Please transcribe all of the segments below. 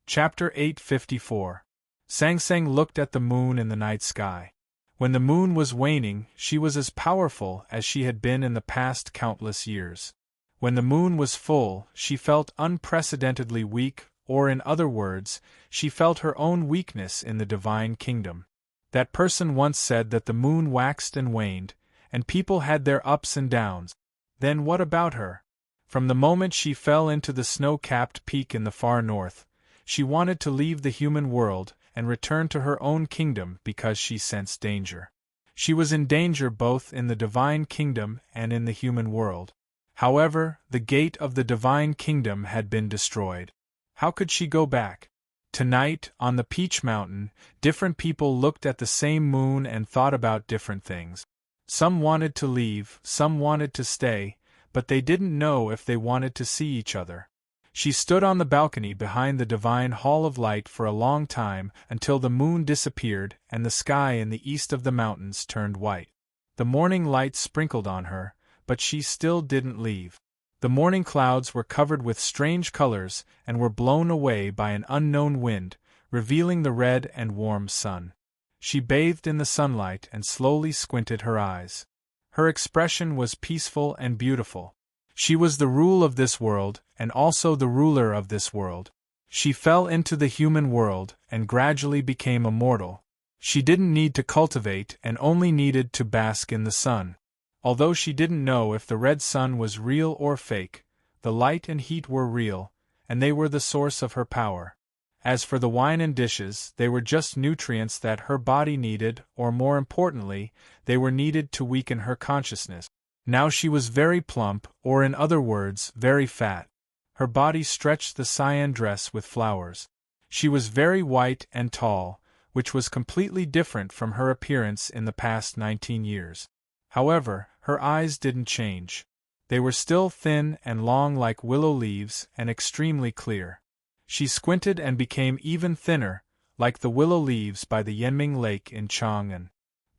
Chapter 854. Sang Sang looked at the moon in the night sky. When the moon was waning, she was as powerful as she had been in the past countless years. When the moon was full, she felt unprecedentedly weak, or in other words, she felt her own weakness in the divine kingdom. That person once said that the moon waxed and waned, and people had their ups and downs. Then what about her? From the moment she fell into the snow-capped peak in the far north, she wanted to leave the human world and return to her own kingdom because she sensed danger. She was in danger both in the divine kingdom and in the human world. However, the gate of the divine kingdom had been destroyed. How could she go back? Tonight, on the Peach Mountain, different people looked at the same moon and thought about different things. Some wanted to leave, some wanted to stay, but they didn't know if they wanted to see each other. She stood on the balcony behind the divine hall of light for a long time until the moon disappeared and the sky in the east of the mountains turned white. The morning light sprinkled on her, but she still didn't leave. The morning clouds were covered with strange colors and were blown away by an unknown wind, revealing the red and warm sun. She bathed in the sunlight and slowly squinted her eyes. Her expression was peaceful and beautiful. She was the rule of this world, and also the ruler of this world. She fell into the human world, and gradually became immortal. She didn't need to cultivate and only needed to bask in the sun. Although she didn't know if the red sun was real or fake, the light and heat were real, and they were the source of her power. As for the wine and dishes, they were just nutrients that her body needed, or more importantly, they were needed to weaken her consciousness. Now she was very plump, or in other words, very fat. Her body stretched the cyan dress with flowers. She was very white and tall, which was completely different from her appearance in the past 19 years. However, her eyes didn't change. They were still thin and long like willow leaves and extremely clear. She squinted and became even thinner, like the willow leaves by the Yenming Lake in Chang'an.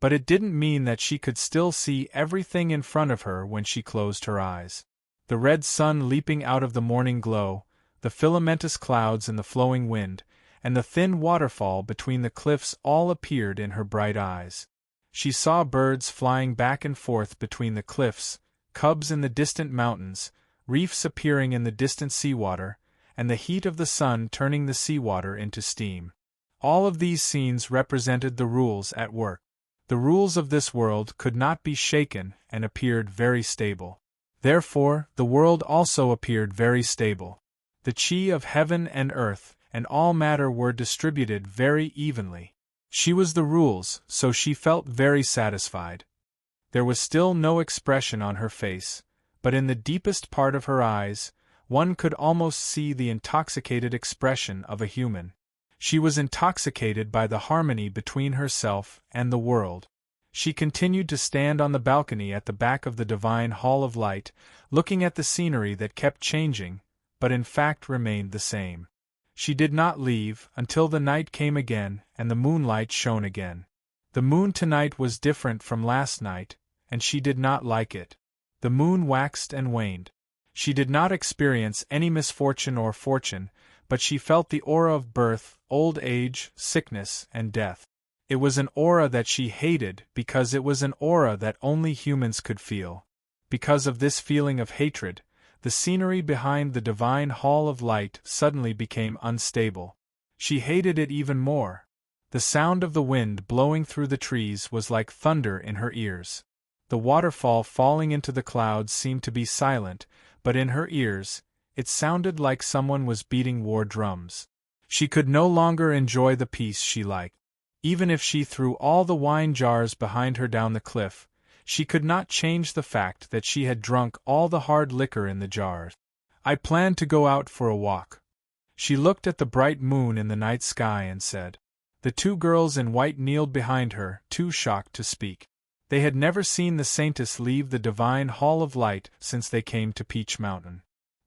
But it didn't mean that she could still see everything in front of her when she closed her eyes. The red sun leaping out of the morning glow, the filamentous clouds in the flowing wind, and the thin waterfall between the cliffs all appeared in her bright eyes. She saw birds flying back and forth between the cliffs, cubs in the distant mountains, reefs appearing in the distant seawater, and the heat of the sun turning the seawater into steam. All of these scenes represented the rules at work. The rules of this world could not be shaken and appeared very stable. Therefore, the world also appeared very stable. The chi of heaven and earth and all matter were distributed very evenly. She was the rules, so she felt very satisfied. There was still no expression on her face, but in the deepest part of her eyes, one could almost see the intoxicated expression of a human. She was intoxicated by the harmony between herself and the world. She continued to stand on the balcony at the back of the divine hall of light, looking at the scenery that kept changing, but in fact remained the same. She did not leave until the night came again and the moonlight shone again. The moon tonight was different from last night, and she did not like it. The moon waxed and waned. She did not experience any misfortune or fortune, but she felt the aura of birth, old age, sickness, and death. It was an aura that she hated because it was an aura that only humans could feel. Because of this feeling of hatred, the scenery behind the divine hall of light suddenly became unstable. She hated it even more. The sound of the wind blowing through the trees was like thunder in her ears. The waterfall falling into the clouds seemed to be silent, but in her ears, it sounded like someone was beating war drums. She could no longer enjoy the peace she liked. Even if she threw all the wine jars behind her down the cliff, she could not change the fact that she had drunk all the hard liquor in the jars. I planned to go out for a walk. She looked at the bright moon in the night sky and said. The two girls in white kneeled behind her, too shocked to speak. They had never seen the Saintess leave the divine hall of light since they came to Peach Mountain.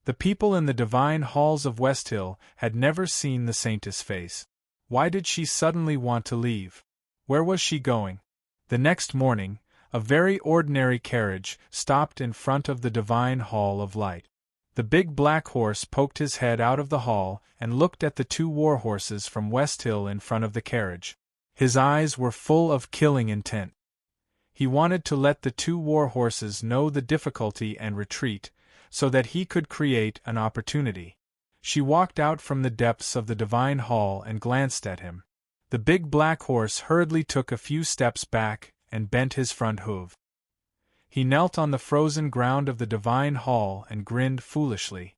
The people in the divine halls of West Hill had never seen the Saintess' face. Why did she suddenly want to leave? Where was she going? The next morning, a very ordinary carriage stopped in front of the divine hall of light. The big black horse poked his head out of the hall and looked at the 2 war horses from West Hill in front of the carriage. His eyes were full of killing intent. He wanted to let the 2 war horses know the difficulty and retreat, so that he could create an opportunity. She walked out from the depths of the divine hall and glanced at him. The big black horse hurriedly took a few steps back and bent his front hoof. He knelt on the frozen ground of the divine hall and grinned foolishly.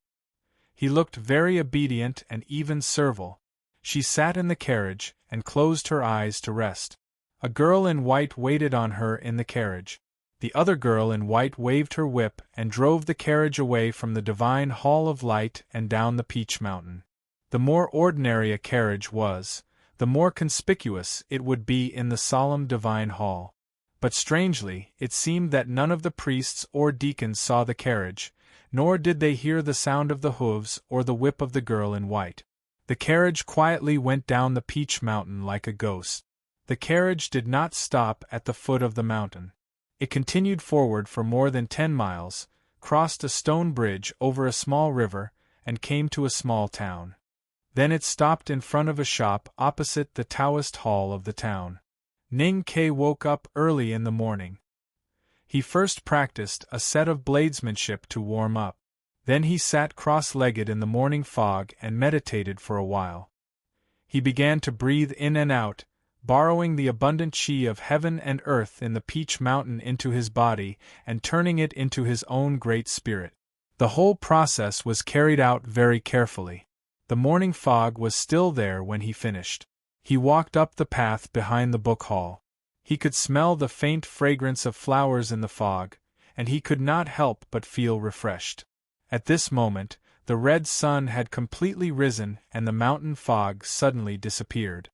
He looked very obedient and even servile. She sat in the carriage and closed her eyes to rest. A girl in white waited on her in the carriage. The other girl in white waved her whip and drove the carriage away from the divine hall of light and down the Peach Mountain. The more ordinary a carriage was, the more conspicuous it would be in the solemn divine hall. But strangely, it seemed that none of the priests or deacons saw the carriage, nor did they hear the sound of the hooves or the whip of the girl in white. The carriage quietly went down the Peach Mountain like a ghost. The carriage did not stop at the foot of the mountain. It continued forward for more than 10 miles, crossed a stone bridge over a small river, and came to a small town. Then it stopped in front of a shop opposite the Taoist hall of the town. Ning Ke woke up early in the morning. He first practiced a set of bladesmanship to warm up. Then he sat cross-legged in the morning fog and meditated for a while. He began to breathe in and out, borrowing the abundant chi of heaven and earth in the Peach Mountain into his body and turning it into his own great spirit. The whole process was carried out very carefully. The morning fog was still there when he finished. He walked up the path behind the book hall. He could smell the faint fragrance of flowers in the fog, and he could not help but feel refreshed. At this moment, the red sun had completely risen and the mountain fog suddenly disappeared.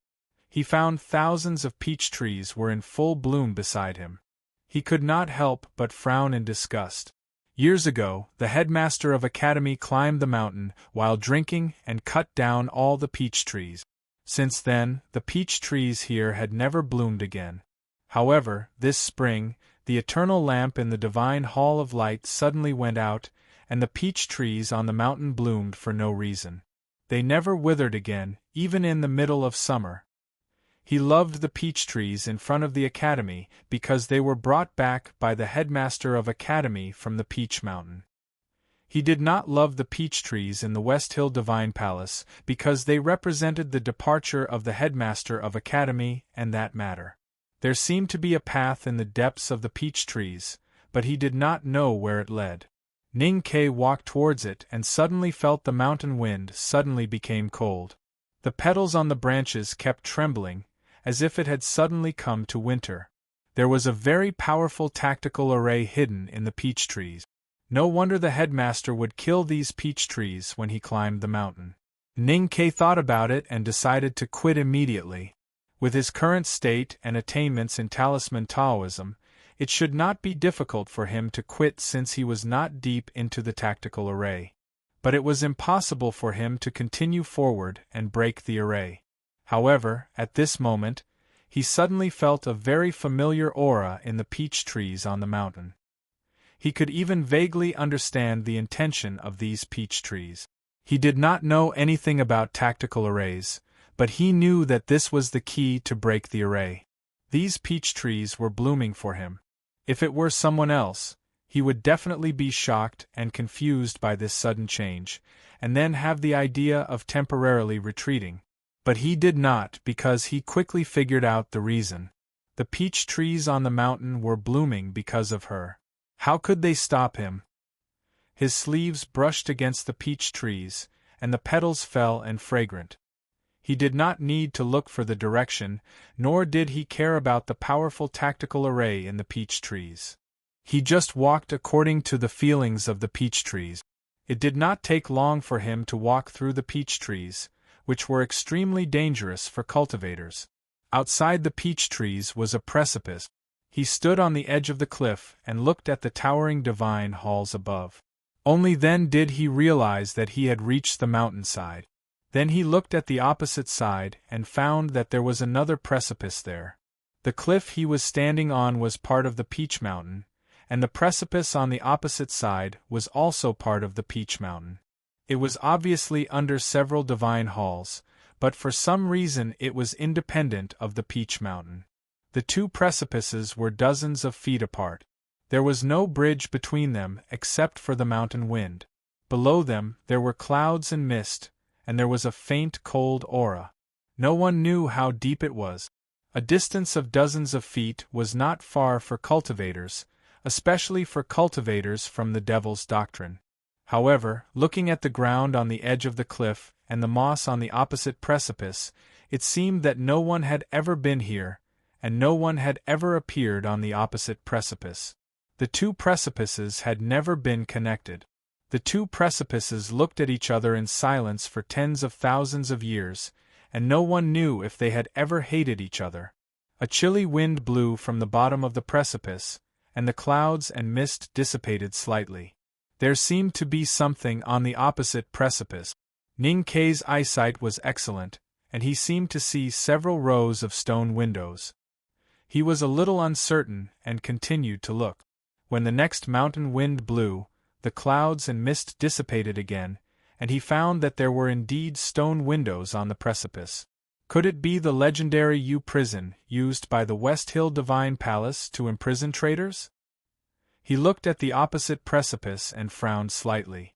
He found thousands of peach trees were in full bloom beside him. He could not help but frown in disgust. Years ago, the headmaster of academy climbed the mountain while drinking and cut down all the peach trees. Since then, the peach trees here had never bloomed again. However, this spring, the eternal lamp in the divine hall of light suddenly went out, and the peach trees on the mountain bloomed for no reason. They never withered again, even in the middle of summer. He loved the peach trees in front of the academy because they were brought back by the headmaster of academy from the Peach Mountain. He did not love the peach trees in the West Hill Divine Palace because they represented the departure of the headmaster of academy and that matter. There seemed to be a path in the depths of the peach trees, but he did not know where it led. Ning Ke walked towards it and suddenly felt the mountain wind suddenly became cold. The petals on the branches kept trembling, as if it had suddenly come to winter. There was a very powerful tactical array hidden in the peach trees. No wonder the headmaster would kill these peach trees when he climbed the mountain. Ning Ke thought about it and decided to quit immediately. With his current state and attainments in talisman Taoism, it should not be difficult for him to quit since he was not deep into the tactical array. But it was impossible for him to continue forward and break the array. However, at this moment, he suddenly felt a very familiar aura in the peach trees on the mountain. He could even vaguely understand the intention of these peach trees. He did not know anything about tactical arrays, but he knew that this was the key to break the array. These peach trees were blooming for him. If it were someone else, he would definitely be shocked and confused by this sudden change, and then have the idea of temporarily retreating. But he did not because he quickly figured out the reason. The peach trees on the mountain were blooming because of her. How could they stop him? His sleeves brushed against the peach trees, and the petals fell and fragrant. He did not need to look for the direction, nor did he care about the powerful tactical array in the peach trees. He just walked according to the feelings of the peach trees. It did not take long for him to walk through the peach trees, which were extremely dangerous for cultivators. Outside the peach trees was a precipice. He stood on the edge of the cliff and looked at the towering divine halls above. Only then did he realize that he had reached the mountainside. Then he looked at the opposite side and found that there was another precipice there. The cliff he was standing on was part of the Peach Mountain, and the precipice on the opposite side was also part of the Peach Mountain. It was obviously under several divine halls, but for some reason it was independent of the Peach Mountain. The two precipices were dozens of feet apart. There was no bridge between them except for the mountain wind. Below them there were clouds and mist, and there was a faint cold aura. No one knew how deep it was. A distance of dozens of feet was not far for cultivators, especially for cultivators from the Devil's Doctrine. However, looking at the ground on the edge of the cliff and the moss on the opposite precipice, it seemed that no one had ever been here, and no one had ever appeared on the opposite precipice. The two precipices had never been connected. The two precipices looked at each other in silence for tens of thousands of years, and no one knew if they had ever hated each other. A chilly wind blew from the bottom of the precipice, and the clouds and mist dissipated slightly. There seemed to be something on the opposite precipice. Ning Kei's eyesight was excellent, and he seemed to see several rows of stone windows. He was a little uncertain and continued to look. When the next mountain wind blew, the clouds and mist dissipated again, and he found that there were indeed stone windows on the precipice. Could it be the legendary U prison used by the West Hill Divine Palace to imprison traitors? He looked at the opposite precipice and frowned slightly.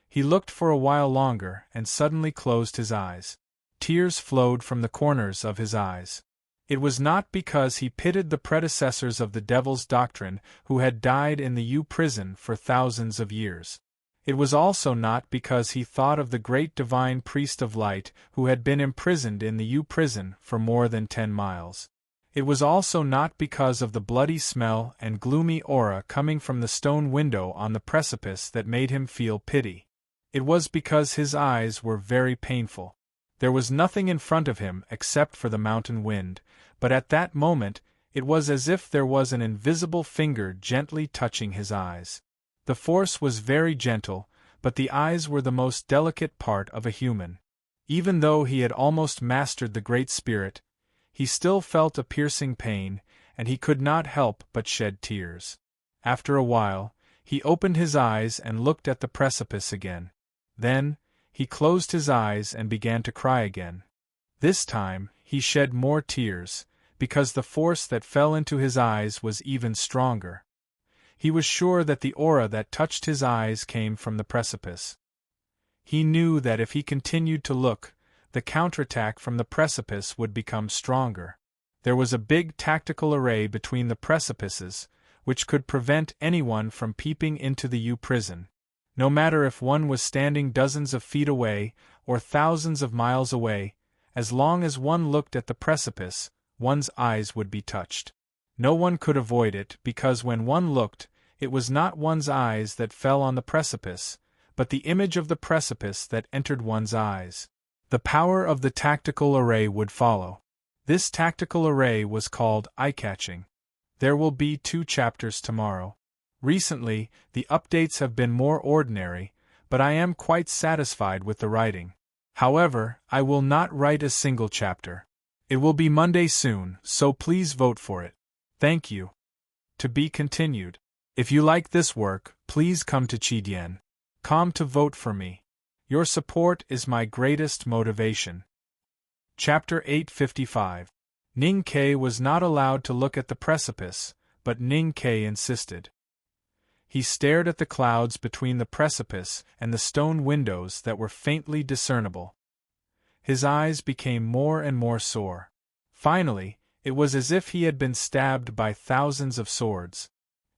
He looked for a while longer and suddenly closed his eyes. Tears flowed from the corners of his eyes. It was not because he pitied the predecessors of the Devil's Doctrine who had died in the U prison for thousands of years. It was also not because he thought of the great divine priest of light who had been imprisoned in the U prison for more than 10 miles. It was also not because of the bloody smell and gloomy aura coming from the stone window on the precipice that made him feel pity. It was because his eyes were very painful. There was nothing in front of him except for the mountain wind, but at that moment it was as if there was an invisible finger gently touching his eyes. The force was very gentle, but the eyes were the most delicate part of a human. Even though he had almost mastered the Great Spirit, he still felt a piercing pain, and he could not help but shed tears. After a while, he opened his eyes and looked at the precipice again. Then, he closed his eyes and began to cry again. This time, he shed more tears, because the force that fell into his eyes was even stronger. He was sure that the aura that touched his eyes came from the precipice. He knew that if he continued to look, the counterattack from the precipice would become stronger. There was a big tactical array between the precipices, which could prevent anyone from peeping into the U prison. No matter if one was standing dozens of feet away or thousands of miles away, as long as one looked at the precipice, one's eyes would be touched. No one could avoid it because when one looked, it was not one's eyes that fell on the precipice, but the image of the precipice that entered one's eyes. The power of the tactical array would follow. This tactical array was called eye-catching. There will be 2 chapters tomorrow. Recently, the updates have been more ordinary, but I am quite satisfied with the writing. However, I will not write a single chapter. It will be Monday soon, so please vote for it. Thank you. To be continued. If you like this work, please come to Chidien.com to vote for me. Your support is my greatest motivation. Chapter 855. Ning Kei was not allowed to look at the precipice, but Ning Kei insisted. He stared at the clouds between the precipice and the stone windows that were faintly discernible. His eyes became more and more sore. Finally, it was as if he had been stabbed by thousands of swords.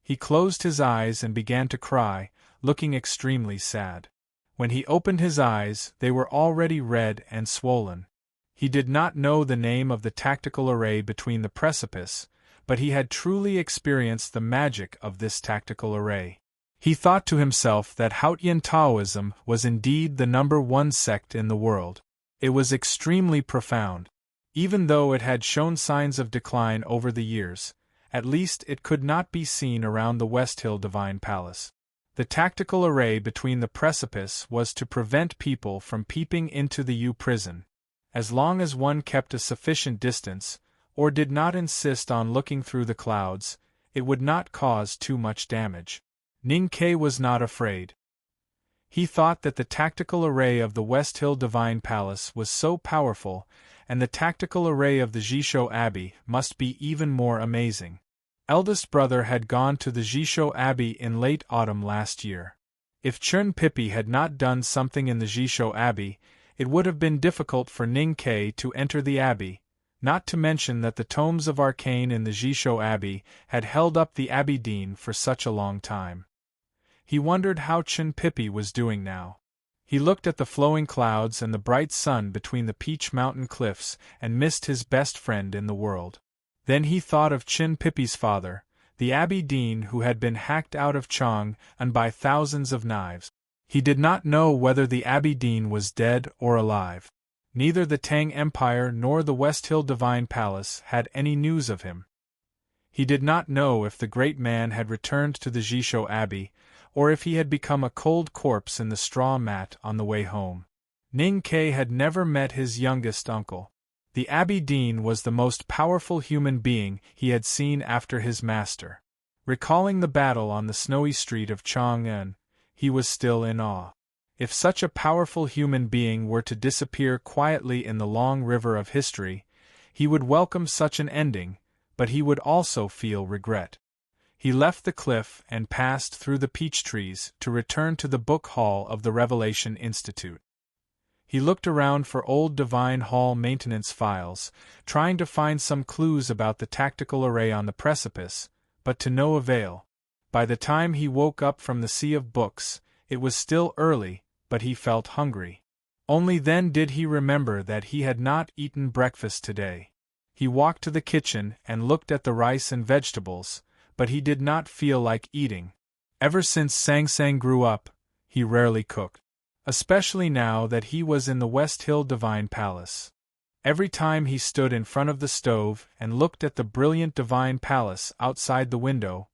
He closed his eyes and began to cry, looking extremely sad. When he opened his eyes, they were already red and swollen. He did not know the name of the tactical array between the precipice, but he had truly experienced the magic of this tactical array. He thought to himself that Haotian Taoism was indeed the #1 sect in the world. It was extremely profound. Even though it had shown signs of decline over the years, at least it could not be seen around the West Hill Divine Palace. The tactical array between the precipice was to prevent people from peeping into the U prison. As long as one kept a sufficient distance, or did not insist on looking through the clouds, it would not cause too much damage. Ning Ke was not afraid. He thought that the tactical array of the West Hill Divine Palace was so powerful, and the tactical array of the Jisho Abbey must be even more amazing. Eldest brother had gone to the Jisho Abbey in late autumn last year. If Chun Pippi had not done something in the Jisho Abbey, it would have been difficult for Ning Ke to enter the abbey, not to mention that the tomes of arcane in the Jisho Abbey had held up the abbey dean for such a long time. He wondered how Chun Pippi was doing now. He looked at the flowing clouds and the bright sun between the Peach Mountain cliffs and missed his best friend in the world. Then he thought of Chun Pippi's father, the abbey dean who had been hacked out of Chang and by thousands of knives. He did not know whether the abbey dean was dead or alive. Neither the Tang Empire nor the West Hill Divine Palace had any news of him. He did not know if the great man had returned to the Jisho Abbey, or if he had become a cold corpse in the straw mat on the way home. Ning Ke had never met his youngest uncle. The abbey dean was the most powerful human being he had seen after his master. Recalling the battle on the snowy street of Chang'an, he was still in awe. If such a powerful human being were to disappear quietly in the long river of history, he would welcome such an ending, but he would also feel regret. He left the cliff and passed through the peach trees to return to the book hall of the Revelation Institute. He looked around for old Divine Hall maintenance files, trying to find some clues about the tactical array on the precipice, but to no avail. By the time he woke up from the sea of books, it was still early, but he felt hungry. Only then did he remember that he had not eaten breakfast today. He walked to the kitchen and looked at the rice and vegetables, but he did not feel like eating. Ever since Sang Sang grew up, he rarely cooked. Especially now that he was in the West Hill Divine Palace. Every time he stood in front of the stove and looked at the brilliant Divine Palace outside the window,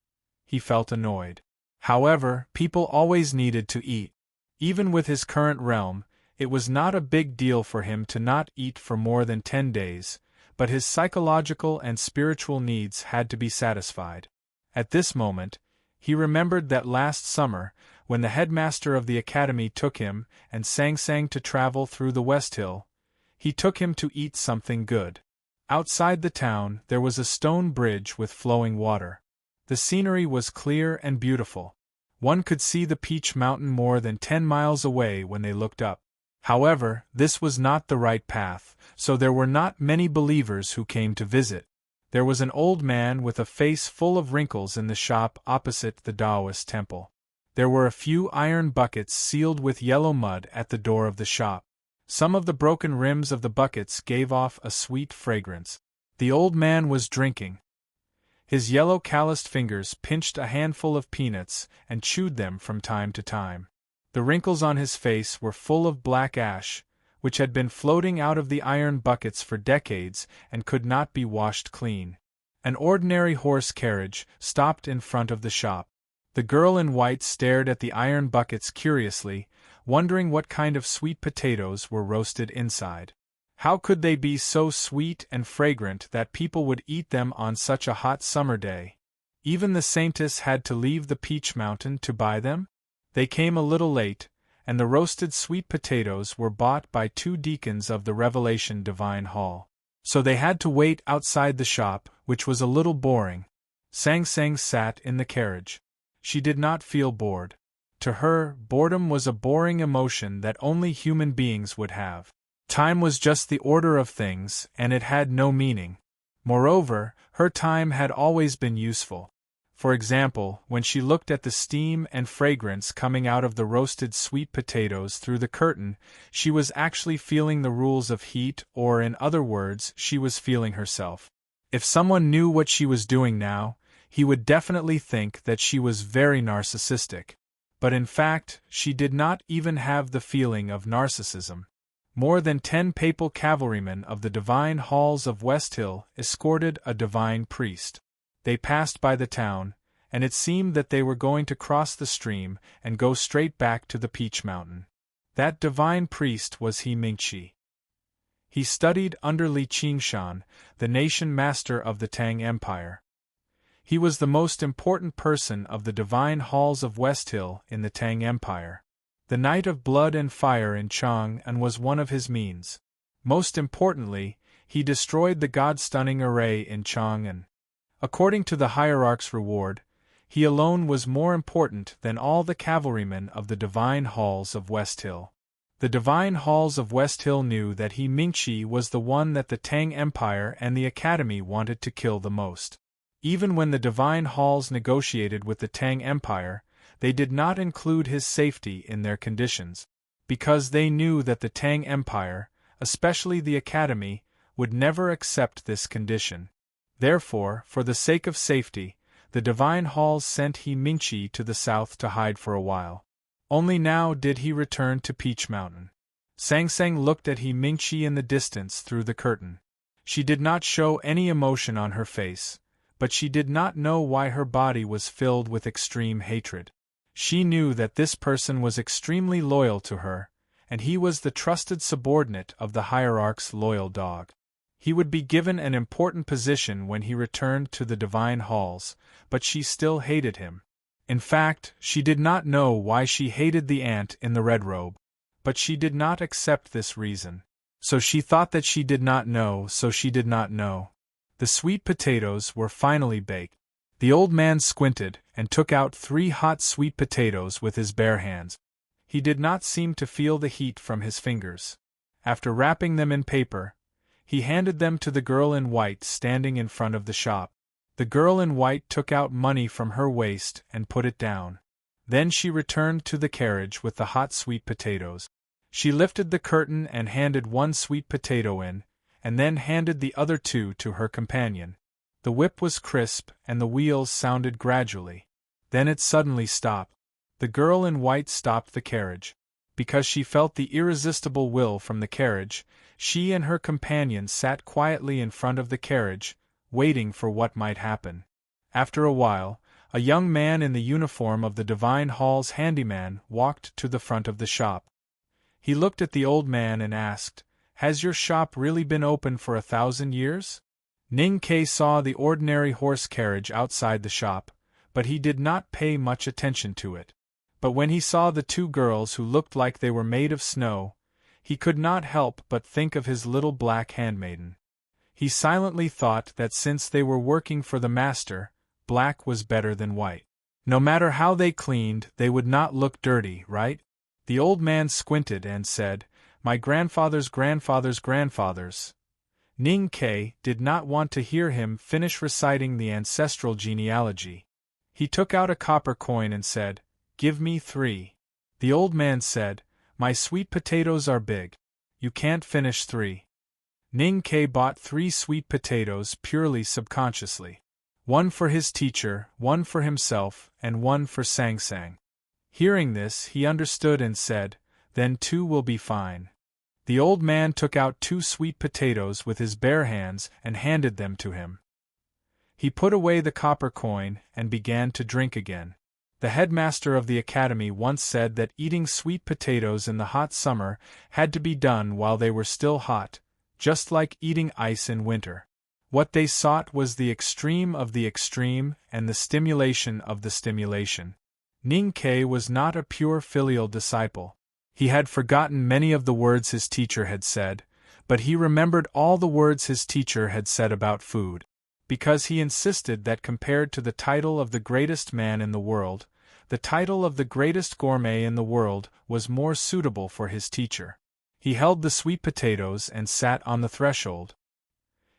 he felt annoyed. However, people always needed to eat. Even with his current realm, it was not a big deal for him to not eat for more than 10 days, but his psychological and spiritual needs had to be satisfied. At this moment, he remembered that last summer, when the headmaster of the academy took him and Sang Sang to travel through the West Hill, he took him to eat something good. Outside the town, there was a stone bridge with flowing water. The scenery was clear and beautiful. One could see the Peach Mountain more than 10 miles away when they looked up. However, this was not the right path, so there were not many believers who came to visit. There was an old man with a face full of wrinkles in the shop opposite the Taoist temple. There were a few iron buckets sealed with yellow mud at the door of the shop. Some of the broken rims of the buckets gave off a sweet fragrance. The old man was drinking. His yellow calloused fingers pinched a handful of peanuts and chewed them from time to time. The wrinkles on his face were full of black ash, which had been floating out of the iron buckets for decades and could not be washed clean. An ordinary horse carriage stopped in front of the shop. The girl in white stared at the iron buckets curiously, wondering what kind of sweet potatoes were roasted inside. How could they be so sweet and fragrant that people would eat them on such a hot summer day? Even the saintess had to leave the Peach Mountain to buy them? They came a little late, and the roasted sweet potatoes were bought by 2 deacons of the Revelation Divine Hall. So they had to wait outside the shop, which was a little boring. Sang Sang sat in the carriage. She did not feel bored. To her, boredom was a boring emotion that only human beings would have. Time was just the order of things, and it had no meaning. Moreover, her time had always been useful. For example, when she looked at the steam and fragrance coming out of the roasted sweet potatoes through the curtain, she was actually feeling the rules of heat, or in other words, she was feeling herself. If someone knew what she was doing now, he would definitely think that she was very narcissistic. But in fact, she did not even have the feeling of narcissism. More than 10 papal cavalrymen of the divine halls of West Hill escorted a divine priest. They passed by the town, and it seemed that they were going to cross the stream and go straight back to the Peach Mountain. That divine priest was He Mingqi. He studied under Li Qingshan, the nation master of the Tang Empire. He was the most important person of the divine halls of Westhill in the Tang Empire. The Knight of Blood and Fire in Chang'an was one of his means. Most importantly, he destroyed the god-stunning array in Chang'an. According to the hierarch's reward, he alone was more important than all the cavalrymen of the divine halls of Westhill. The divine halls of Westhill knew that He Mingqi was the one that the Tang Empire and the Academy wanted to kill the most. Even when the divine halls negotiated with the Tang Empire, they did not include his safety in their conditions, because they knew that the Tang Empire, especially the Academy, would never accept this condition. Therefore, for the sake of safety, the divine halls sent He Mingqi to the south to hide for a while. Only now did he return to Peach Mountain. Sang Sang looked at He Mingqi in the distance through the curtain. She did not show any emotion on her face, but she did not know why her body was filled with extreme hatred. She knew that this person was extremely loyal to her, and he was the trusted subordinate of the hierarch's loyal dog. He would be given an important position when he returned to the divine halls, but she still hated him. In fact, she did not know why she hated the ant in the red robe. But she did not accept this reason. So she thought that she did not know, so she did not know. The sweet potatoes were finally baked. The old man squinted and took out 3 hot sweet potatoes with his bare hands. He did not seem to feel the heat from his fingers. After wrapping them in paper, he handed them to the girl in white standing in front of the shop. The girl in white took out money from her waist and put it down. Then she returned to the carriage with the hot sweet potatoes. She lifted the curtain and handed 1 sweet potato in, and then handed the other 2 to her companion. The whip was crisp and the wheels sounded gradually. Then it suddenly stopped. The girl in white stopped the carriage. Because she felt the irresistible will from the carriage, she and her companion sat quietly in front of the carriage, waiting for what might happen. After a while, a young man in the uniform of the Divine Hall's handyman walked to the front of the shop. He looked at the old man and asked, "Has your shop really been open for 1,000 years?" Ning Ke saw the ordinary horse carriage outside the shop, but he did not pay much attention to it. But when he saw the 2 girls who looked like they were made of snow, he could not help but think of his little black handmaiden. He silently thought that since they were working for the master, black was better than white. No matter how they cleaned, they would not look dirty, right? The old man squinted and said, "My grandfather's grandfather's grandfathers." Ning Ke did not want to hear him finish reciting the ancestral genealogy. He took out a copper coin and said, "Give me 3. The old man said, "My sweet potatoes are big. You can't finish 3. Ning Ke bought 3 sweet potatoes purely subconsciously. 1 for his teacher, 1 for himself, and 1 for Sang Sang. Hearing this, he understood and said, "Then 2 will be fine." The old man took out 2 sweet potatoes with his bare hands and handed them to him. He put away the copper coin and began to drink again. The headmaster of the academy once said that eating sweet potatoes in the hot summer had to be done while they were still hot, just like eating ice in winter. What they sought was the extreme of the extreme and the stimulation of the stimulation. Ning Ke was not a pure filial disciple. He had forgotten many of the words his teacher had said, but he remembered all the words his teacher had said about food. Because he insisted that compared to the title of the greatest man in the world, the title of the greatest gourmet in the world was more suitable for his teacher. He held the sweet potatoes and sat on the threshold.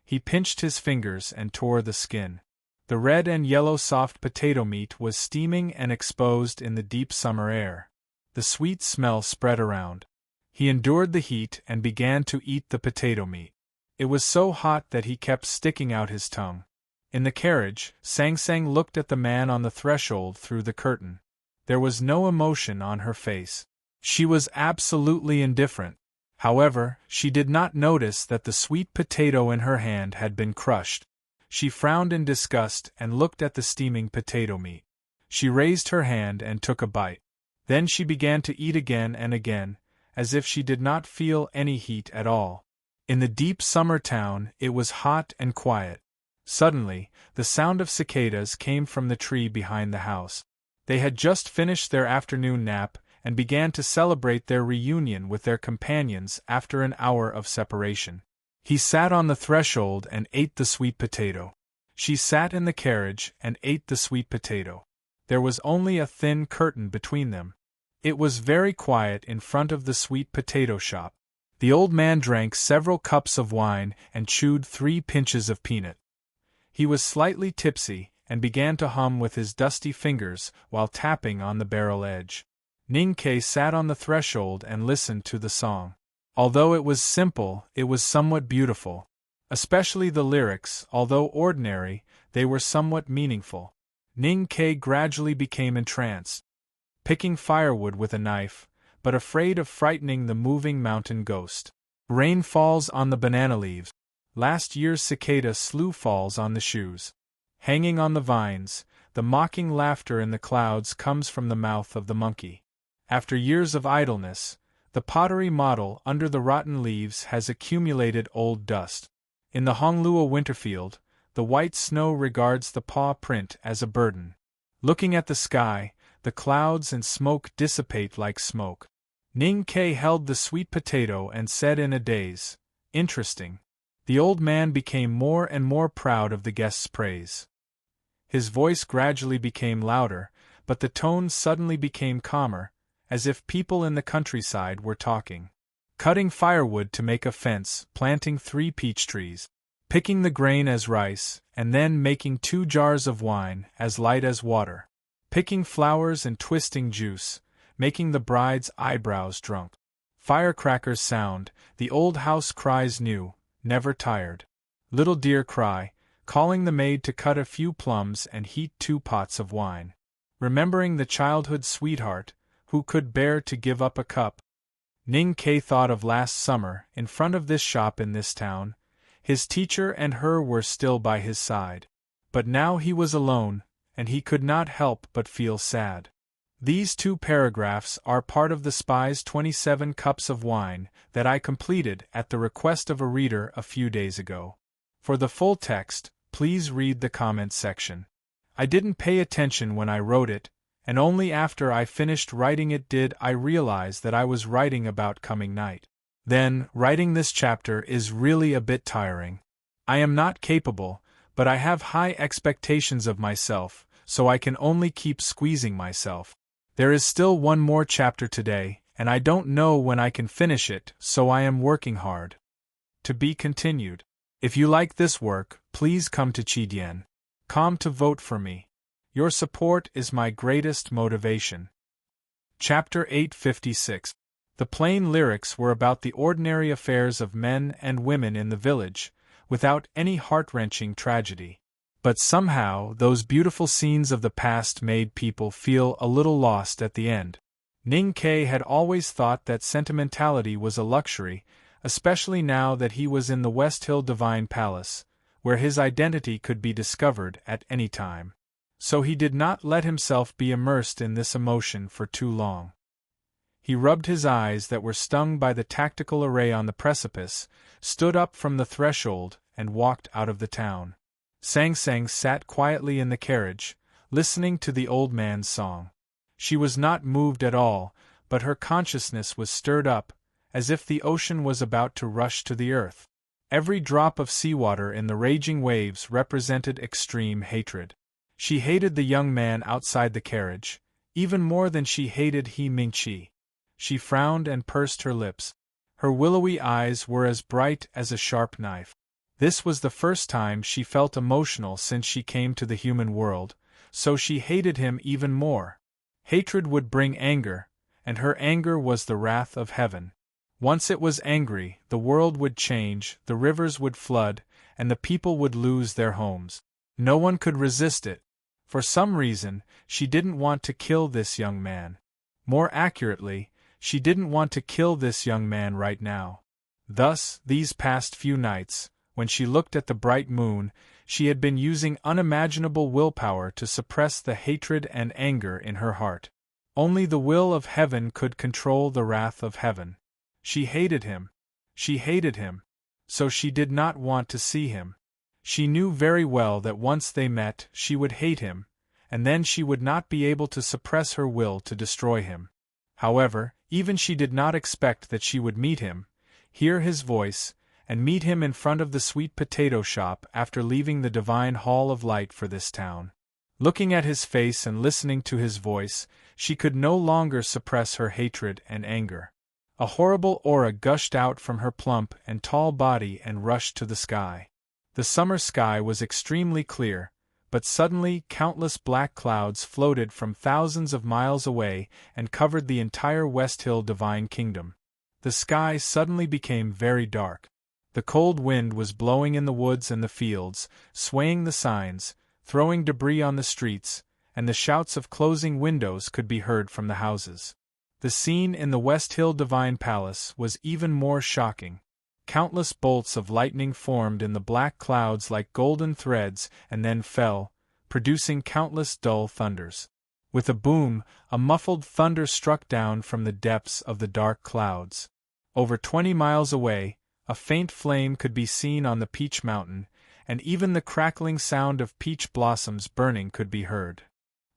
He pinched his fingers and tore the skin. The red and yellow soft potato meat was steaming and exposed in the deep summer air. The sweet smell spread around. He endured the heat and began to eat the potato meat. It was so hot that he kept sticking out his tongue. In the carriage, Sang Sang looked at the man on the threshold through the curtain. There was no emotion on her face. She was absolutely indifferent. However, she did not notice that the sweet potato in her hand had been crushed. She frowned in disgust and looked at the steaming potato meat. She raised her hand and took a bite. Then she began to eat again and again, as if she did not feel any heat at all. In the deep summer town, it was hot and quiet. Suddenly, the sound of cicadas came from the tree behind the house. They had just finished their afternoon nap and began to celebrate their reunion with their companions after an hour of separation. He sat on the threshold and ate the sweet potato. She sat in the carriage and ate the sweet potato. There was only a thin curtain between them. It was very quiet in front of the sweet potato shop. The old man drank several cups of wine and chewed 3 pinches of peanut. He was slightly tipsy and began to hum with his dusty fingers while tapping on the barrel edge. Ning Ke sat on the threshold and listened to the song. Although it was simple, it was somewhat beautiful. Especially the lyrics, although ordinary, they were somewhat meaningful. Ning Ke gradually became entranced, picking firewood with a knife, but afraid of frightening the moving mountain ghost. Rain falls on the banana leaves. Last year's cicada slew falls on the shoes. Hanging on the vines, the mocking laughter in the clouds comes from the mouth of the monkey. After years of idleness, the pottery model under the rotten leaves has accumulated old dust. In the Honglua winterfield, the white snow regards the paw print as a burden. Looking at the sky, the clouds and smoke dissipate like smoke. Ning Ke held the sweet potato and said in a daze, "Interesting." The old man became more and more proud of the guest's praise. His voice gradually became louder, but the tone suddenly became calmer, as if people in the countryside were talking. Cutting firewood to make a fence, planting 3 peach trees, picking the grain as rice, and then making 2 jars of wine as light as water, picking flowers and twisting juice, making the bride's eyebrows drunk. Firecrackers sound, the old house cries new, never tired. Little deer cry, calling the maid to cut a few plums and heat 2 pots of wine. Remembering the childhood sweetheart, who could bear to give up a cup. Ning Ke thought of last summer, in front of this shop in this town. His teacher and her were still by his side. But now he was alone, and he could not help but feel sad. These 2 paragraphs are part of the spy's 27 cups of wine that I completed at the request of a reader a few days ago. For the full text, please read the comments section. I didn't pay attention when I wrote it, and only after I finished writing it did I realize that I was writing about coming night. Then, writing this chapter is really a bit tiring. I am not capable, but I have high expectations of myself, so I can only keep squeezing myself. There is still one more chapter today, and I don't know when I can finish it, so I am working hard. To be continued. If you like this work, please come to Chidien.com to vote for me. Your support is my greatest motivation. Chapter 856. The plain lyrics were about the ordinary affairs of men and women in the village, without any heart-wrenching tragedy. But somehow those beautiful scenes of the past made people feel a little lost at the end. Ning Ke had always thought that sentimentality was a luxury, especially now that he was in the West Hill Divine Palace, where his identity could be discovered at any time. So he did not let himself be immersed in this emotion for too long. He rubbed his eyes that were stung by the tactical array on the precipice, stood up from the threshold, and walked out of the town. Sang Sang sat quietly in the carriage, listening to the old man's song. She was not moved at all, but her consciousness was stirred up, as if the ocean was about to rush to the earth. Every drop of seawater in the raging waves represented extreme hatred. She hated the young man outside the carriage, even more than she hated He Mingchi. She frowned and pursed her lips. Her willowy eyes were as bright as a sharp knife. This was the first time she felt emotional since she came to the human world, so she hated him even more. Hatred would bring anger, and her anger was the wrath of heaven. Once it was angry, the world would change, the rivers would flood, and the people would lose their homes. No one could resist it. For some reason, she didn't want to kill this young man. More accurately, she didn't want to kill this young man right now. Thus, these past few nights, when she looked at the bright moon, she had been using unimaginable willpower to suppress the hatred and anger in her heart. Only the will of heaven could control the wrath of heaven. She hated him. She hated him. So she did not want to see him. She knew very well that once they met she would hate him, and then she would not be able to suppress her will to destroy him. However, even she did not expect that she would meet him, hear his voice, and meet him in front of the sweet potato shop after leaving the divine hall of light for this town. Looking at his face and listening to his voice, she could no longer suppress her hatred and anger. A horrible aura gushed out from her plump and tall body and rushed to the sky. The summer sky was extremely clear, but suddenly countless black clouds floated from thousands of miles away and covered the entire West Hill Divine Kingdom. The sky suddenly became very dark. The cold wind was blowing in the woods and the fields, swaying the signs, throwing debris on the streets, and the shouts of closing windows could be heard from the houses. The scene in the West Hill Divine Palace was even more shocking. Countless bolts of lightning formed in the black clouds like golden threads and then fell, producing countless dull thunders. With a boom, a muffled thunder struck down from the depths of the dark clouds. Over 20 miles away, a faint flame could be seen on the Peach Mountain, and even the crackling sound of peach blossoms burning could be heard.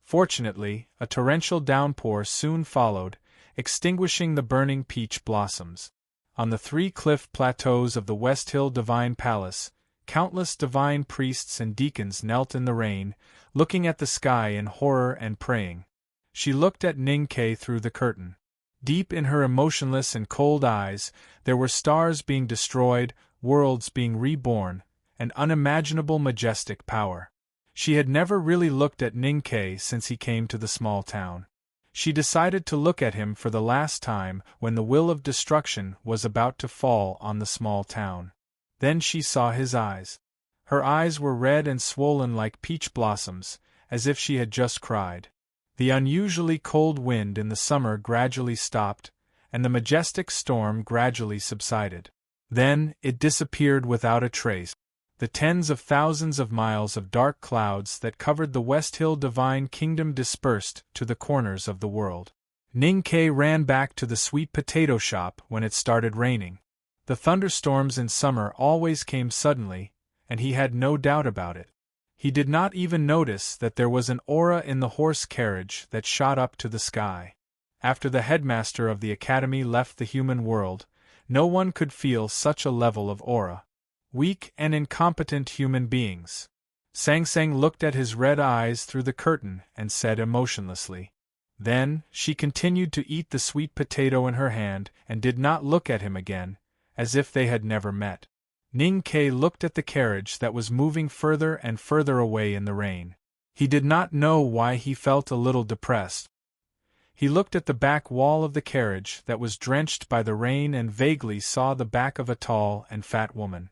Fortunately, a torrential downpour soon followed, extinguishing the burning peach blossoms. On the 3 cliff plateaus of the West Hill Divine Palace, countless divine priests and deacons knelt in the rain, looking at the sky in horror and praying. She looked at Ning-Ke through the curtain. Deep in her emotionless and cold eyes, there were stars being destroyed, worlds being reborn, and unimaginable majestic power. She had never really looked at Ning-Ke since he came to the small town. She decided to look at him for the last time when the will of destruction was about to fall on the small town. Then she saw his eyes. Her eyes were red and swollen like peach blossoms, as if she had just cried. The unusually cold wind in the summer gradually stopped, and the majestic storm gradually subsided. Then, it disappeared without a trace. The tens of thousands of miles of dark clouds that covered the West Hill Divine Kingdom dispersed to the corners of the world. Ning-Ke ran back to the sweet potato shop when it started raining. The thunderstorms in summer always came suddenly, and he had no doubt about it. He did not even notice that there was an aura in the horse carriage that shot up to the sky. After the headmaster of the academy left the human world, no one could feel such a level of aura. Weak and incompetent human beings. Sang-Sang looked at his red eyes through the curtain and said emotionlessly. Then, she continued to eat the sweet potato in her hand and did not look at him again, as if they had never met. Ning-Ke looked at the carriage that was moving further and further away in the rain. He did not know why he felt a little depressed. He looked at the back wall of the carriage that was drenched by the rain and vaguely saw the back of a tall and fat woman.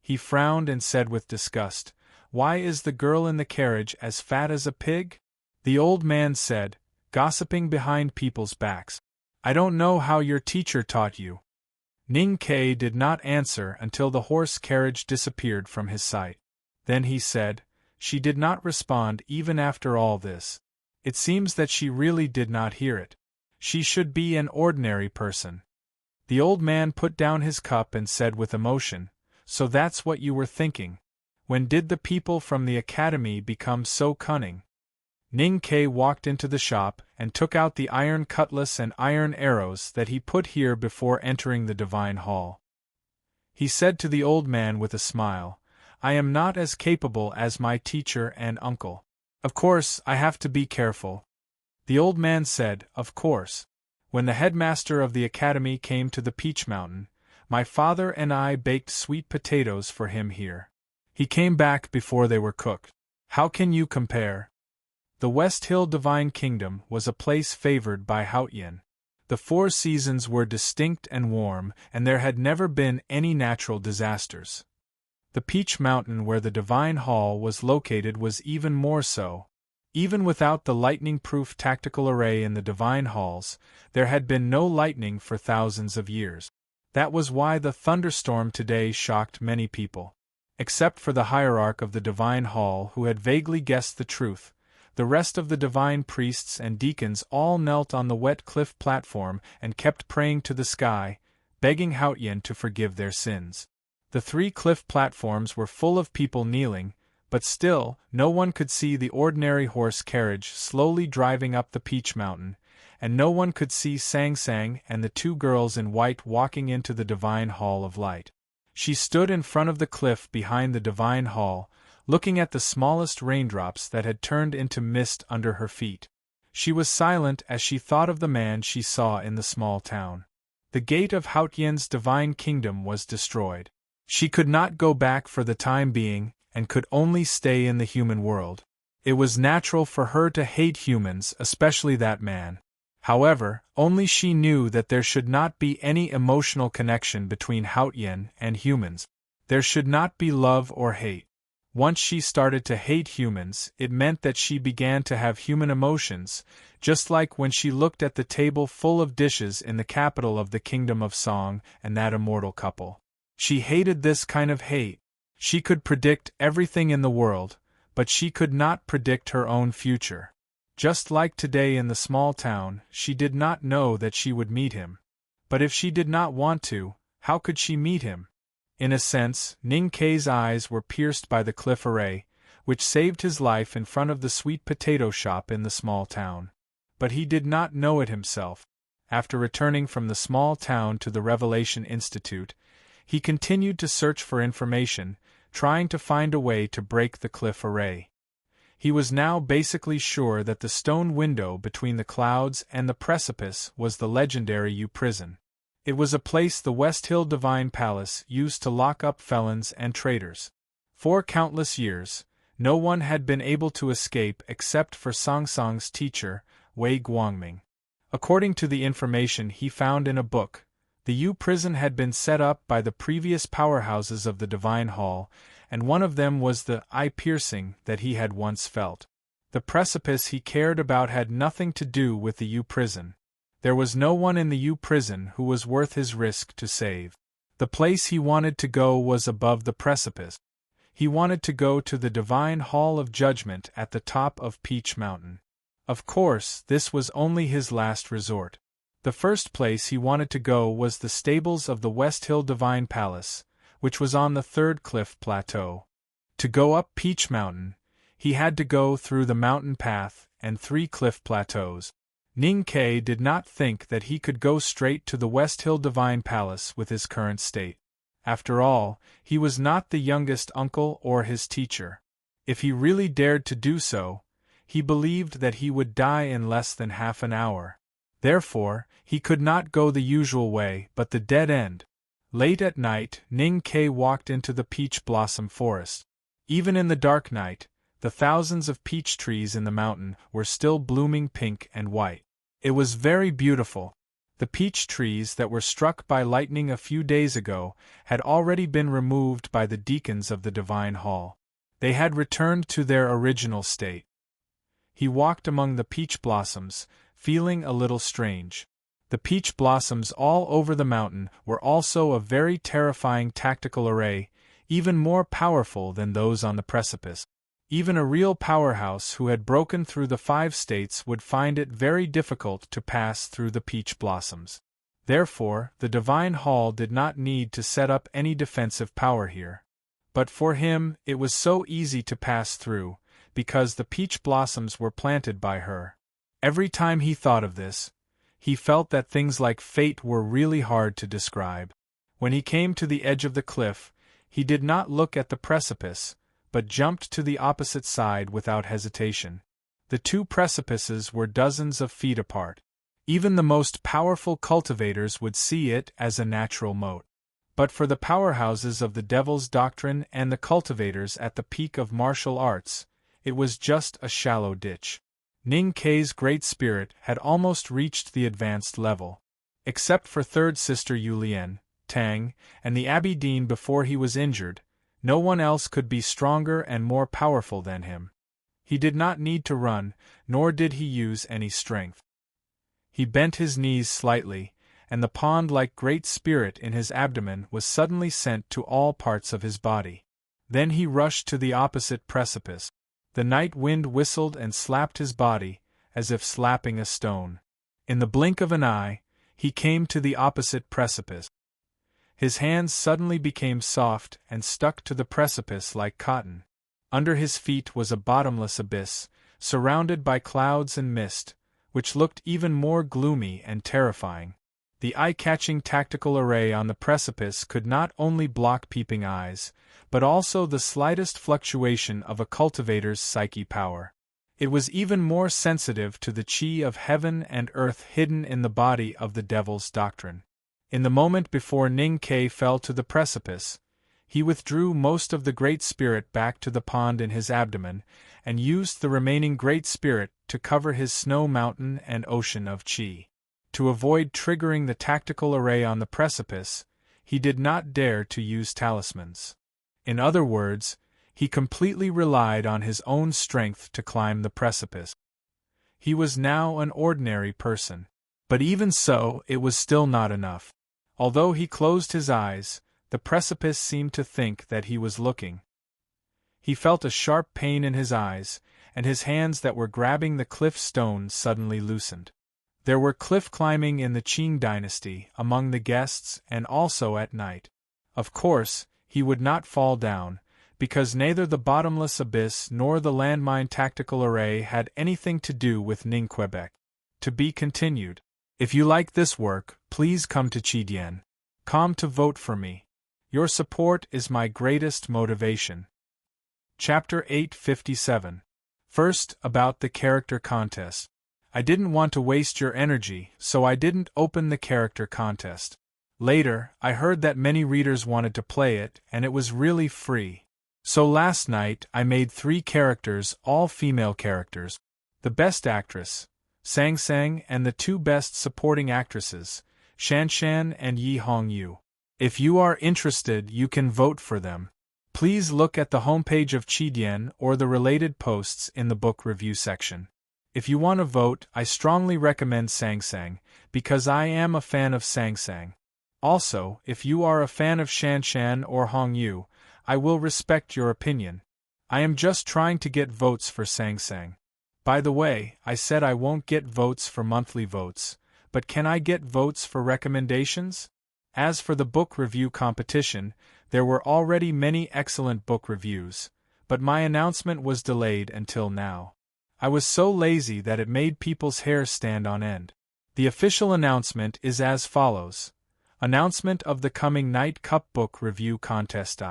He frowned and said with disgust, "Why is the girl in the carriage as fat as a pig?" The old man said, gossiping behind people's backs, "I don't know how your teacher taught you." Ning-Ke did not answer until the horse carriage disappeared from his sight. Then he said, "She did not respond even after all this. It seems that she really did not hear it. She should be an ordinary person." The old man put down his cup and said with emotion, "So that's what you were thinking. When did the people from the academy become so cunning?" Ning-Ke walked into the shop and took out the iron cutlass and iron arrows that he put here before entering the divine hall. He said to the old man with a smile, "I am not as capable as my teacher and uncle. Of course, I have to be careful." The old man said, "Of course. When the headmaster of the academy came to the Peach Mountain, my father and I baked sweet potatoes for him here. He came back before they were cooked. How can you compare?" The West Hill Divine Kingdom was a place favored by Haotian. The 4 seasons were distinct and warm, and there had never been any natural disasters. The Peach Mountain where the Divine Hall was located was even more so. Even without the lightning-proof tactical array in the Divine Halls, there had been no lightning for thousands of years. That was why the thunderstorm today shocked many people. Except for the hierarch of the Divine Hall who had vaguely guessed the truth, the rest of the divine priests and deacons all knelt on the wet cliff platform and kept praying to the sky, begging Haotian to forgive their sins. The 3 cliff platforms were full of people kneeling, but still, no one could see the ordinary horse carriage slowly driving up the Peach Mountain, and no one could see Sang Sang and the 2 girls in white walking into the Divine Hall of Light. She stood in front of the cliff behind the Divine Hall, looking at the smallest raindrops that had turned into mist under her feet. She was silent as she thought of the man she saw in the small town. The gate of Haotian's divine kingdom was destroyed. She could not go back for the time being, and could only stay in the human world. It was natural for her to hate humans, especially that man. However, only she knew that there should not be any emotional connection between Haotian and humans. There should not be love or hate. Once she started to hate humans, it meant that she began to have human emotions, just like when she looked at the table full of dishes in the capital of the Kingdom of Song and that immortal couple. She hated this kind of hate. She could predict everything in the world, but she could not predict her own future. Just like today in the small town, she did not know that she would meet him. But if she did not want to, how could she meet him? In a sense, Ning Kei's eyes were pierced by the cliff array, which saved his life in front of the sweet potato shop in the small town. But he did not know it himself. After returning from the small town to the Revelation Institute, he continued to search for information, trying to find a way to break the cliff array. He was now basically sure that the stone window between the clouds and the precipice was the legendary U prison. It was a place the West Hill Divine Palace used to lock up felons and traitors. For countless years, no one had been able to escape except for Song Song's teacher, Wei Guangming. According to the information he found in a book, the U prison had been set up by the previous powerhouses of the Divine Hall, and one of them was the eye-piercing that he had once felt. The precipice he cared about had nothing to do with the U prison. There was no one in the U prison who was worth his risk to save. The place he wanted to go was above the precipice. He wanted to go to the Divine Hall of Judgment at the top of Peach Mountain. Of course, this was only his last resort. The first place he wanted to go was the stables of the West Hill Divine Palace, which was on the 3rd cliff plateau. To go up Peach Mountain, he had to go through the mountain path and 3 cliff plateaus. Ning Kei did not think that he could go straight to the West Hill Divine Palace with his current state. After all, he was not the youngest uncle or his teacher. If he really dared to do so, he believed that he would die in less than half an hour. Therefore, he could not go the usual way but the dead end. Late at night, Ning Kei walked into the peach blossom forest. Even in the dark night, the thousands of peach trees in the mountain were still blooming pink and white. It was very beautiful. The peach trees that were struck by lightning a few days ago had already been removed by the deacons of the Divine Hall. They had returned to their original state. He walked among the peach blossoms, feeling a little strange. The peach blossoms all over the mountain were also a very terrifying tactical array, even more powerful than those on the precipice. Even a real powerhouse who had broken through the 5 states would find it very difficult to pass through the peach blossoms. Therefore, the Divine Hall did not need to set up any defensive power here. But for him, it was so easy to pass through, because the peach blossoms were planted by her. Every time he thought of this, he felt that things like fate were really hard to describe. When he came to the edge of the cliff, he did not look at the precipice, but jumped to the opposite side without hesitation. The 2 precipices were dozens of feet apart. Even the most powerful cultivators would see it as a natural moat. But for the powerhouses of the Devil's Doctrine and the cultivators at the peak of martial arts, it was just a shallow ditch. Ning Kei's great spirit had almost reached the advanced level. Except for 3rd Sister Yulian, Tang, and the Abbey Dean before he was injured, no one else could be stronger and more powerful than him. He did not need to run, nor did he use any strength. He bent his knees slightly, and the pond-like great spirit in his abdomen was suddenly sent to all parts of his body. Then he rushed to the opposite precipice. The night wind whistled and slapped his body, as if slapping a stone. In the blink of an eye, he came to the opposite precipice. His hands suddenly became soft and stuck to the precipice like cotton. Under his feet was a bottomless abyss, surrounded by clouds and mist, which looked even more gloomy and terrifying. The eye-catching tactical array on the precipice could not only block peeping eyes, but also the slightest fluctuation of a cultivator's psyche power. It was even more sensitive to the chi of heaven and earth hidden in the body of the devil's doctrine. In the moment before Ning Ke fell to the precipice, he withdrew most of the Great Spirit back to the pond in his abdomen, and used the remaining Great Spirit to cover his snow mountain and ocean of chi. To avoid triggering the tactical array on the precipice, he did not dare to use talismans. In other words, he completely relied on his own strength to climb the precipice. He was now an ordinary person. But even so, it was still not enough. Although he closed his eyes, the precipice seemed to think that he was looking. He felt a sharp pain in his eyes, and his hands that were grabbing the cliff stone suddenly loosened. There were cliff climbing in the Qing dynasty, among the guests, and also at night. Of course, he would not fall down, because neither the bottomless abyss nor the landmine tactical array had anything to do with Ning Quebec. To be continued. If you like this work, please come to Qidien.com to vote for me. Your support is my greatest motivation. Chapter 857. First, about the character contest. I didn't want to waste your energy, so I didn't open the character contest. Later, I heard that many readers wanted to play it, and it was really free. So last night, I made 3 characters, all female characters. The best actress, Sang Sang, and the 2 best supporting actresses, Shan Shan and Yi Hong Yu. If you are interested, you can vote for them. Please look at the homepage of Qidien or the related posts in the book review section. If you want to vote, I strongly recommend Sang Sang, because I am a fan of Sang Sang. Also, if you are a fan of Shan Shan or Hong Yu, I will respect your opinion. I am just trying to get votes for Sang Sang. By the way, I said I won't get votes for monthly votes, but can I get votes for recommendations? As for the book review competition, there were already many excellent book reviews, but my announcement was delayed until now. I was so lazy that it made people's hair stand on end. The official announcement is as follows. Announcement of the coming Night Cup Book Review Contest.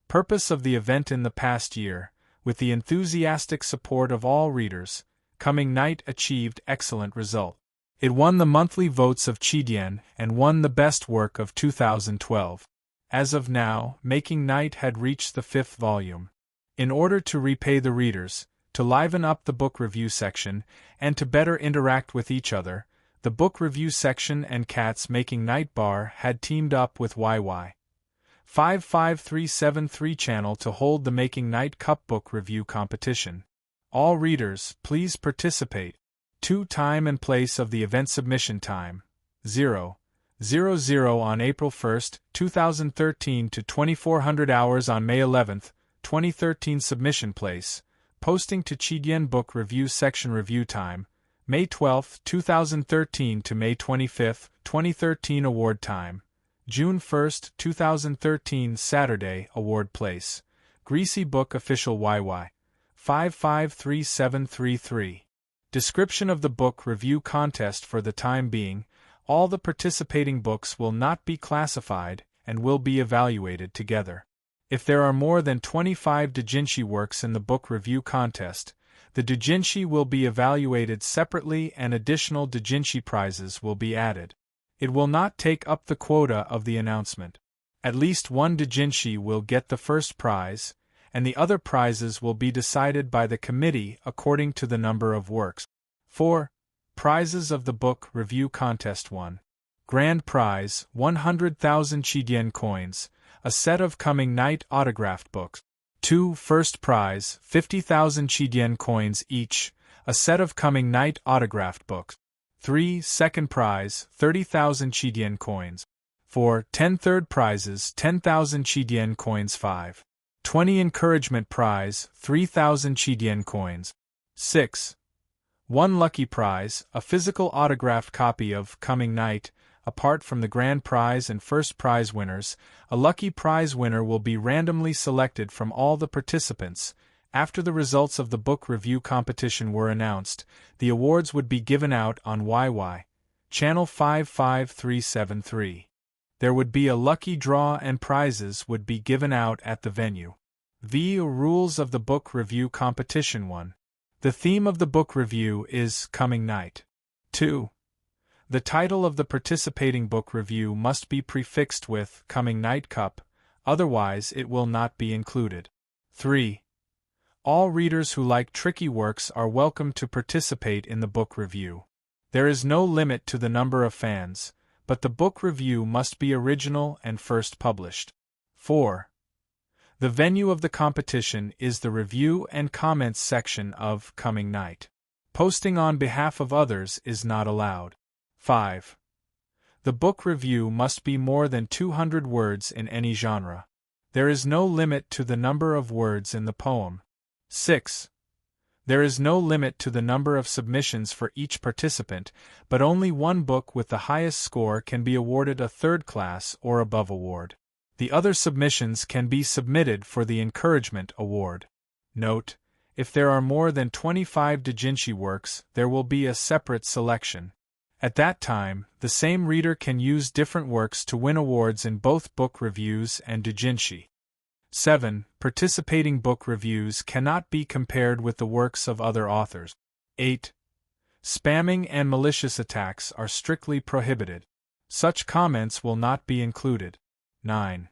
Purpose of the event in the past year, with the enthusiastic support of all readers, Coming Night achieved excellent result. It won the monthly votes of Qidien and won the best work of 2012. As of now, Making Night had reached the 5th volume. In order to repay the readers, to liven up the book review section, and to better interact with each other, the book review section and Cat's Making Night Bar had teamed up with YY55373 channel to hold the Making Night Cup Book Review competition. All readers, please participate. 2 Time and place of the event. Submission time 0:00 on April 1, 2013 to 2400 hours on May 11, 2013. Submission place. Posting to Qidien Book Review section. Review time May 12, 2013 to May 25, 2013. Award time June 1, 2013. Saturday. Award place Greasy Book Official YY5537333. Description of the book review contest. For the time being, all the participating books will not be classified and will be evaluated together. If there are more than 25 doujinshi works in the book review contest, the doujinshi will be evaluated separately and additional doujinshi prizes will be added. It will not take up the quota of the announcement. At least one doujinshi will get the first prize, and the other prizes will be decided by the committee according to the number of works. 4. Prizes of the book review contest. 1. Grand prize, 100,000 Qidien coins, a set of Coming Night autographed books. 2. First prize, 50,000 Qidien coins each, a set of Coming Night autographed books. 3. Second prize, 30,000 Qidien coins. 4. 10 third prizes, 10,000 Qidien coins. 5. 20 encouragement prize, 3,000 Qidien coins. 6. 1 lucky prize, a physical autographed copy of Coming Night, apart from the grand prize and first prize winners, a lucky prize winner will be randomly selected from all the participants. After the results of the book review competition were announced, the awards would be given out on channel 55373. There would be a lucky draw and prizes would be given out at the venue. The rules of the book review competition. 1. The theme of the book review is Coming Night. 2. The title of the participating book review must be prefixed with Coming Night Cup, otherwise it will not be included. 3. All readers who like tricky works are welcome to participate in the book review. There is no limit to the number of fans, but the book review must be original and first published. 4. The venue of the competition is the review and comments section of Coming Night. Posting on behalf of others is not allowed. 5. The book review must be more than 200 words in any genre. There is no limit to the number of words in the poem. 6. There is no limit to the number of submissions for each participant, but only one book with the highest score can be awarded a third class or above award. The other submissions can be submitted for the encouragement award. Note: if there are more than 25 doujinshi works, there will be a separate selection. At that time, the same reader can use different works to win awards in both book reviews and doujinshi. 7. Participating book reviews cannot be compared with the works of other authors. 8. Spamming and malicious attacks are strictly prohibited. Such comments will not be included. 9.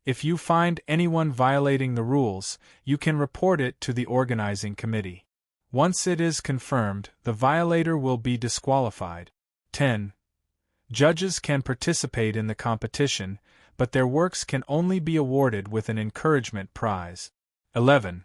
If you find anyone violating the rules, you can report it to the organizing committee. Once it is confirmed, the violator will be disqualified. 10. Judges can participate in the competition, but their works can only be awarded with an encouragement prize. 11.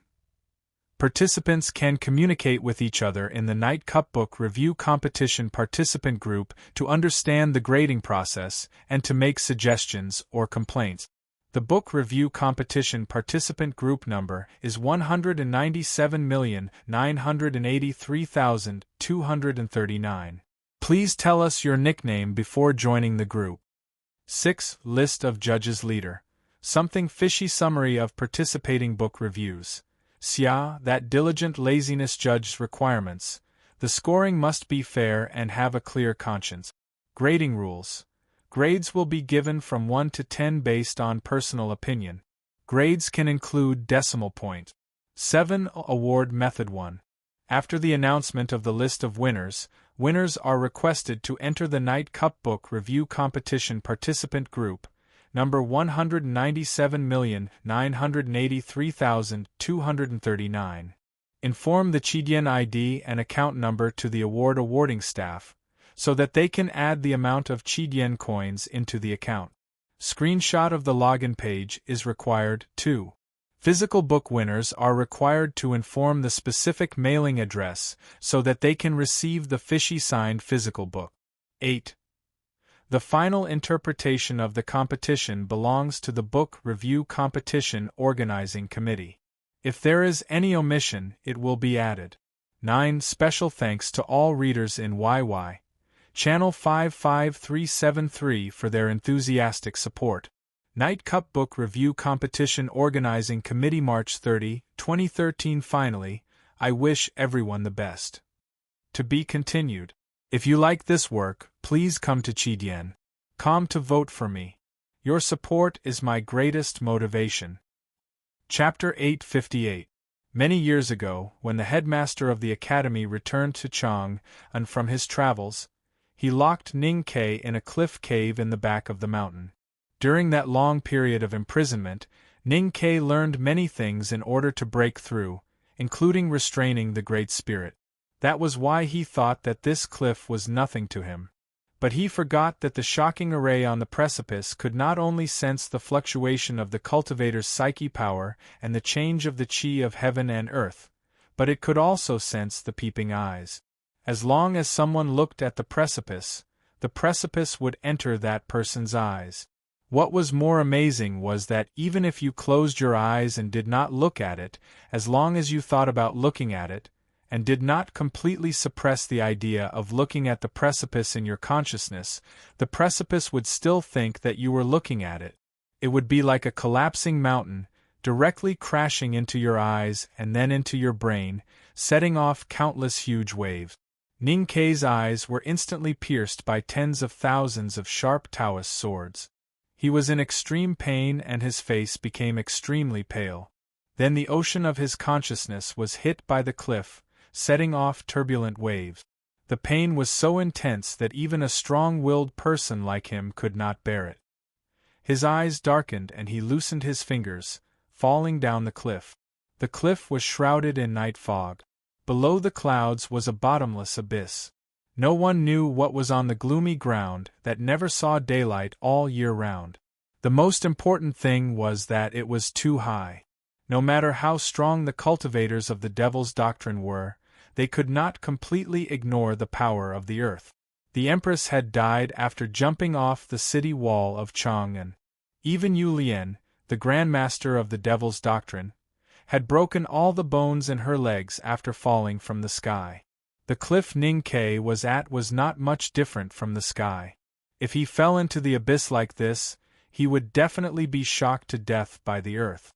Participants can communicate with each other in the Night Cup Book Review Competition participant group to understand the grading process and to make suggestions or complaints. The book review competition participant group number is 197,983,239. Please tell us your nickname before joining the group. 6. List of judges. Leader. Something fishy. Summary of participating book reviews. That diligent laziness judges requirements. The scoring must be fair and have a clear conscience. Grading rules. Grades will be given from 1 to 10 based on personal opinion. Grades can include decimal point. 7. Award method. 1. After the announcement of the list of winners, winners are requested to enter the Night Cup Book Review Competition participant group, number 197,983,239. Inform the Chidian ID and account number to the awarding staff, so that they can add the amount of Chidian coins into the account. Screenshot of the login page is required. 2. Physical book winners are required to inform the specific mailing address so that they can receive the fishy signed physical book. 8. The final interpretation of the competition belongs to the Book Review Competition Organizing Committee. If there is any omission, it will be added. 9. Special thanks to all readers in channel 55373 for their enthusiastic support. Night Cup Book Review Competition Organizing Committee, March 30, 2013. Finally, I wish everyone the best. To be continued. If you like this work, please come to Chidian.com to vote for me. Your support is my greatest motivation. Chapter 858. Many years ago, when the headmaster of the academy returned to Chang'an from his travels, he locked Ning Ke in a cliff cave in the back of the mountain. During that long period of imprisonment, Ning Ke learned many things in order to break through, including restraining the Great Spirit. That was why he thought that this cliff was nothing to him. But he forgot that the shocking array on the precipice could not only sense the fluctuation of the cultivator's psyche power and the change of the chi of heaven and earth, but it could also sense the peeping eyes. As long as someone looked at the precipice would enter that person's eyes. What was more amazing was that even if you closed your eyes and did not look at it, as long as you thought about looking at it, and did not completely suppress the idea of looking at the precipice in your consciousness, the precipice would still think that you were looking at it. It would be like a collapsing mountain, directly crashing into your eyes and then into your brain, setting off countless huge waves. Ning Kei's eyes were instantly pierced by tens of thousands of sharp Taoist swords. He was in extreme pain and his face became extremely pale. Then the ocean of his consciousness was hit by the cliff, setting off turbulent waves. The pain was so intense that even a strong-willed person like him could not bear it. His eyes darkened and he loosened his fingers, falling down the cliff. The cliff was shrouded in night fog. Below the clouds was a bottomless abyss. No one knew what was on the gloomy ground that never saw daylight all year round. The most important thing was that it was too high. No matter how strong the cultivators of the devil's doctrine were, they could not completely ignore the power of the earth. The Empress had died after jumping off the city wall of Chang'an. Even Yu Lian, the Grandmaster of the devil's doctrine, had broken all the bones in her legs after falling from the sky. The cliff Ning Kei was at was not much different from the sky. If he fell into the abyss like this, he would definitely be shocked to death by the earth.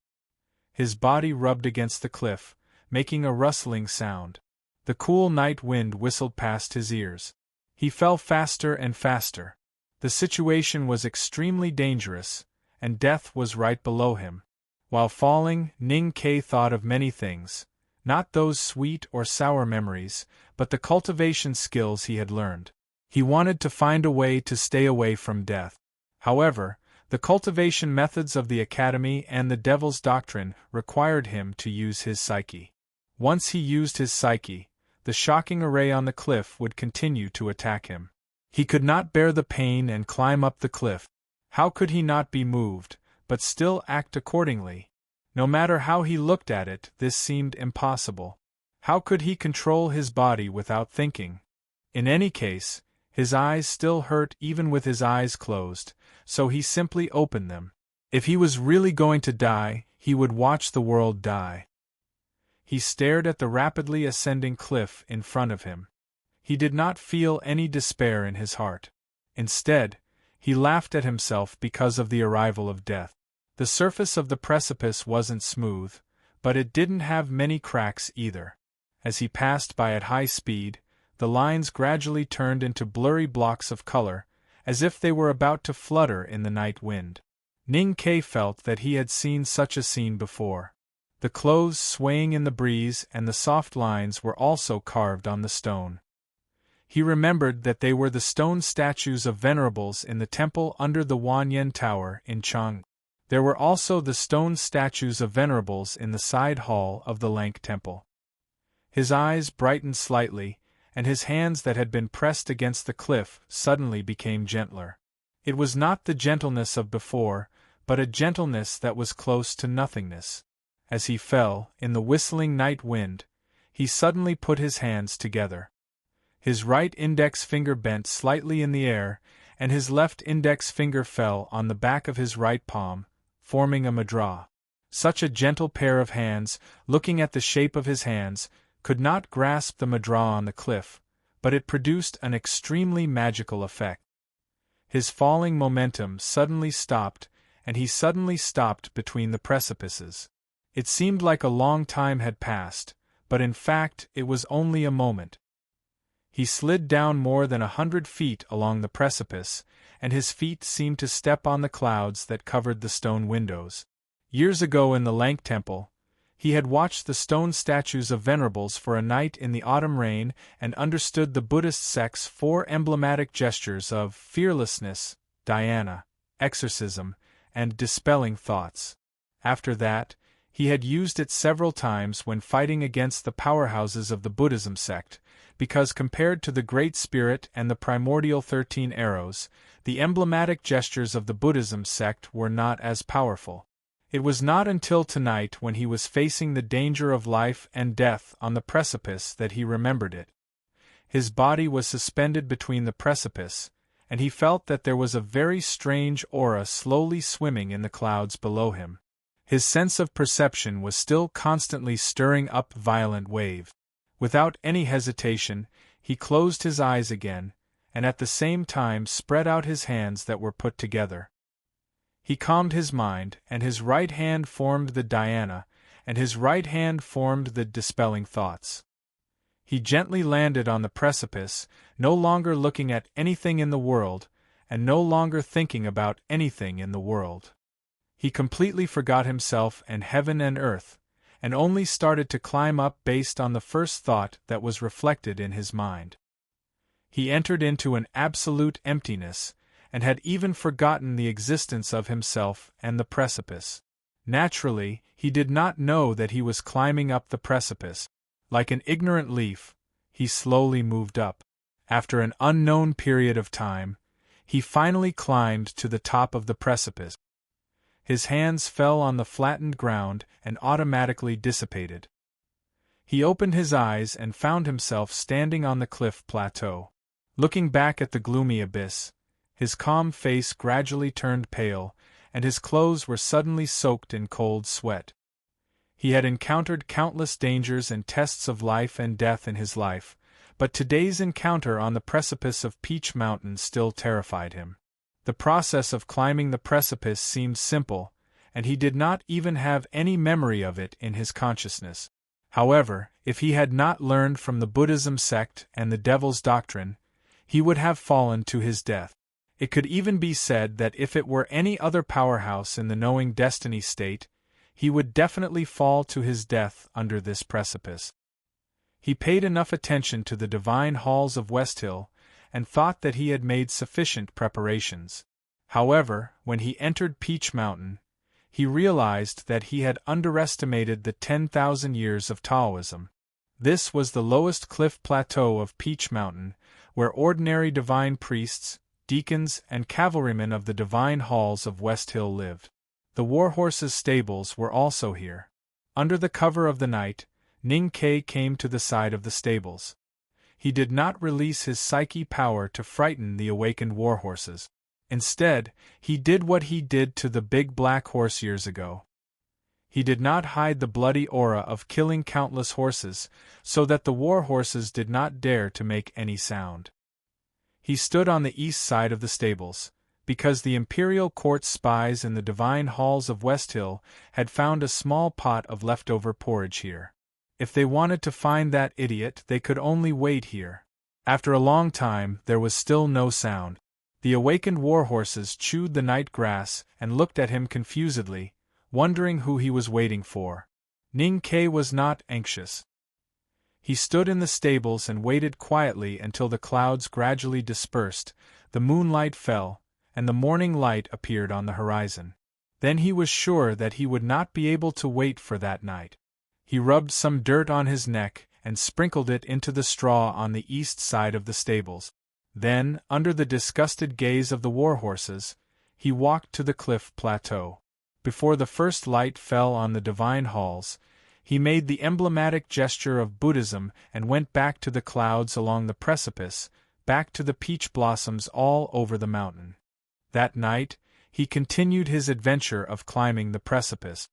His body rubbed against the cliff, making a rustling sound. The cool night wind whistled past his ears. He fell faster and faster. The situation was extremely dangerous, and death was right below him. While falling, Ning Kei thought of many things, not those sweet or sour memories, but the cultivation skills he had learned. He wanted to find a way to stay away from death. However, the cultivation methods of the Academy and the Devil's Doctrine required him to use his psyche. Once he used his psyche, the shocking array on the cliff would continue to attack him. He could not bear the pain and climb up the cliff. How could he not be moved, but still act accordingly? No matter how he looked at it, this seemed impossible. How could he control his body without thinking? In any case, his eyes still hurt even with his eyes closed, so he simply opened them. If he was really going to die, he would watch the world die. He stared at the rapidly ascending cliff in front of him. He did not feel any despair in his heart. Instead, he laughed at himself because of the arrival of death. The surface of the precipice wasn't smooth, but it didn't have many cracks either. As he passed by at high speed, the lines gradually turned into blurry blocks of color, as if they were about to flutter in the night wind. Ning Kei felt that he had seen such a scene before. The clothes swaying in the breeze and the soft lines were also carved on the stone. He remembered that they were the stone statues of venerables in the temple under the Wanyan Tower in Chang. There were also the stone statues of venerables in the side hall of the Lank Temple. His eyes brightened slightly, and his hands that had been pressed against the cliff suddenly became gentler. It was not the gentleness of before, but a gentleness that was close to nothingness. As he fell, in the whistling night wind, he suddenly put his hands together. His right index finger bent slightly in the air, and his left index finger fell on the back of his right palm, forming a mudra. Such a gentle pair of hands, looking at the shape of his hands, could not grasp the mudra on the cliff, but it produced an extremely magical effect. His falling momentum suddenly stopped, and he suddenly stopped between the precipices. It seemed like a long time had passed, but in fact it was only a moment. He slid down more than 100 feet along the precipice, and his feet seemed to step on the clouds that covered the stone windows. Years ago in the Lank Temple, he had watched the stone statues of venerables for a night in the autumn rain and understood the Buddhist sect's 4 emblematic gestures of fearlessness, dhyana, exorcism, and dispelling thoughts. After that, he had used it several times when fighting against the powerhouses of the Buddhism sect, because compared to the Great Spirit and the primordial 13 arrows, the emblematic gestures of the Buddhism sect were not as powerful. It was not until tonight when he was facing the danger of life and death on the precipice that he remembered it. His body was suspended between the precipice, and he felt that there was a very strange aura slowly swimming in the clouds below him. His sense of perception was still constantly stirring up violent waves. Without any hesitation, he closed his eyes again, and at the same time spread out his hands that were put together. He calmed his mind, and his right hand formed the dhyana, and his right hand formed the dispelling thoughts. He gently landed on the precipice, no longer looking at anything in the world, and no longer thinking about anything in the world. He completely forgot himself and heaven and earth, and only started to climb up based on the first thought that was reflected in his mind. He entered into an absolute emptiness, and had even forgotten the existence of himself and the precipice. Naturally, he did not know that he was climbing up the precipice. Like an ignorant leaf, he slowly moved up. After an unknown period of time, he finally climbed to the top of the precipice. His hands fell on the flattened ground and automatically dissipated. He opened his eyes and found himself standing on the cliff plateau. Looking back at the gloomy abyss, his calm face gradually turned pale, and his clothes were suddenly soaked in cold sweat. He had encountered countless dangers and tests of life and death in his life, but today's encounter on the precipice of Peach Mountain still terrified him. The process of climbing the precipice seemed simple, and he did not even have any memory of it in his consciousness. However, if he had not learned from the Buddhism sect and the devil's doctrine, he would have fallen to his death. It could even be said that if it were any other powerhouse in the knowing destiny state, he would definitely fall to his death under this precipice. He paid enough attention to the divine halls of Westhill, and thought that he had made sufficient preparations. However, when he entered Peach Mountain, he realized that he had underestimated the 10,000 years of Taoism. This was the lowest cliff plateau of Peach Mountain, where ordinary divine priests, deacons, and cavalrymen of the divine halls of Westhill lived. The warhorses' stables were also here. Under the cover of the night, Ning Kai came to the side of the stables. He did not release his psyche power to frighten the awakened warhorses. Instead, he did what he did to the big black horse years ago. He did not hide the bloody aura of killing countless horses, so that the warhorses did not dare to make any sound. He stood on the east side of the stables, because the imperial court spies in the divine halls of Westhill had found a small pot of leftover porridge here. If they wanted to find that idiot, they could only wait here. After a long time, there was still no sound. The awakened warhorses chewed the night grass and looked at him confusedly, wondering who he was waiting for. Ning Kai was not anxious. He stood in the stables and waited quietly until the clouds gradually dispersed, the moonlight fell, and the morning light appeared on the horizon. Then he was sure that he would not be able to wait for that night. He rubbed some dirt on his neck and sprinkled it into the straw on the east side of the stables. Then, under the disgusted gaze of the warhorses, he walked to the cliff plateau. Before the first light fell on the divine halls, he made the emblematic gesture of Buddhism and went back to the clouds along the precipice, back to the peach blossoms all over the mountain. That night, he continued his adventure of climbing the precipice.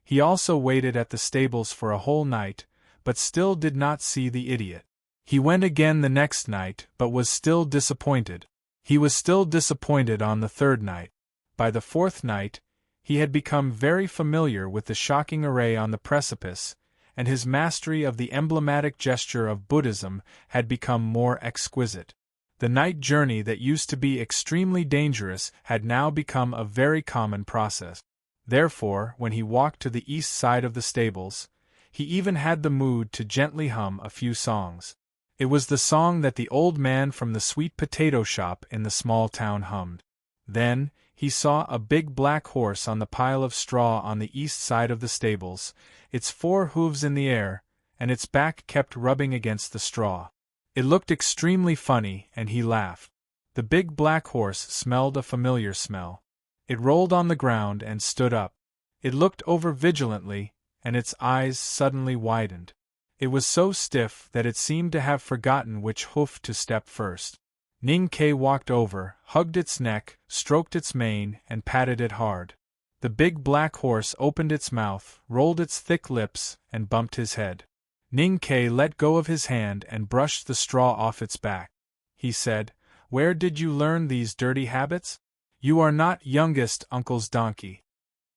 He also waited at the stables for a whole night, but still did not see the idiot. He went again the next night, but was still disappointed. He was still disappointed on the third night. By the fourth night, he had become very familiar with the shocking array on the precipice, and his mastery of the emblematic gesture of Buddhism had become more exquisite. The night journey that used to be extremely dangerous had now become a very common process. Therefore, when he walked to the east side of the stables, he even had the mood to gently hum a few songs. It was the song that the old man from the sweet potato shop in the small town hummed. Then, he saw a big black horse on the pile of straw on the east side of the stables, its 4 hooves in the air, and its back kept rubbing against the straw. It looked extremely funny, and he laughed. The big black horse smelled a familiar smell. It rolled on the ground and stood up. It looked over vigilantly, and its eyes suddenly widened. It was so stiff that it seemed to have forgotten which hoof to step first. Ning Kai walked over, hugged its neck, stroked its mane, and patted it hard. The big black horse opened its mouth, rolled its thick lips, and bumped his head. Ning Ke let go of his hand and brushed the straw off its back. He said, "Where did you learn these dirty habits? You are not youngest uncle's donkey."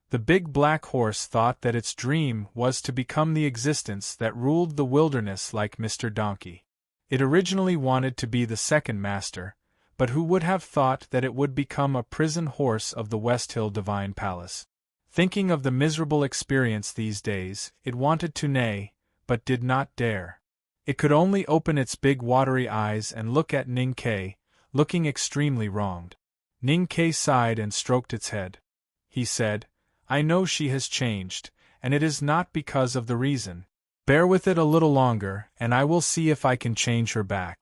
The big black horse thought that its dream was to become the existence that ruled the wilderness like Mr. Donkey. It originally wanted to be the second master, but who would have thought that it would become a prison horse of the West Hill Divine Palace? Thinking of the miserable experience these days, it wanted to neigh, but did not dare. It could only open its big watery eyes and look at Ning Ke, looking extremely wronged. Ning Ke sighed and stroked its head. He said, "I know she has changed, and it is not because of the reason. Bear with it a little longer, and I will see if I can change her back."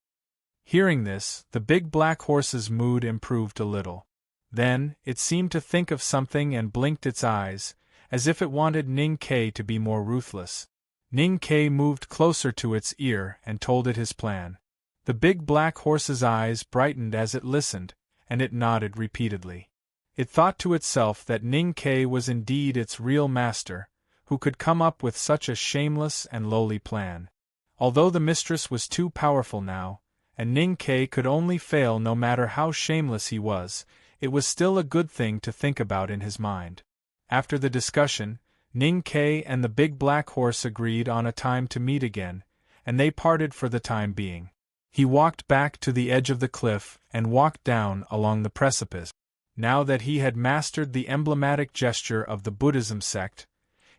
Hearing this, the big black horse's mood improved a little. Then, it seemed to think of something and blinked its eyes, as if it wanted Ning Ke to be more ruthless. Ning Ke moved closer to its ear and told it his plan. The big black horse's eyes brightened as it listened, and it nodded repeatedly. It thought to itself that Ning Ke was indeed its real master, who could come up with such a shameless and lowly plan. Although the mistress was too powerful now, and Ning Ke could only fail no matter how shameless he was, it was still a good thing to think about in his mind. After the discussion, Ning Ke and the big black horse agreed on a time to meet again, and they parted for the time being. He walked back to the edge of the cliff and walked down along the precipice. Now that he had mastered the emblematic gesture of the Buddhism sect,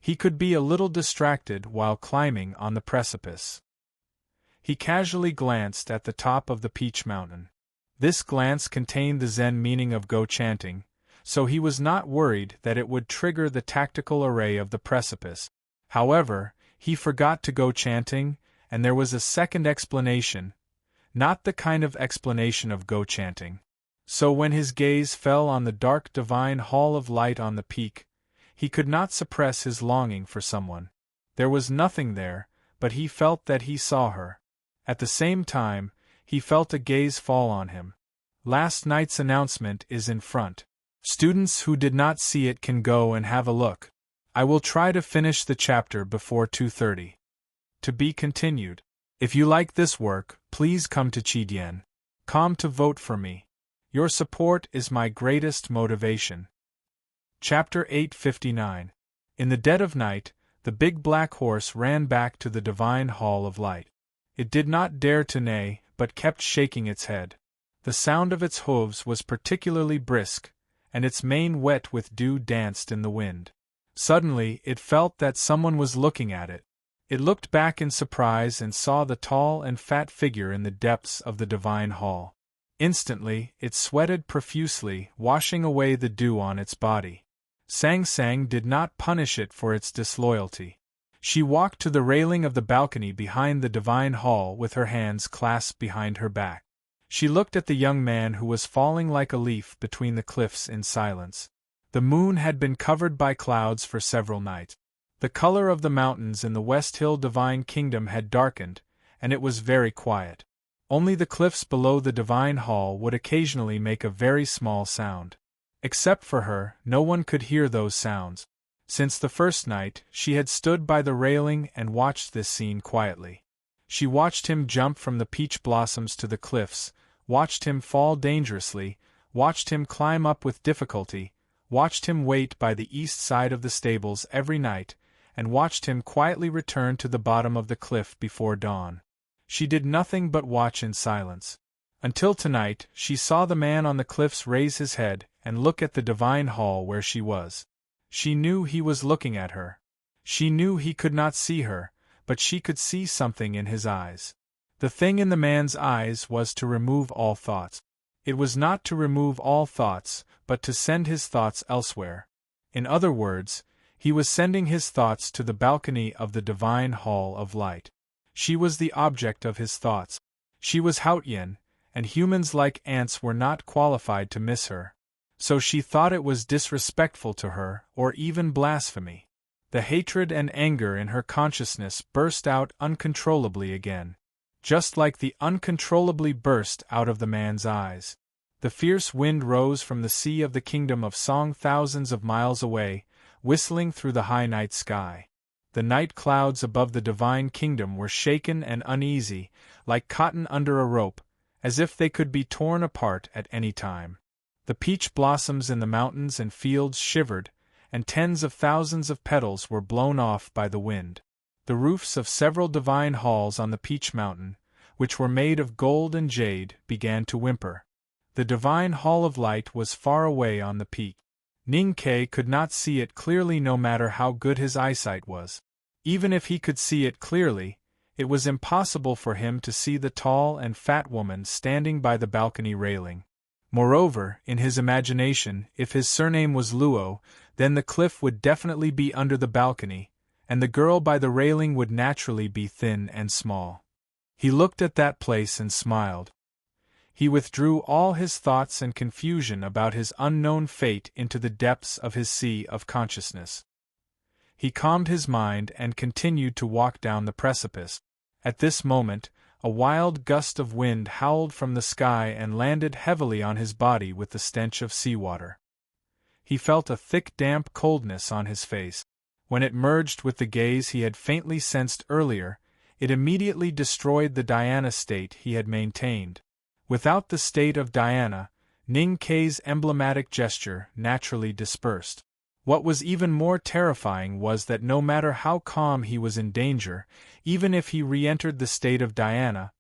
he could be a little distracted while climbing on the precipice. He casually glanced at the top of the Peach Mountain. This glance contained the Zen meaning of go chanting, so he was not worried that it would trigger the tactical array of the precipice. However, he forgot to go chanting, and there was a second explanation, not the kind of explanation of go chanting. So when his gaze fell on the dark divine hall of light on the peak, he could not suppress his longing for someone. There was nothing there, but he felt that he saw her. At the same time, he felt a gaze fall on him. Last night's announcement is in front. Students who did not see it can go and have a look. I will try to finish the chapter before 2:30. To be continued. If you like this work, please come to Chidien.com to vote for me. Your support is my greatest motivation. Chapter 859. In the dead of night, the big black horse ran back to the divine hall of light. It did not dare to neigh, but kept shaking its head. The sound of its hooves was particularly brisk, and its mane wet with dew danced in the wind. Suddenly it felt that someone was looking at it. It looked back in surprise and saw the tall and fat figure in the depths of the divine hall. Instantly, it sweated profusely, washing away the dew on its body. Sang Sang did not punish it for its disloyalty. She walked to the railing of the balcony behind the divine hall with her hands clasped behind her back. She looked at the young man who was falling like a leaf between the cliffs in silence. The moon had been covered by clouds for several nights. The color of the mountains in the West Hill Divine Kingdom had darkened, and it was very quiet. Only the cliffs below the divine hall would occasionally make a very small sound. Except for her, no one could hear those sounds. Since the first night, she had stood by the railing and watched this scene quietly. She watched him jump from the peach blossoms to the cliffs, watched him fall dangerously, watched him climb up with difficulty, watched him wait by the east side of the stables every night, and watched him quietly return to the bottom of the cliff before dawn. She did nothing but watch in silence. Until tonight, she saw the man on the cliffs raise his head and look at the divine hall where she was. She knew he was looking at her. She knew he could not see her, but she could see something in his eyes. The thing in the man's eyes was to remove all thoughts. It was not to remove all thoughts, but to send his thoughts elsewhere. In other words, he was sending his thoughts to the balcony of the divine hall of light. She was the object of his thoughts. She was Haotian, and humans like ants were not qualified to miss her. So she thought it was disrespectful to her, or even blasphemy. The hatred and anger in her consciousness burst out uncontrollably again, just like the uncontrollably burst out of the man's eyes. The fierce wind rose from the sea of the kingdom of song thousands of miles away, whistling through the high night sky. The night clouds above the divine kingdom were shaken and uneasy, like cotton under a rope, as if they could be torn apart at any time. The peach blossoms in the mountains and fields shivered, and tens of thousands of petals were blown off by the wind. The roofs of several divine halls on the Peach Mountain, which were made of gold and jade, began to whimper. The divine Hall of Light was far away on the peak. Ning Ke could not see it clearly no matter how good his eyesight was. Even if he could see it clearly, it was impossible for him to see the tall and fat woman standing by the balcony railing. Moreover, in his imagination, if his surname was Luo, then the cliff would definitely be under the balcony, and the girl by the railing would naturally be thin and small. He looked at that place and smiled. He withdrew all his thoughts and confusion about his unknown fate into the depths of his sea of consciousness. He calmed his mind and continued to walk down the precipice. At this moment, a wild gust of wind howled from the sky and landed heavily on his body with the stench of seawater. He felt a thick damp coldness on his face. When it merged with the gaze he had faintly sensed earlier, it immediately destroyed the dhyana state he had maintained. Without the state of dhyana, Ning Ke's emblematic gesture naturally dispersed. What was even more terrifying was that no matter how calm he was in danger, even if he re-entered the state of dhyana,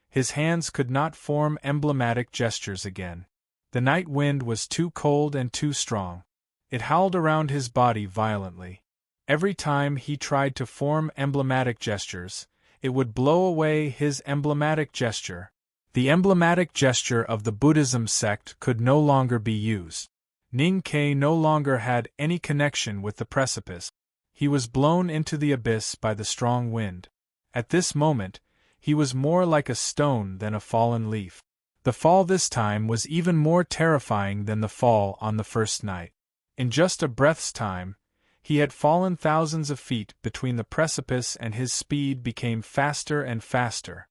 his hands could not form emblematic gestures again. The night wind was too cold and too strong. It howled around his body violently. Every time he tried to form emblematic gestures, it would blow away his emblematic gesture. The emblematic gesture of the Buddhism sect could no longer be used. Ning Ke no longer had any connection with the precipice. He was blown into the abyss by the strong wind. At this moment, he was more like a stone than a fallen leaf. The fall this time was even more terrifying than the fall on the first night. In just a breath's time, he had fallen thousands of feet between the precipice and his speed became faster and faster.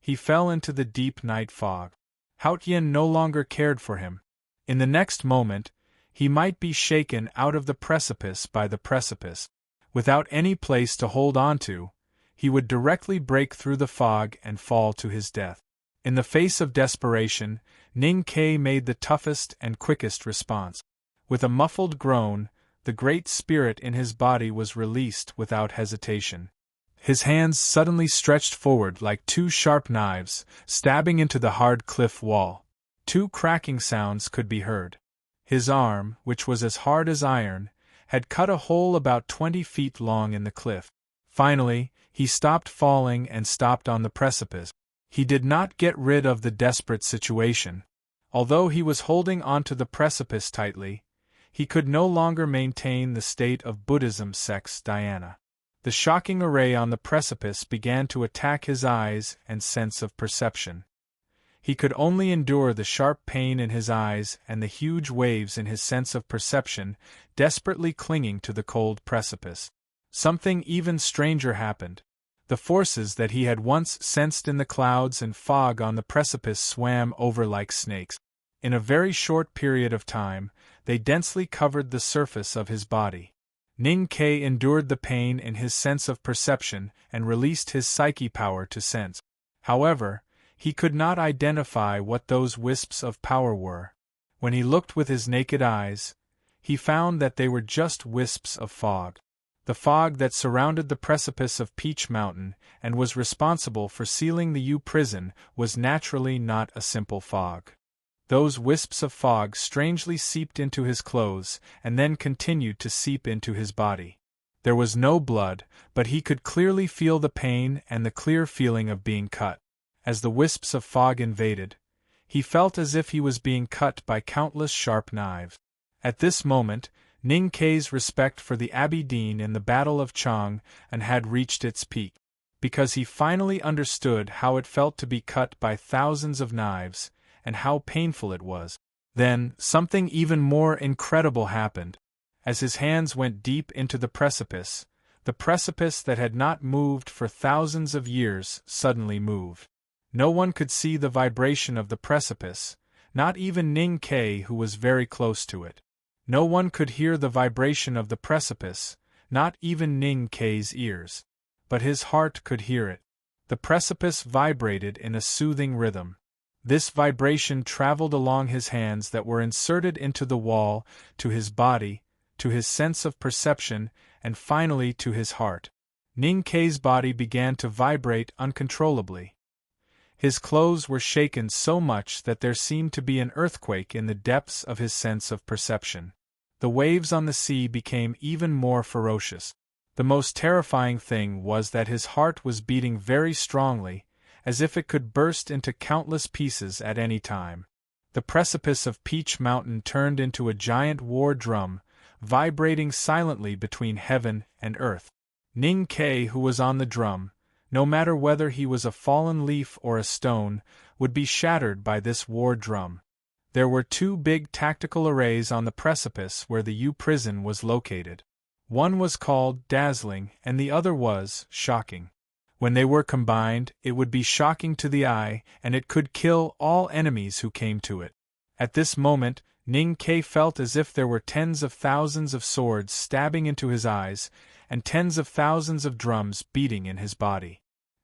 He fell into the deep night fog. Haotian no longer cared for him. In the next moment, he might be shaken out of the precipice by the precipice. Without any place to hold on to, he would directly break through the fog and fall to his death. In the face of desperation, Ning Ke made the toughest and quickest response. With a muffled groan, the great spirit in his body was released without hesitation. His hands suddenly stretched forward like two sharp knives, stabbing into the hard cliff wall. Two cracking sounds could be heard. His arm, which was as hard as iron, had cut a hole about 20 feet long in the cliff. Finally, he stopped falling and stopped on the precipice. He did not get rid of the desperate situation. Although he was holding onto the precipice tightly, he could no longer maintain the state of Buddhism sect's dhyana. The shocking array on the precipice began to attack his eyes and sense of perception. He could only endure the sharp pain in his eyes and the huge waves in his sense of perception, desperately clinging to the cold precipice. Something even stranger happened. The forces that he had once sensed in the clouds and fog on the precipice swam over like snakes. In a very short period of time, they densely covered the surface of his body. Ning Ke endured the pain in his sense of perception and released his psyche power to sense. However, he could not identify what those wisps of power were. When he looked with his naked eyes, he found that they were just wisps of fog. The fog that surrounded the precipice of Peach Mountain and was responsible for sealing the U prison was naturally not a simple fog. Those wisps of fog strangely seeped into his clothes and then continued to seep into his body. There was no blood, but he could clearly feel the pain and the clear feeling of being cut. As the wisps of fog invaded, he felt as if he was being cut by countless sharp knives. At this moment, Ning Ke's respect for the Abbey Dean in the Battle of Chang and had reached its peak, because he finally understood how it felt to be cut by thousands of knives, and how painful it was. Then, something even more incredible happened. As his hands went deep into the precipice that had not moved for thousands of years suddenly moved. No one could see the vibration of the precipice, not even Ning Ke who was very close to it. No one could hear the vibration of the precipice, not even Ning Kei's ears. But his heart could hear it. The precipice vibrated in a soothing rhythm. This vibration traveled along his hands that were inserted into the wall, to his body, to his sense of perception, and finally to his heart. Ning Kei's body began to vibrate uncontrollably. His clothes were shaken so much that there seemed to be an earthquake in the depths of his sense of perception. The waves on the sea became even more ferocious. The most terrifying thing was that his heart was beating very strongly, as if it could burst into countless pieces at any time. The precipice of Peach Mountain turned into a giant war drum, vibrating silently between heaven and earth. Ning Kei, who was on the drum, no matter whether he was a fallen leaf or a stone, would be shattered by this war drum. There were two big tactical arrays on the precipice where the U prison was located. One was called Dazzling and the other was Shocking. When they were combined, it would be shocking to the eye, and it could kill all enemies who came to it. At this moment, Ning Kei felt as if there were tens of thousands of swords stabbing into his eyes, and tens of thousands of drums beating in his body.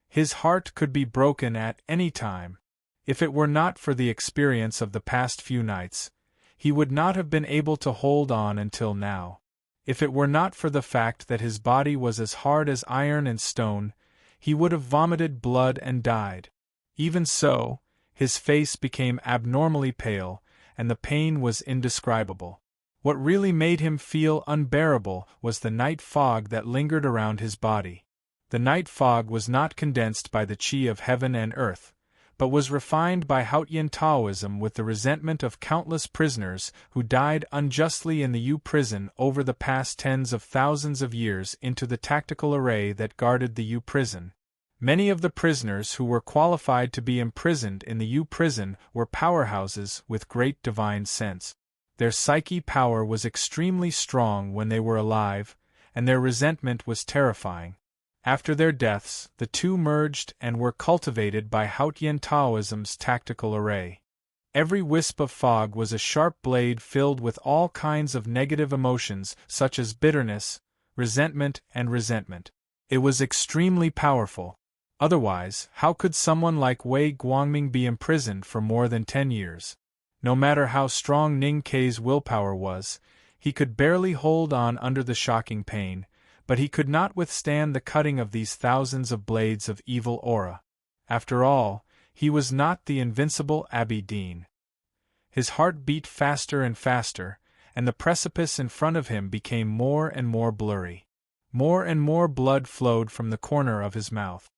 His heart could be broken at any time. If it were not for the experience of the past few nights, he would not have been able to hold on until now. If it were not for the fact that his body was as hard as iron and stone, he would have vomited blood and died. Even so, his face became abnormally pale, and the pain was indescribable. What really made him feel unbearable was the night fog that lingered around his body. The night fog was not condensed by the qi of heaven and earth, but was refined by Haotian Taoism with the resentment of countless prisoners who died unjustly in the U prison over the past tens of thousands of years into the tactical array that guarded the U prison. Many of the prisoners who were qualified to be imprisoned in the U prison were powerhouses with great divine sense. Their psyche power was extremely strong when they were alive, and their resentment was terrifying. After their deaths, the two merged and were cultivated by Haotian Taoism's tactical array. Every wisp of fog was a sharp blade filled with all kinds of negative emotions such as bitterness, resentment, and resentment. It was extremely powerful. Otherwise, how could someone like Wei Guangming be imprisoned for more than 10 years? No matter how strong Ning Kei's willpower was, he could barely hold on under the shocking pain, but he could not withstand the cutting of these thousands of blades of evil aura. After all, he was not the invincible Abby Dean. His heart beat faster and faster, and the precipice in front of him became more and more blurry. More and more blood flowed from the corner of his mouth.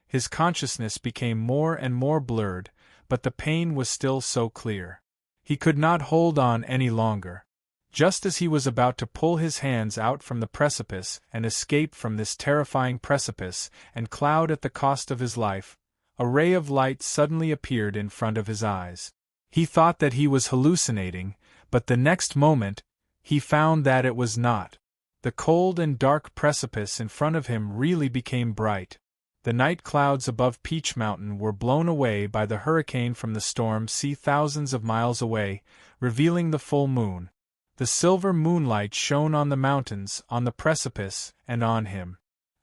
His consciousness became more and more blurred, but the pain was still so clear. He could not hold on any longer. Just as he was about to pull his hands out from the precipice and escape from this terrifying precipice and cloud at the cost of his life, a ray of light suddenly appeared in front of his eyes. He thought that he was hallucinating, but the next moment, he found that it was not. The cold and dark precipice in front of him really became bright. The night clouds above Peach Mountain were blown away by the hurricane from the storm sea thousands of miles away, revealing the full moon. The silver moonlight shone on the mountains, on the precipice, and on him.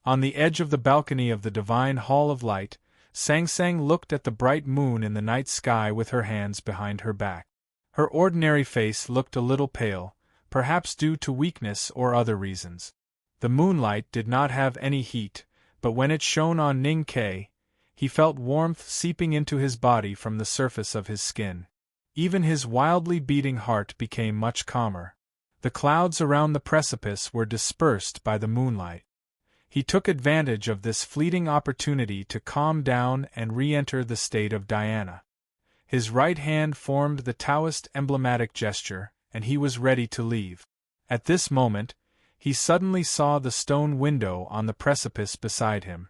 On the edge of the balcony of the divine hall of light, Sang Sang looked at the bright moon in the night sky with her hands behind her back. Her ordinary face looked a little pale, perhaps due to weakness or other reasons. The moonlight did not have any heat, but when it shone on Ning Kei, he felt warmth seeping into his body from the surface of his skin. Even his wildly beating heart became much calmer. The clouds around the precipice were dispersed by the moonlight. He took advantage of this fleeting opportunity to calm down and re-enter the state of dhyana. His right hand formed the Taoist emblematic gesture, and he was ready to leave. At this moment, he suddenly saw the stone window on the precipice beside him.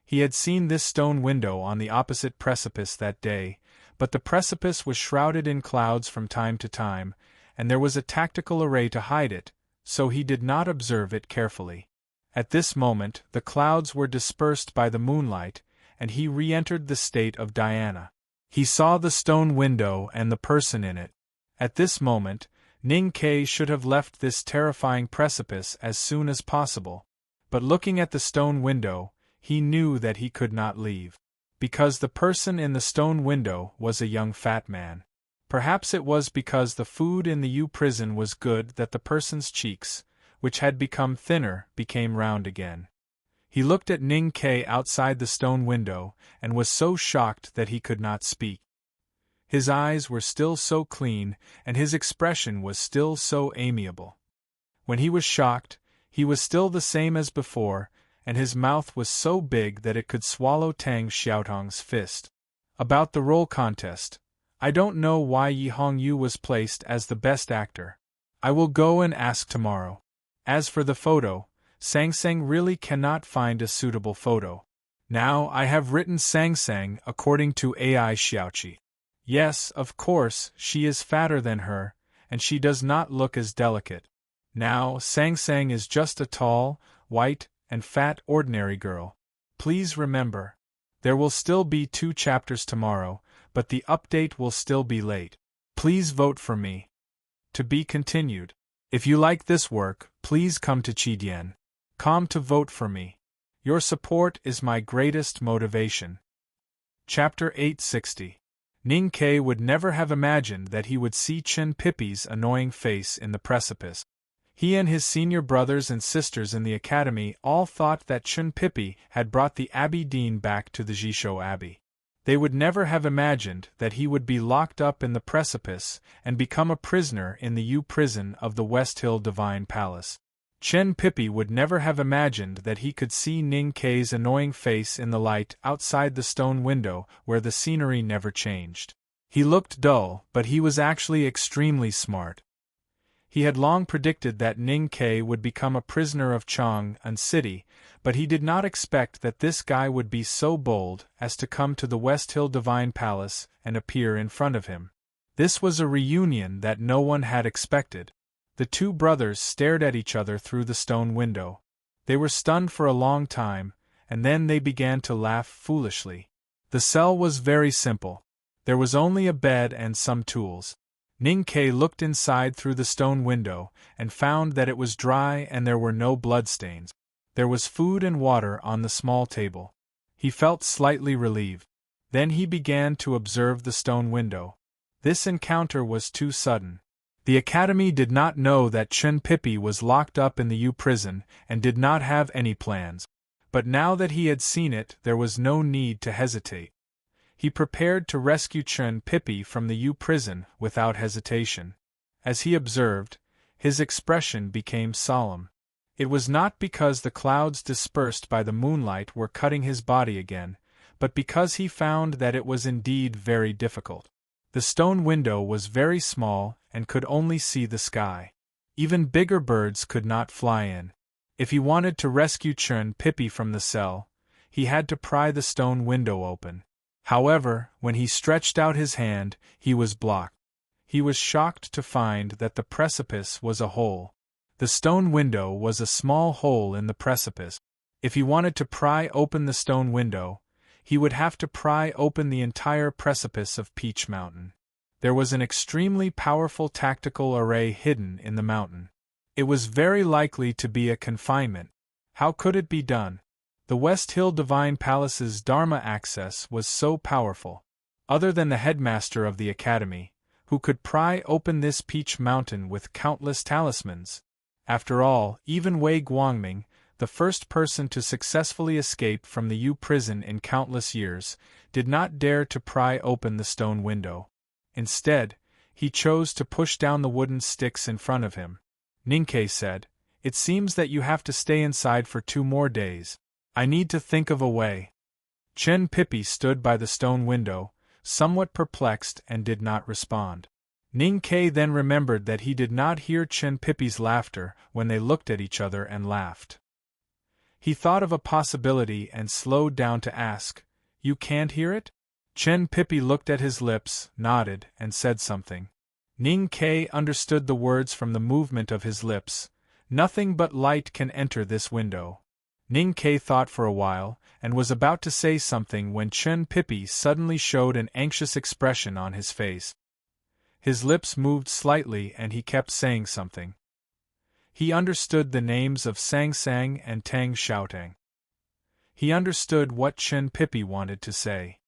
He had seen this stone window on the opposite precipice that day, but the precipice was shrouded in clouds from time to time, and there was a tactical array to hide it, so he did not observe it carefully. At this moment, the clouds were dispersed by the moonlight, and he re-entered the state of dhyana. He saw the stone window and the person in it. At this moment, Ning Ke should have left this terrifying precipice as soon as possible, but looking at the stone window, he knew that he could not leave. Because the person in the stone window was a young fat man. Perhaps it was because the food in the U prison was good that the person's cheeks, which had become thinner, became round again. He looked at Ning Ke outside the stone window, and was so shocked that he could not speak. His eyes were still so clean, and his expression was still so amiable. When he was shocked, he was still the same as before, and his mouth was so big that it could swallow Tang Xiaotong's fist. About the role contest. I don't know why Yi Hongyu was placed as the best actor. I will go and ask tomorrow. As for the photo, Sang Sang really cannot find a suitable photo. Now I have written Sang Sang according to AI Xiaoqi. Yes, of course, she is fatter than her, and she does not look as delicate. Now Sang Sang is just a tall, white, and fat ordinary girl. Please remember. There will still be 2 chapters tomorrow, but the update will still be late. Please vote for me. To be continued. If you like this work, please come to Chidian.com to vote for me. Your support is my greatest motivation. Chapter 860. Ning Ke would never have imagined that he would see Chen Pippi's annoying face in the precipice. He and his senior brothers and sisters in the academy all thought that Chen Pippi had brought the Abbey Dean back to the Jishou Abbey. They would never have imagined that he would be locked up in the precipice and become a prisoner in the U prison of the West Hill Divine Palace. Chen Pippi would never have imagined that he could see Ning Ke's annoying face in the light outside the stone window where the scenery never changed. He looked dull, but he was actually extremely smart. He had long predicted that Ning Ke would become a prisoner of Chang'an City, but he did not expect that this guy would be so bold as to come to the West Hill Divine Palace and appear in front of him. This was a reunion that no one had expected. The 2 brothers stared at each other through the stone window. They were stunned for a long time, and then they began to laugh foolishly. The cell was very simple. There was only a bed and some tools. Ning Ke looked inside through the stone window, and found that it was dry and there were no bloodstains. There was food and water on the small table. He felt slightly relieved. Then he began to observe the stone window. This encounter was too sudden. The academy did not know that Chen Pippi was locked up in the U prison and did not have any plans. But now that he had seen it, there was no need to hesitate. He prepared to rescue Chen Pippi from the U prison without hesitation. As he observed, his expression became solemn. It was not because the clouds dispersed by the moonlight were cutting his body again, but because he found that it was indeed very difficult. The stone window was very small and could only see the sky. Even bigger birds could not fly in. If he wanted to rescue Chen Pippi from the cell, he had to pry the stone window open. However, when he stretched out his hand, he was blocked. He was shocked to find that the precipice was a hole. The stone window was a small hole in the precipice. If he wanted to pry open the stone window, he would have to pry open the entire precipice of Peach Mountain. There was an extremely powerful tactical array hidden in the mountain. It was very likely to be a confinement. How could it be done? The West Hill Divine Palace's Dharma access was so powerful. Other than the headmaster of the academy, who could pry open this Peach Mountain with countless talismans. After all, even Wei Guangming, the first person to successfully escape from the U prison in countless years, did not dare to pry open the stone window. Instead, he chose to push down the wooden sticks in front of him. Ning Ke said, "It seems that you have to stay inside for 2 more days. I need to think of a way." Chen Pippi stood by the stone window, somewhat perplexed, and did not respond. Ning Ke then remembered that he did not hear Chen Pippi's laughter when they looked at each other and laughed. He thought of a possibility and slowed down to ask, "You can't hear it?" Chen Pippi looked at his lips, nodded, and said something. Ning Ke understood the words from the movement of his lips. "Nothing but light can enter this window." Ning Ke thought for a while, and was about to say something when Chen Pippi suddenly showed an anxious expression on his face. His lips moved slightly and he kept saying something. He understood the names of Sang Sang and Tang Xiaotang. He understood what Chen Pipi wanted to say.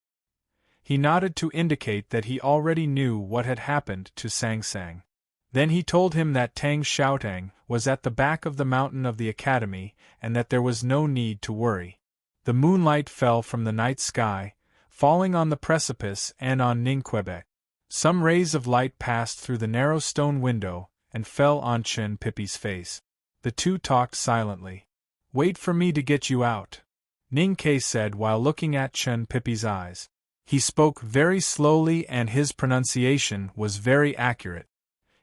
He nodded to indicate that he already knew what had happened to Sang Sang. Then he told him that Tang Xiaotang was at the back of the mountain of the academy and that there was no need to worry. The moonlight fell from the night sky, falling on the precipice and on Ningquebec. Some rays of light passed through the narrow stone window and fell on Chen Pipi's face. The two talked silently. "Wait for me to get you out," Ning Ke said while looking at Chen Pipi's eyes. He spoke very slowly and his pronunciation was very accurate.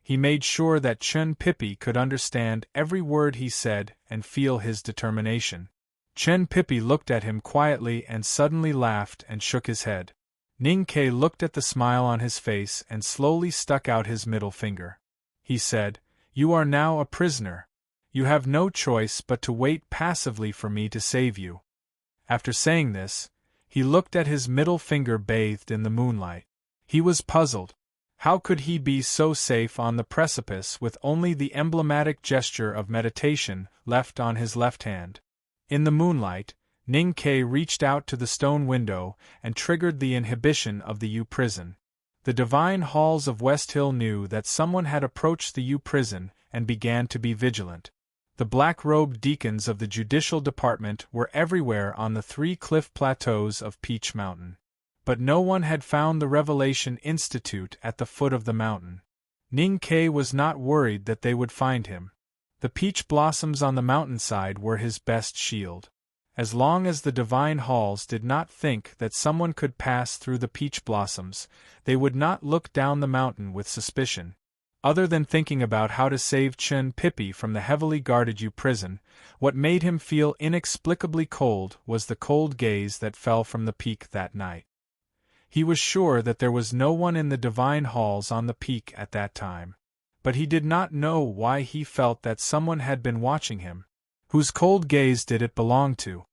He made sure that Chen Pipi could understand every word he said and feel his determination. Chen Pipi looked at him quietly and suddenly laughed and shook his head. Ning Ke looked at the smile on his face and slowly stuck out his middle finger. He said, "You are now a prisoner. You have no choice but to wait passively for me to save you." After saying this, he looked at his middle finger bathed in the moonlight. He was puzzled. How could he be so safe on the precipice with only the emblematic gesture of meditation left on his left hand? In the moonlight, Ning Ke reached out to the stone window and triggered the inhibition of the U prison. The divine halls of West Hill knew that someone had approached the U prison and began to be vigilant. The black-robed deacons of the judicial department were everywhere on the 3 cliff plateaus of Peach Mountain. But no one had found the Revelation Institute at the foot of the mountain. Ning Ke was not worried that they would find him. The peach blossoms on the mountainside were his best shield. As long as the divine halls did not think that someone could pass through the peach blossoms, they would not look down the mountain with suspicion. Other than thinking about how to save Chen Pipi from the heavily guarded U prison, what made him feel inexplicably cold was the cold gaze that fell from the peak that night. He was sure that there was no one in the divine halls on the peak at that time. But he did not know why he felt that someone had been watching him. Whose cold gaze did it belong to?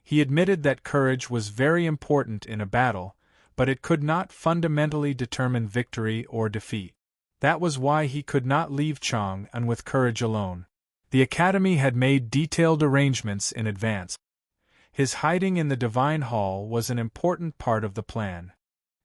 He admitted that courage was very important in a battle, but it could not fundamentally determine victory or defeat. That was why he could not leave Chang'an with courage alone. The academy had made detailed arrangements in advance. His hiding in the divine hall was an important part of the plan.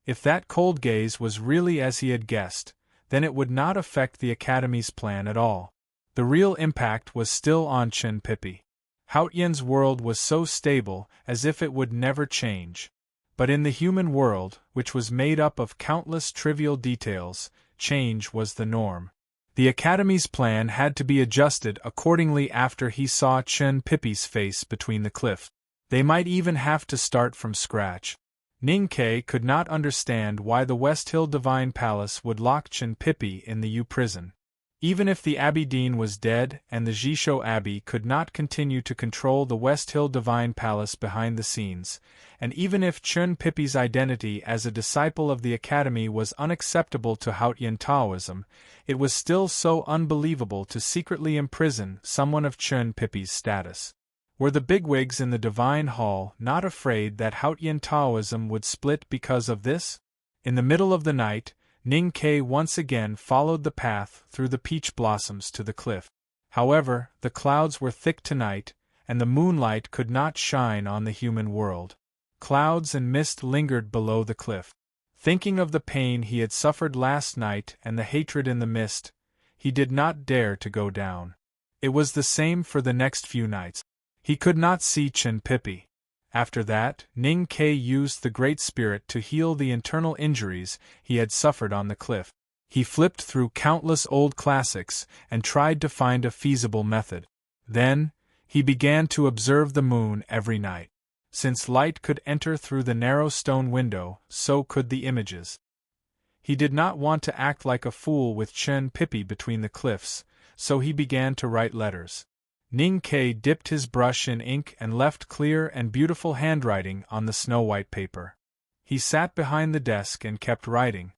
If that cold gaze was really as he had guessed, then it would not affect the academy's plan at all. The real impact was still on Chen Pipi. Haotian's world was so stable as if it would never change. But in the human world, which was made up of countless trivial details, change was the norm. The academy's plan had to be adjusted accordingly after he saw Chen Pipi's face between the cliff. They might even have to start from scratch. Ning Ke could not understand why the West Hill Divine Palace would lock Chen Pipi in the U prison. Even if the Abbey Dean was dead and the Jisho Abbey could not continue to control the West Hill Divine Palace behind the scenes, and even if Chen Pipi's identity as a disciple of the Academy was unacceptable to Haotian Taoism, it was still so unbelievable to secretly imprison someone of Chen Pipi's status. Were the bigwigs in the Divine Hall not afraid that Haotian Taoism would split because of this? In the middle of the night, Ning Ke once again followed the path through the peach blossoms to the cliff. However, the clouds were thick tonight, and the moonlight could not shine on the human world. Clouds and mist lingered below the cliff. Thinking of the pain he had suffered last night and the hatred in the mist, he did not dare to go down. It was the same for the next few nights. He could not see Chen Pipi. After that, Ning Ke used the Great Spirit to heal the internal injuries he had suffered on the cliff. He flipped through countless old classics and tried to find a feasible method. Then, he began to observe the moon every night. Since light could enter through the narrow stone window, so could the images. He did not want to act like a fool with Chen Pipi between the cliffs, so he began to write letters. Ning Ke dipped his brush in ink and left clear and beautiful handwriting on the snow-white paper. He sat behind the desk and kept writing.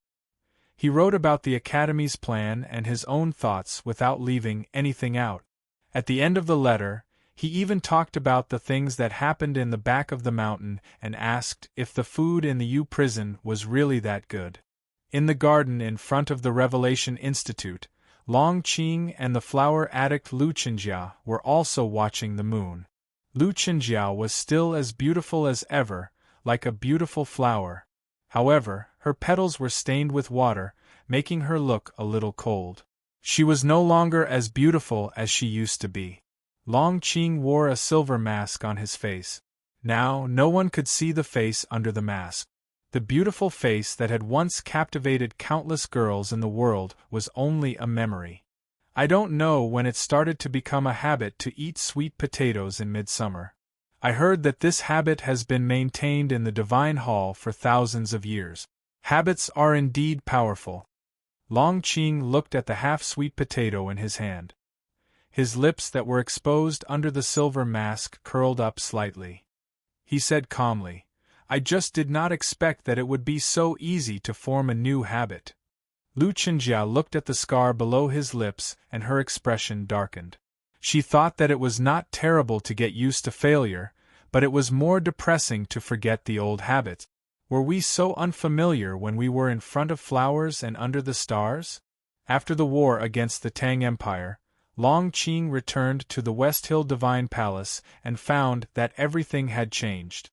He wrote about the Academy's plan and his own thoughts without leaving anything out. At the end of the letter, he even talked about the things that happened in the back of the mountain and asked if the food in the U prison was really that good. In the garden in front of the Revelation Institute, Long Qing and the flower addict Lu Qingjia were also watching the moon. Lu Qingjia was still as beautiful as ever, like a beautiful flower. However, her petals were stained with water, making her look a little cold. She was no longer as beautiful as she used to be. Long Qing wore a silver mask on his face. Now, no one could see the face under the mask. The beautiful face that had once captivated countless girls in the world was only a memory. I don't know when it started to become a habit to eat sweet potatoes in midsummer. I heard that this habit has been maintained in the Divine Hall for thousands of years. Habits are indeed powerful. Long Qing looked at the half-sweet potato in his hand. His lips that were exposed under the silver mask curled up slightly. He said calmly, "I just did not expect that it would be so easy to form a new habit." Lu Qingjia looked at the scar below his lips and her expression darkened. She thought that it was not terrible to get used to failure, but it was more depressing to forget the old habits. Were we so unfamiliar when we were in front of flowers and under the stars? After the war against the Tang Empire, Long Qing returned to the West Hill Divine Palace and found that everything had changed.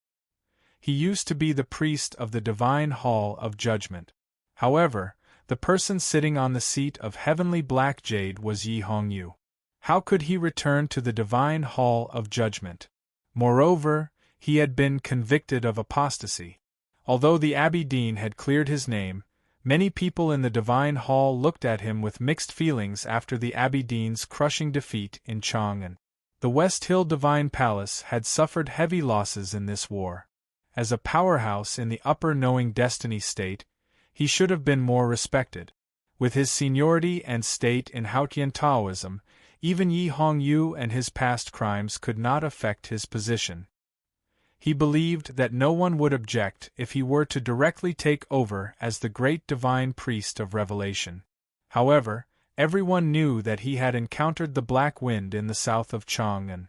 He used to be the priest of the Divine Hall of Judgment. However, the person sitting on the seat of heavenly black jade was Yi Hongyu. How could he return to the Divine Hall of Judgment? Moreover, he had been convicted of apostasy. Although the Abbey Dean had cleared his name, many people in the Divine Hall looked at him with mixed feelings after the Abbey Dean's crushing defeat in Chang'an. The West Hill Divine Palace had suffered heavy losses in this war. As a powerhouse in the upper knowing destiny state, he should have been more respected. With his seniority and state in Haotian Taoism, even Yi Hongyu and his past crimes could not affect his position. He believed that no one would object if he were to directly take over as the great divine priest of revelation. However, everyone knew that he had encountered the black wind in the south of Chang'an.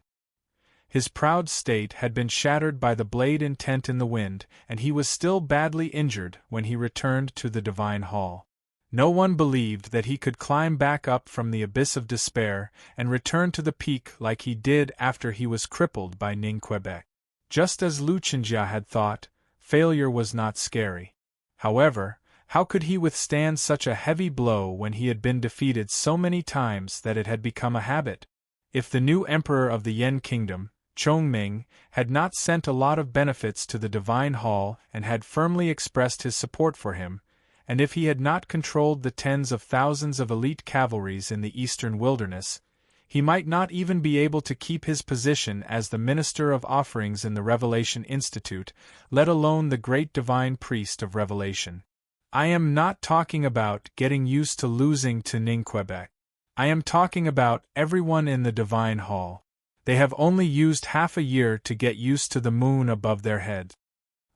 His proud state had been shattered by the blade intent in the wind, and he was still badly injured when he returned to the Divine Hall. No one believed that he could climb back up from the abyss of despair and return to the peak like he did after he was crippled by Ning Quebec. Just as Lu Qingjia had thought, failure was not scary. However, how could he withstand such a heavy blow when he had been defeated so many times that it had become a habit? If the new emperor of the Yan Kingdom, Chongming, had not sent a lot of benefits to the Divine Hall and had firmly expressed his support for him, and if he had not controlled the tens of thousands of elite cavalries in the eastern wilderness, he might not even be able to keep his position as the Minister of Offerings in the Revelation Institute, let alone the great divine priest of Revelation. I am not talking about getting used to losing to Ning Quebec. I am talking about everyone in the Divine Hall. They have only used half a year to get used to the moon above their heads.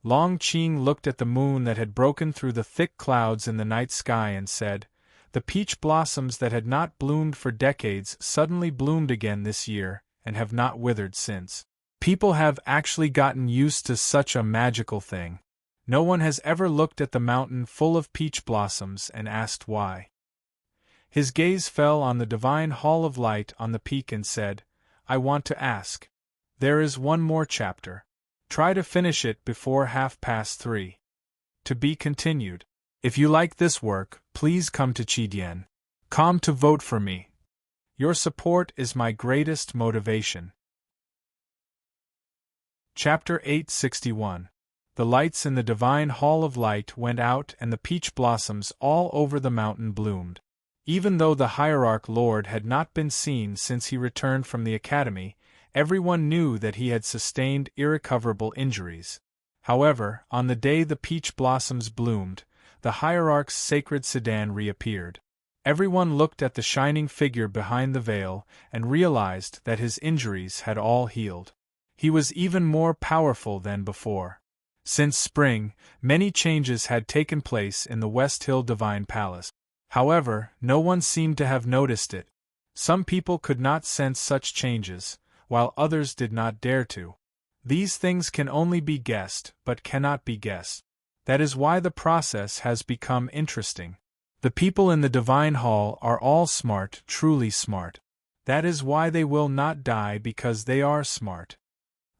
Long Qing looked at the moon that had broken through the thick clouds in the night sky and said, "The peach blossoms that had not bloomed for decades suddenly bloomed again this year, and have not withered since. People have actually gotten used to such a magical thing. No one has ever looked at the mountain full of peach blossoms and asked why." His gaze fell on the Divine Hall of Light on the peak and said, "I want to ask. There is one more chapter. Try to finish it before 3:30. To be continued. If you like this work, please come to Chidian.com to vote for me. Your support is my greatest motivation." Chapter 861. The lights in the Divine Hall of Light went out and the peach blossoms all over the mountain bloomed. Even though the hierarch lord had not been seen since he returned from the academy, everyone knew that he had sustained irrecoverable injuries. However, on the day the peach blossoms bloomed, the hierarch's sacred sedan reappeared. Everyone looked at the shining figure behind the veil and realized that his injuries had all healed. He was even more powerful than before. Since spring, many changes had taken place in the West Hill Divine Palace. However, no one seemed to have noticed it. Some people could not sense such changes, while others did not dare to. These things can only be guessed, but cannot be guessed. That is why the process has become interesting. The people in the Divine Hall are all smart, truly smart. That is why they will not die, because they are smart.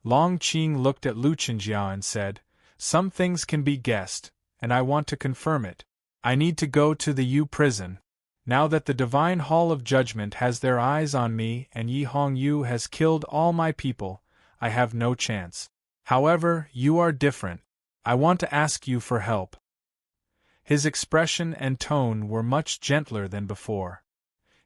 Long Qing looked at Lu Chenjia and said, "Some things can be guessed, and I want to confirm it. I need to go to the Yu prison. Now that the Divine Hall of Judgment has their eyes on me and Yi Hong Yu has killed all my people, I have no chance. However, you are different. I want to ask you for help." His expression and tone were much gentler than before.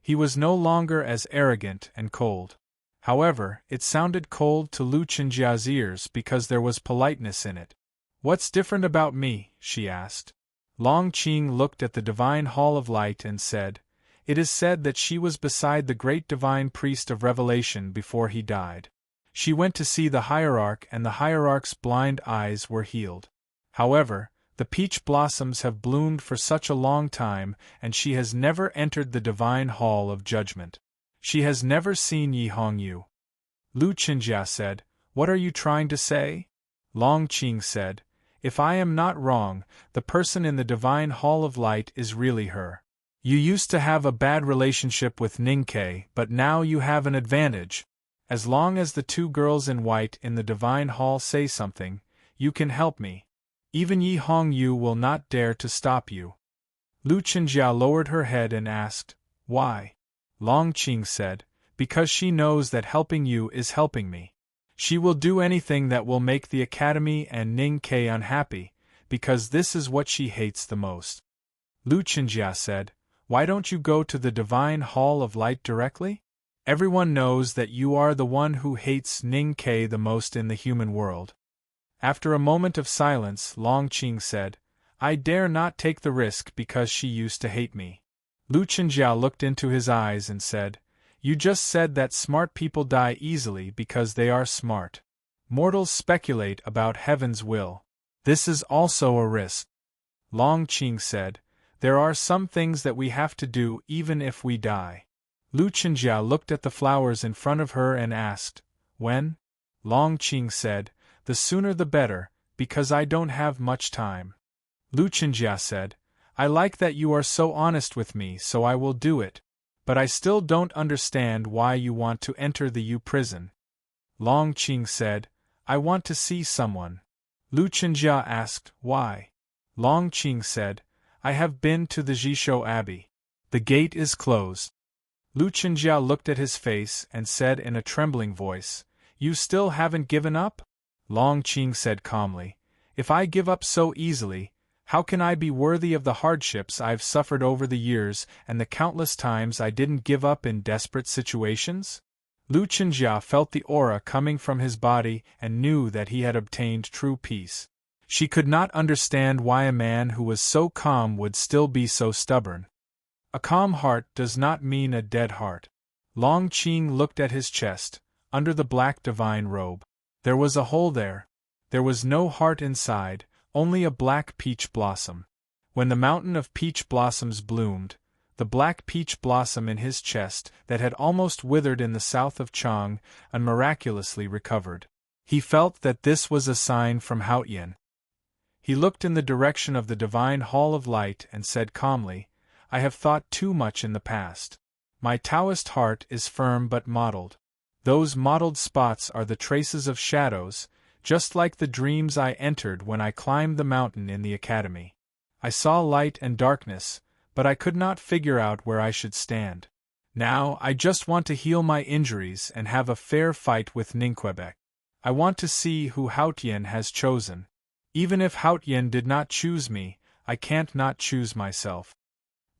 He was no longer as arrogant and cold. However, it sounded cold to Lu Chenjia's ears because there was politeness in it. "What's different about me?" she asked. Long Qing looked at the Divine Hall of Light and said, "It is said that she was beside the great Divine Priest of Revelation before he died. She went to see the Hierarch and the Hierarch's blind eyes were healed. However, the peach blossoms have bloomed for such a long time and she has never entered the Divine Hall of Judgment. She has never seen Yi Hong Yu." Lu Chenjia said, "What are you trying to say?" Long Qing said, "If I am not wrong, the person in the Divine Hall of Light is really her. You used to have a bad relationship with Ningke, but now you have an advantage. As long as the two girls in white in the Divine Hall say something, you can help me. Even Yi Hong Yu will not dare to stop you." Lu Chenjia lowered her head and asked, "Why?" Long Qing said, "Because she knows that helping you is helping me. She will do anything that will make the Academy and Ning Ke unhappy, because this is what she hates the most." Lu Chenjia said, "Why don't you go to the Divine Hall of Light directly? Everyone knows that you are the one who hates Ning Ke the most in the human world." After a moment of silence, Long Qing said, "I dare not take the risk because she used to hate me." Lu Chenjia looked into his eyes and said, "You just said that smart people die easily because they are smart. Mortals speculate about heaven's will. This is also a risk." Long Qing said, "There are some things that we have to do even if we die." Lu Chenjia looked at the flowers in front of her and asked, "When?" Long Qing said, "The sooner the better, because I don't have much time." Lu Chenjia said, "I like that you are so honest with me, so I will do it. But I still don't understand why you want to enter the Yu prison." Long Qing said, "I want to see someone." Lu Chenjia asked, "Why?" Long Qing said, "I have been to the Jishou Abbey. The gate is closed." Lu Chenjia looked at his face and said in a trembling voice, "You still haven't given up?" Long Qing said calmly, "If I give up so easily, how can I be worthy of the hardships I've suffered over the years and the countless times I didn't give up in desperate situations?" Lu Chenjia felt the aura coming from his body and knew that he had obtained true peace. She could not understand why a man who was so calm would still be so stubborn. A calm heart does not mean a dead heart. Long Qing looked at his chest, under the black divine robe. There was a hole there. There was no heart inside, only a black peach blossom. When the mountain of peach blossoms bloomed, the black peach blossom in his chest that had almost withered in the south of Chang and miraculously recovered. He felt that this was a sign from Haotian. He looked in the direction of the Divine Hall of Light and said calmly, "I have thought too much in the past. My Taoist heart is firm but mottled. Those mottled spots are the traces of shadows, just like the dreams I entered when I climbed the mountain in the academy. I saw light and darkness, but I could not figure out where I should stand. Now I just want to heal my injuries and have a fair fight with Ningquebec. I want to see who Haotian has chosen. Even if Haotian did not choose me, I can't not choose myself."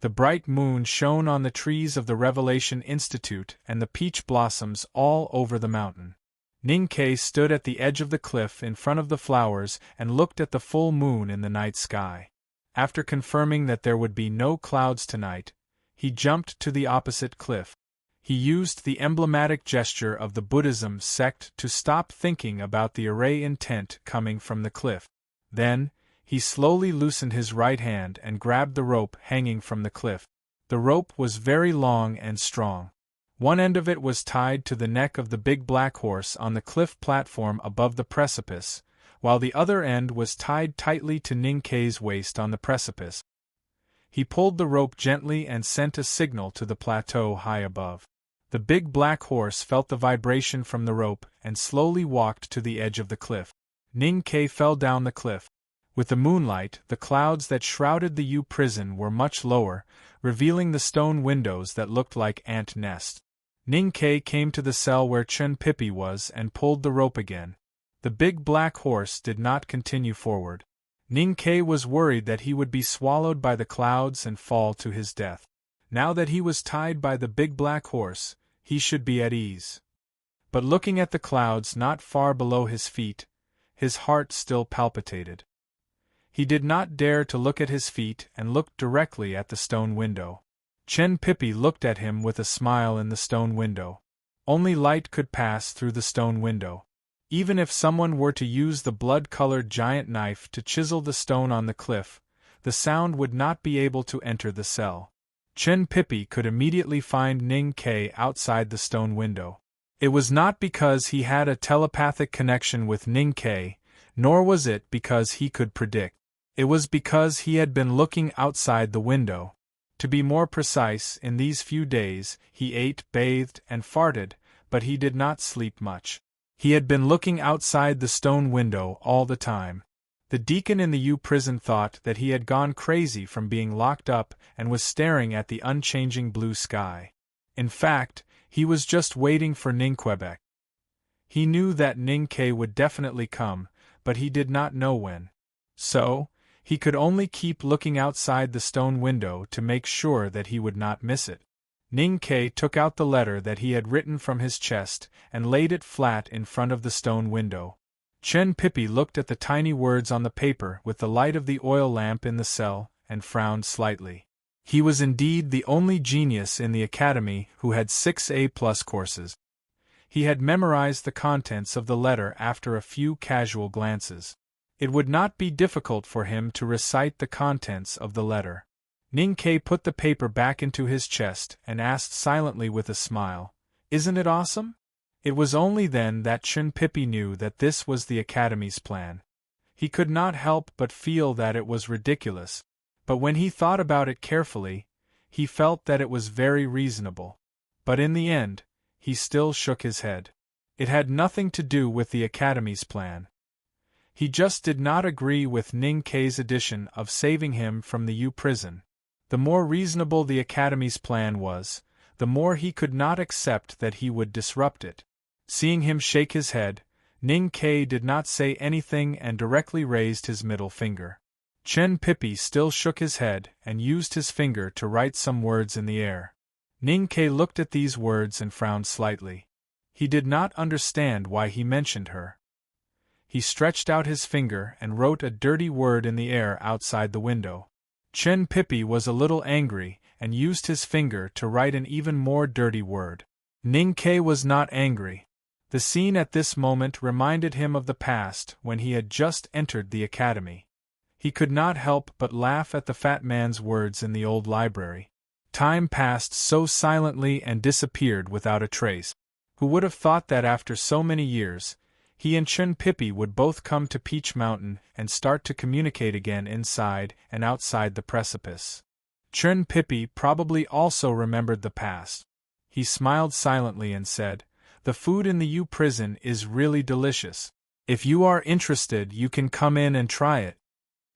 The bright moon shone on the trees of the Revelation Institute and the peach blossoms all over the mountain. Ning Ke stood at the edge of the cliff in front of the flowers and looked at the full moon in the night sky. After confirming that there would be no clouds tonight, he jumped to the opposite cliff. He used the emblematic gesture of the Buddhism sect to stop thinking about the array intent coming from the cliff. Then, he slowly loosened his right hand and grabbed the rope hanging from the cliff. The rope was very long and strong. One end of it was tied to the neck of the big black horse on the cliff platform above the precipice, while the other end was tied tightly to Ning Kei's waist on the precipice. He pulled the rope gently and sent a signal to the plateau high above. The big black horse felt the vibration from the rope and slowly walked to the edge of the cliff. Ning Kei fell down the cliff. With the moonlight, the clouds that shrouded the U prison were much lower, revealing the stone windows that looked like ant nests. Ning Kei came to the cell where Chen Pippi was and pulled the rope again. The big black horse did not continue forward. Ning Kei was worried that he would be swallowed by the clouds and fall to his death. Now that he was tied by the big black horse, he should be at ease. But looking at the clouds not far below his feet, his heart still palpitated. He did not dare to look at his feet and looked directly at the stone window. Chen Pippi looked at him with a smile in the stone window. Only light could pass through the stone window. Even if someone were to use the blood-colored giant knife to chisel the stone on the cliff, the sound would not be able to enter the cell. Chen Pippi could immediately find Ning Kei outside the stone window. It was not because he had a telepathic connection with Ning Kei, nor was it because he could predict. It was because he had been looking outside the window. To be more precise, in these few days, he ate, bathed, and farted, but he did not sleep much. He had been looking outside the stone window all the time. The deacon in the U prison thought that he had gone crazy from being locked up and was staring at the unchanging blue sky. In fact, he was just waiting for Ning Quebec. He knew that Ning Kei would definitely come, but he did not know when. So, he could only keep looking outside the stone window to make sure that he would not miss it. Ning Kei took out the letter that he had written from his chest and laid it flat in front of the stone window. Chen Pippi looked at the tiny words on the paper with the light of the oil lamp in the cell and frowned slightly. He was indeed the only genius in the academy who had 6 A+ courses. He had memorized the contents of the letter after a few casual glances. It would not be difficult for him to recite the contents of the letter. Ning Kei put the paper back into his chest and asked silently with a smile, "Isn't it awesome?" It was only then that Chen Pippi knew that this was the Academy's plan. He could not help but feel that it was ridiculous, but when he thought about it carefully, he felt that it was very reasonable. But in the end, he still shook his head. It had nothing to do with the Academy's plan. He just did not agree with Ning Kei's addition of saving him from the U prison. The more reasonable the Academy's plan was, the more he could not accept that he would disrupt it. Seeing him shake his head, Ning Kei did not say anything and directly raised his middle finger. Chen Pippi still shook his head and used his finger to write some words in the air. Ning Kei looked at these words and frowned slightly. He did not understand why he mentioned her. He stretched out his finger and wrote a dirty word in the air outside the window. Chen Pippi was a little angry and used his finger to write an even more dirty word. Ning Kei was not angry. The scene at this moment reminded him of the past when he had just entered the academy. He could not help but laugh at the fat man's words in the old library. Time passed so silently and disappeared without a trace. Who would have thought that after so many years, he and Chen Pippi would both come to Peach Mountain and start to communicate again inside and outside the precipice. Chen Pippi probably also remembered the past. He smiled silently and said, "The food in the U prison is really delicious. If you are interested, you can come in and try it."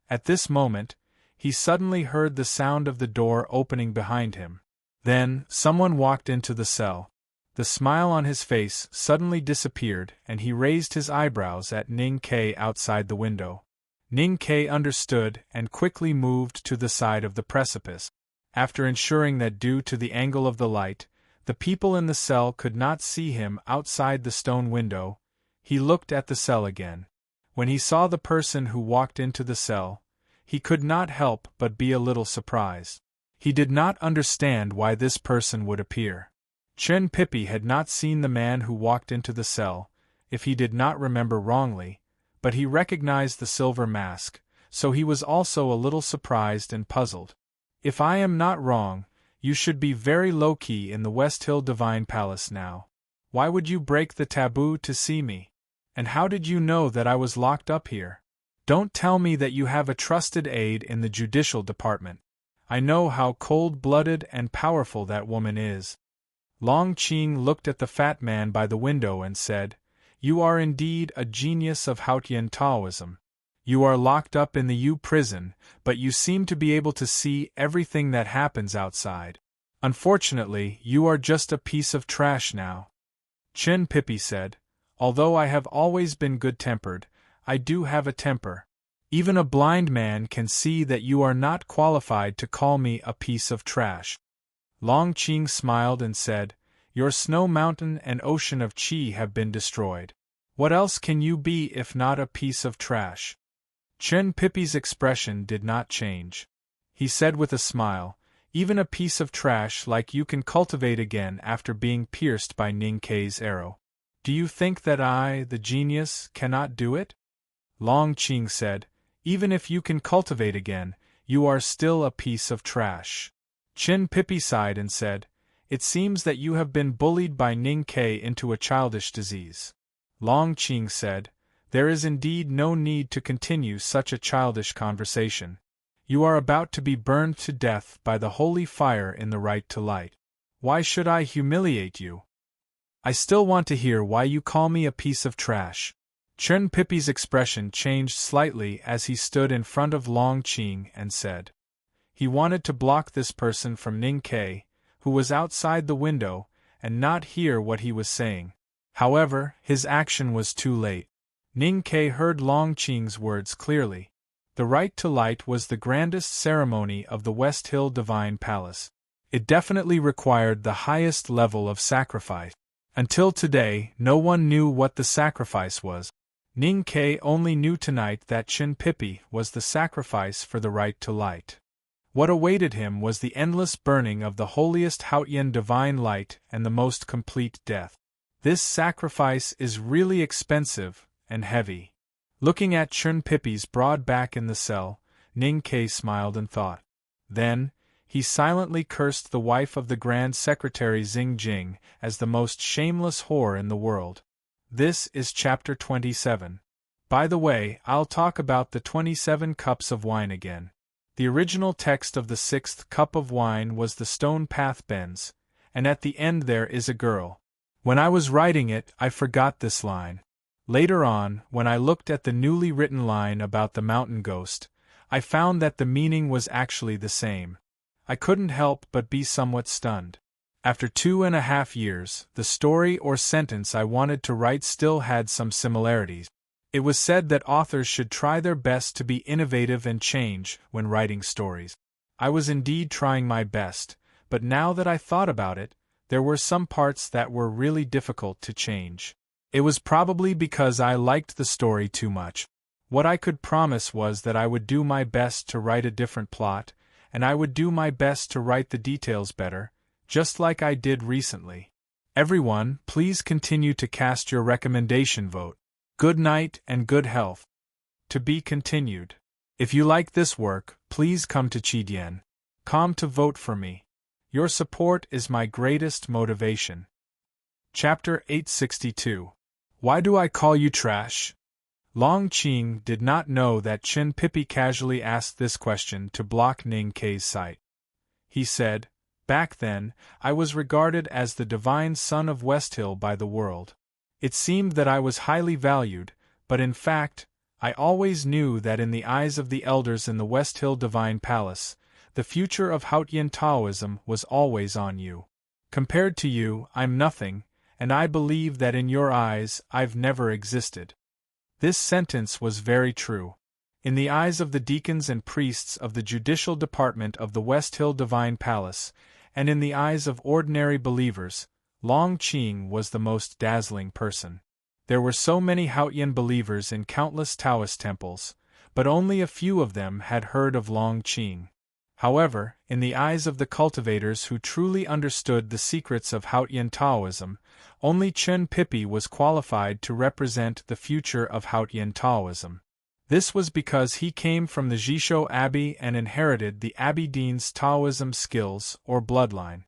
At this moment, he suddenly heard the sound of the door opening behind him. Then, someone walked into the cell. The smile on his face suddenly disappeared and he raised his eyebrows at Ning Kei outside the window. Ning Kei understood and quickly moved to the side of the precipice. After ensuring that due to the angle of the light, the people in the cell could not see him outside the stone window, he looked at the cell again. When he saw the person who walked into the cell, he could not help but be a little surprised. He did not understand why this person would appear. Chen Pippi had not seen the man who walked into the cell, if he did not remember wrongly, but he recognized the silver mask, so he was also a little surprised and puzzled. "If I am not wrong, you should be very low-key in the West Hill Divine Palace now. Why would you break the taboo to see me?" And how did you know that I was locked up here? Don't tell me that you have a trusted aide in the judicial department. I know how cold-blooded and powerful that woman is. Long Qing looked at the fat man by the window and said, You are indeed a genius of Haotian Taoism. You are locked up in the U prison, but you seem to be able to see everything that happens outside. Unfortunately, you are just a piece of trash now. Chen Pippi said, Although I have always been good-tempered, I do have a temper. Even a blind man can see that you are not qualified to call me a piece of trash. Long Qing smiled and said, Your snow mountain and ocean of qi have been destroyed. What else can you be if not a piece of trash? Chen Pippi's expression did not change. He said with a smile, Even a piece of trash like you can cultivate again after being pierced by Ning Kei's arrow. Do you think that I, the genius, cannot do it? Long Qing said, Even if you can cultivate again, you are still a piece of trash. Chen Pippi sighed and said, It seems that you have been bullied by Ning Kei into a childish disease. Long Qing said, There is indeed no need to continue such a childish conversation. You are about to be burned to death by the holy fire in the right to light. Why should I humiliate you? I still want to hear why you call me a piece of trash. Chen Pippi's expression changed slightly as he stood in front of Long Qing and said. He wanted to block this person from Ning Kei, who was outside the window, and not hear what he was saying. However, his action was too late. Ning Kei heard Long Qing's words clearly. The right to light was the grandest ceremony of the West Hill Divine Palace. It definitely required the highest level of sacrifice. Until today, no one knew what the sacrifice was. Ning Kei only knew tonight that Chen Pippi was the sacrifice for the right to light. What awaited him was the endless burning of the holiest Haotian divine light and the most complete death. This sacrifice is really expensive and heavy. Looking at Chen Pippi's broad back in the cell, Ning Kei smiled and thought. Then, he silently cursed the wife of the Grand Secretary Xing Jing as the most shameless whore in the world. This is Chapter 27. By the way, I'll talk about the 27 cups of wine again. The original text of the 6th cup of wine was the stone path bends, and at the end there is a girl. When I was writing it, I forgot this line. Later on, when I looked at the newly written line about the mountain ghost, I found that the meaning was actually the same. I couldn't help but be somewhat stunned. After 2.5 years, the story or sentence I wanted to write still had some similarities. It was said that authors should try their best to be innovative and change when writing stories. I was indeed trying my best, but now that I thought about it, there were some parts that were really difficult to change. It was probably because I liked the story too much. What I could promise was that I would do my best to write a different plot, and I would do my best to write the details better, just like I did recently. Everyone, please continue to cast your recommendation vote. Good night and good health. To be continued. If you like this work, please come to Chidian.com to vote for me. Your support is my greatest motivation. Chapter 862. Why do I call you trash? Long Qing did not know that Chen Pippi casually asked this question to block Ning Kei's sight. He said, Back then, I was regarded as the divine son of Westhill by the world. It seemed that I was highly valued, but in fact, I always knew that in the eyes of the elders in the West Hill Divine Palace, the future of Haotian Taoism was always on you. Compared to you, I'm nothing, and I believe that in your eyes, I've never existed. This sentence was very true. In the eyes of the deacons and priests of the judicial department of the West Hill Divine Palace, and in the eyes of ordinary believers, Long Qing was the most dazzling person. There were so many Haotian believers in countless Taoist temples, but only a few of them had heard of Long Qing. However, in the eyes of the cultivators who truly understood the secrets of Haotian Taoism, only Chen Pippi was qualified to represent the future of Haotian Taoism. This was because he came from the Jishou Abbey and inherited the Abbey Dean's Taoism skills or bloodline.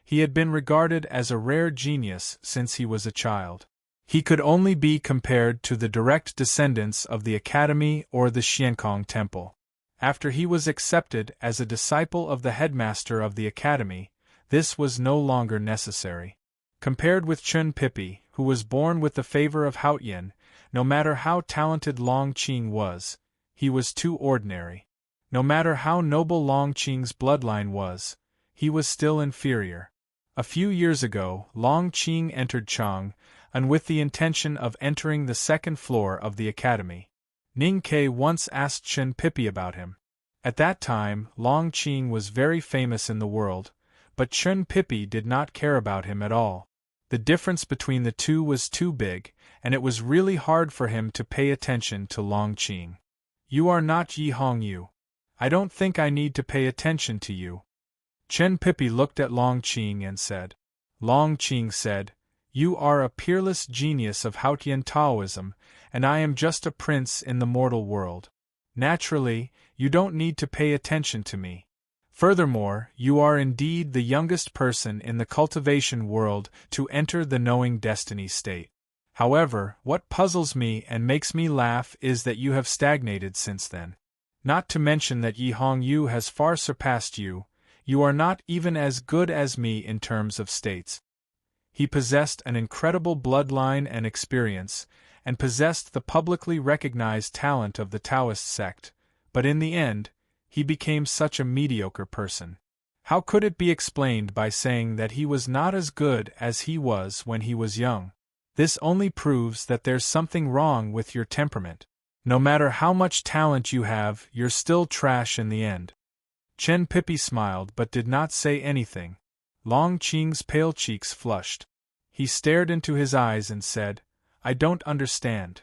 He had been regarded as a rare genius since he was a child. He could only be compared to the direct descendants of the Academy or the Xiankong Temple. After he was accepted as a disciple of the headmaster of the Academy, this was no longer necessary. Compared with Chun Pippi, who was born with the favor of Haotian, no matter how talented Long Qing was, he was too ordinary. No matter how noble Long Qing's bloodline was, he was still inferior. A few years ago, Long Qing entered Chang, and with the intention of entering the second floor of the academy. Ning Ke once asked Chun Pippi about him. At that time, Long Qing was very famous in the world, but Chun Pippi did not care about him at all. The difference between the two was too big, and it was really hard for him to pay attention to Long Qing. You are not Yi Hong Yu. I don't think I need to pay attention to you. Chun Pippi looked at Long Qing and said. Long Qing said, You are a peerless genius of Haotian Taoism, and I am just a prince in the mortal world. Naturally, you don't need to pay attention to me. Furthermore, you are indeed the youngest person in the cultivation world to enter the knowing destiny state. However, what puzzles me and makes me laugh is that you have stagnated since then. Not to mention that Yi Hong Yu has far surpassed you, you are not even as good as me in terms of states. He possessed an incredible bloodline and experience, and possessed the publicly recognized talent of the Taoist sect, but in the end, he became such a mediocre person. How could it be explained by saying that he was not as good as he was when he was young? This only proves that there's something wrong with your temperament. No matter how much talent you have, you're still trash in the end. Chun Pippi smiled but did not say anything. Long Qing's pale cheeks flushed. He stared into his eyes and said, I don't understand.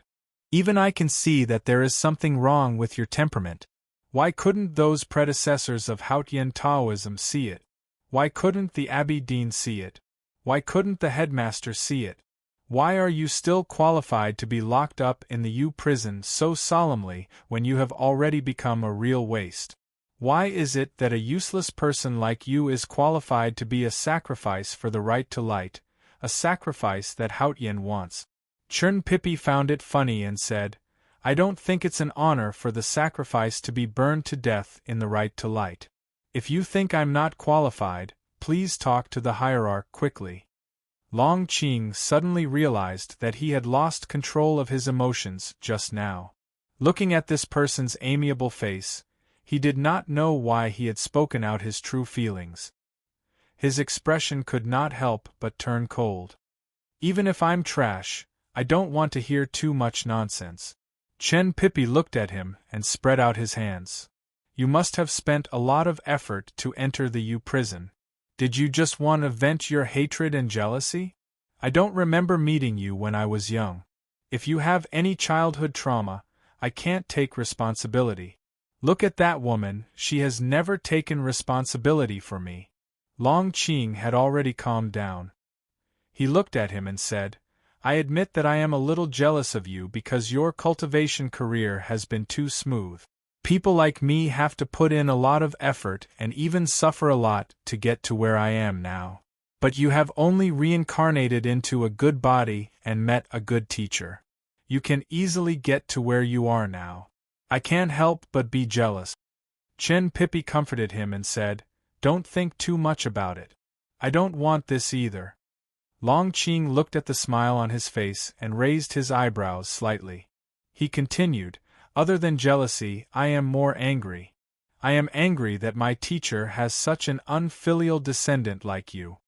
Even I can see that there is something wrong with your temperament. Why couldn't those predecessors of Haotian Taoism see it? Why couldn't the Abbey Dean see it? Why couldn't the headmaster see it? Why are you still qualified to be locked up in the U prison so solemnly when you have already become a real waste? Why is it that a useless person like you is qualified to be a sacrifice for the right to light, a sacrifice that Haotian wants? Chun Pippi found it funny and said, I don't think it's an honor for the sacrifice to be burned to death in the right to light. If you think I'm not qualified, please talk to the hierarch quickly. Long Qing suddenly realized that he had lost control of his emotions just now. Looking at this person's amiable face, he did not know why he had spoken out his true feelings. His expression could not help but turn cold. Even if I'm trash, I don't want to hear too much nonsense. Chun Pippi looked at him and spread out his hands. You must have spent a lot of effort to enter the U prison. Did you just want to vent your hatred and jealousy? I don't remember meeting you when I was young. If you have any childhood trauma, I can't take responsibility. Look at that woman, she has never taken responsibility for me. Long Qing had already calmed down. He looked at him and said, I admit that I am a little jealous of you because your cultivation career has been too smooth. People like me have to put in a lot of effort and even suffer a lot to get to where I am now. But you have only reincarnated into a good body and met a good teacher. You can easily get to where you are now. I can't help but be jealous. Chun Pippi comforted him and said, Don't think too much about it. I don't want this either. Long Qing looked at the smile on his face and raised his eyebrows slightly. He continued, Other than jealousy, I am more angry. I am angry that my teacher has such an unfilial descendant like you.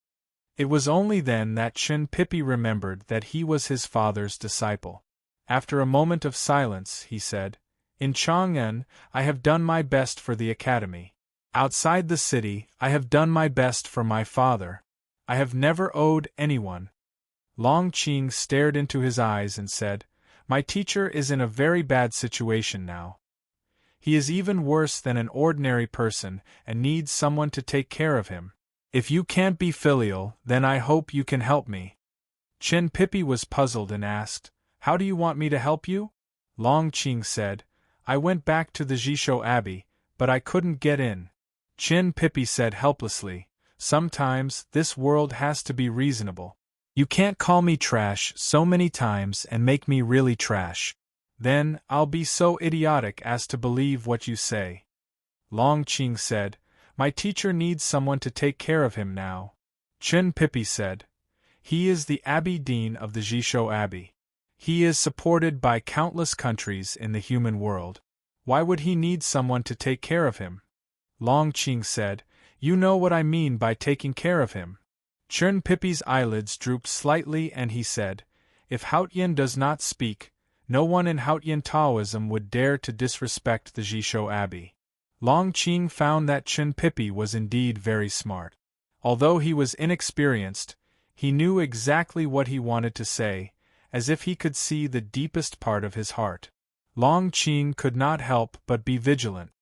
It was only then that Chun Pippi remembered that he was his father's disciple. After a moment of silence, he said, In Chang'an, I have done my best for the academy. Outside the city, I have done my best for my father. I have never owed anyone. Long Qing stared into his eyes and said, My teacher is in a very bad situation now. He is even worse than an ordinary person and needs someone to take care of him. If you can't be filial, then I hope you can help me. Chun Pippi was puzzled and asked, How do you want me to help you? Long Qing said, I went back to the Jisho Abbey, but I couldn't get in. Chun Pippi said helplessly, Sometimes, this world has to be reasonable. You can't call me trash so many times and make me really trash. Then, I'll be so idiotic as to believe what you say. Long Qing said, My teacher needs someone to take care of him now. Chen Pippi said, He is the Abbey Dean of the Jishou Abbey. He is supported by countless countries in the human world. Why would he need someone to take care of him? Long Qing said, You know what I mean by taking care of him. Chen Pippi's eyelids drooped slightly and he said, If Haotian does not speak, no one in Haotian Taoism would dare to disrespect the Jishou Abbey. Long Qing found that Chen Pippi was indeed very smart. Although he was inexperienced, he knew exactly what he wanted to say, as if he could see the deepest part of his heart. Long Qing could not help but be vigilant.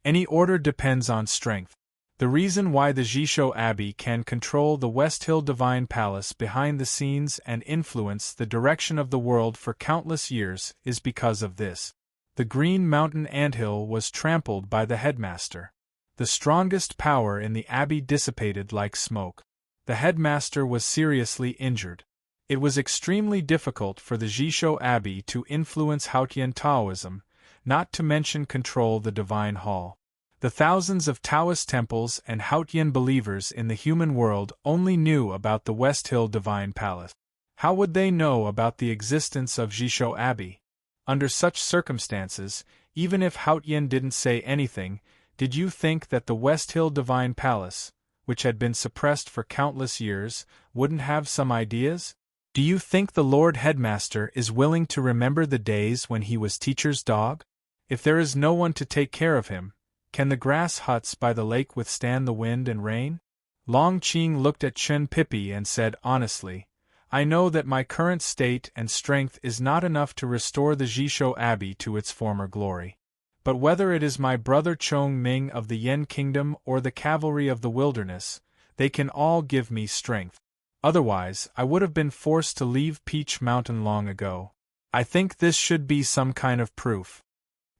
Any order depends on strength. The reason why the Jishou Abbey can control the West Hill Divine Palace behind the scenes and influence the direction of the world for countless years is because of this. The Green Mountain anthill was trampled by the headmaster. The strongest power in the abbey dissipated like smoke. The headmaster was seriously injured. It was extremely difficult for the Jishou Abbey to influence Haotian Taoism, not to mention control the Divine Hall. The thousands of Taoist temples and Haotian believers in the human world only knew about the West Hill Divine Palace. How would they know about the existence of Jishou Abbey? Under such circumstances, even if Haotian didn't say anything, did you think that the West Hill Divine Palace, which had been suppressed for countless years, wouldn't have some ideas? Do you think the Lord Headmaster is willing to remember the days when he was teacher's dog? If there is no one to take care of him, can the grass huts by the lake withstand the wind and rain? Long Qing looked at Chen Pippi and said honestly, I know that my current state and strength is not enough to restore the Jishou Abbey to its former glory. But whether it is my brother Chong Ming of the Yen Kingdom or the cavalry of the wilderness, they can all give me strength. Otherwise, I would have been forced to leave Peach Mountain long ago. I think this should be some kind of proof.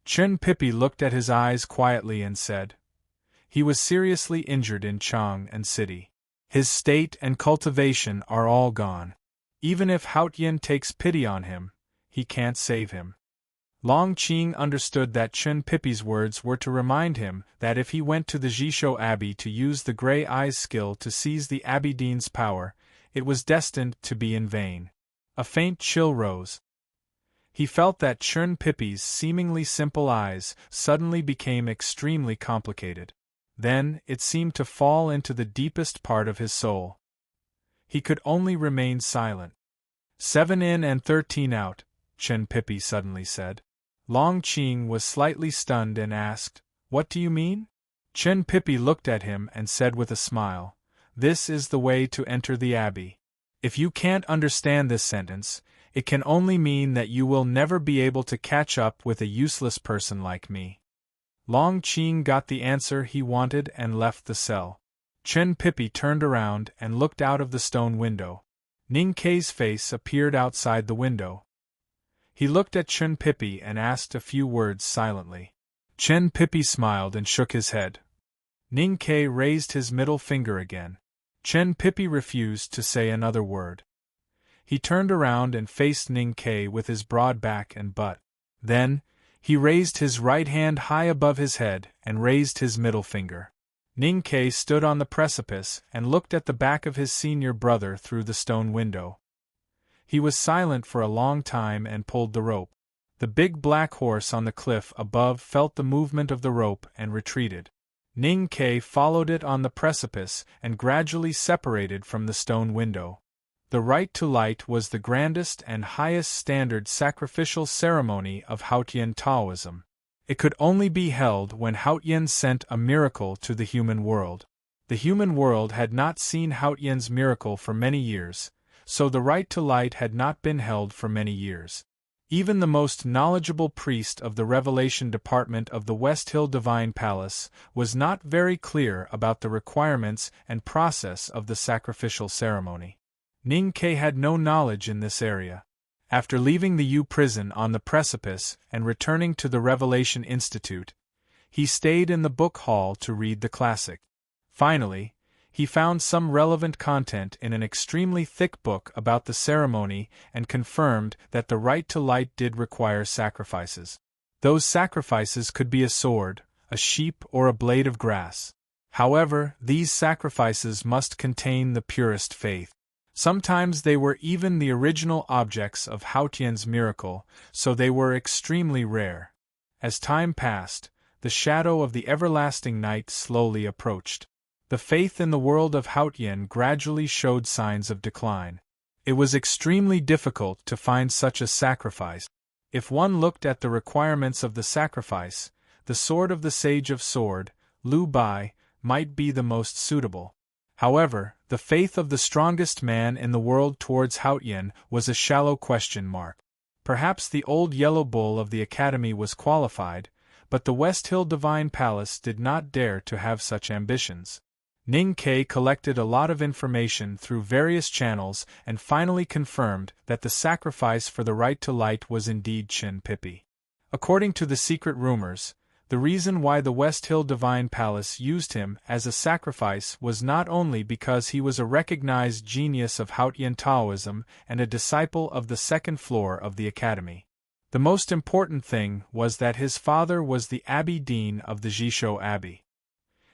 Chen Pippi looked at his eyes quietly and said, He was seriously injured in Chang'an City. His state and cultivation are all gone. Even if Haotian takes pity on him, he can't save him. Long Qing understood that Chen Pippi's words were to remind him that if he went to the Jishou Abbey to use the Grey Eye's skill to seize the Abbey Dean's power, it was destined to be in vain. A faint chill rose. He felt that Chen Pippi's seemingly simple eyes suddenly became extremely complicated. Then, it seemed to fall into the deepest part of his soul. He could only remain silent. 7 in and 13 out, Chen Pippi suddenly said. Long Qing was slightly stunned and asked, What do you mean? Chen Pippi looked at him and said with a smile, This is the way to enter the abbey. If you can't understand this sentence, it can only mean that you will never be able to catch up with a useless person like me. Long Qing got the answer he wanted and left the cell. Chen Pippi turned around and looked out of the stone window. Ning Kei's face appeared outside the window. He looked at Chen Pippi and asked a few words silently. Chen Pippi smiled and shook his head. Ning Kei raised his middle finger again. Chen Pippi refused to say another word. He turned around and faced Ning Kei with his broad back and butt. Then, he raised his right hand high above his head and raised his middle finger. Ning Kei stood on the precipice and looked at the back of his senior brother through the stone window. He was silent for a long time and pulled the rope. The big black horse on the cliff above felt the movement of the rope and retreated. Ning Kei followed it on the precipice and gradually separated from the stone window. The right to light was the grandest and highest standard sacrificial ceremony of Haotian Taoism. It could only be held when Haotian sent a miracle to the human world. The human world had not seen Haotian's miracle for many years, so the right to light had not been held for many years. Even the most knowledgeable priest of the Revelation Department of the West Hill Divine Palace was not very clear about the requirements and process of the sacrificial ceremony. Ning Kei had no knowledge in this area. After leaving the U prison on the precipice and returning to the Revelation Institute, he stayed in the book hall to read the classic. Finally, He found some relevant content in an extremely thick book about the ceremony and confirmed that the right to light did require sacrifices. Those sacrifices could be a sword, a sheep, or a blade of grass. However, these sacrifices must contain the purest faith. Sometimes they were even the original objects of Haotian's miracle, so they were extremely rare. As time passed, the shadow of the everlasting night slowly approached. The faith in the world of Haotian gradually showed signs of decline. It was extremely difficult to find such a sacrifice. If one looked at the requirements of the sacrifice, the sword of the Sage of Sword, Lu Bai, might be the most suitable. However, the faith of the strongest man in the world towards Haotian was a shallow question mark. Perhaps the old yellow bull of the academy was qualified, but the West Hill Divine Palace did not dare to have such ambitions. Ning Ke collected a lot of information through various channels and finally confirmed that the sacrifice for the right to light was indeed Chen Pipi. According to the secret rumors, the reason why the West Hill Divine Palace used him as a sacrifice was not only because he was a recognized genius of Haotian Taoism and a disciple of the second floor of the academy. The most important thing was that his father was the Abbey Dean of the Jishou Abbey.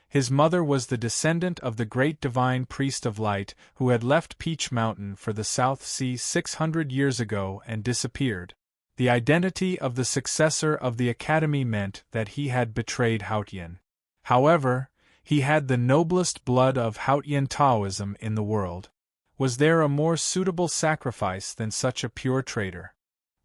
His mother was the descendant of the great divine priest of light who had left Peach Mountain for the South Sea 600 years ago and disappeared. The identity of the successor of the academy meant that he had betrayed Haotian. However, he had the noblest blood of Haotian Taoism in the world. Was there a more suitable sacrifice than such a pure traitor?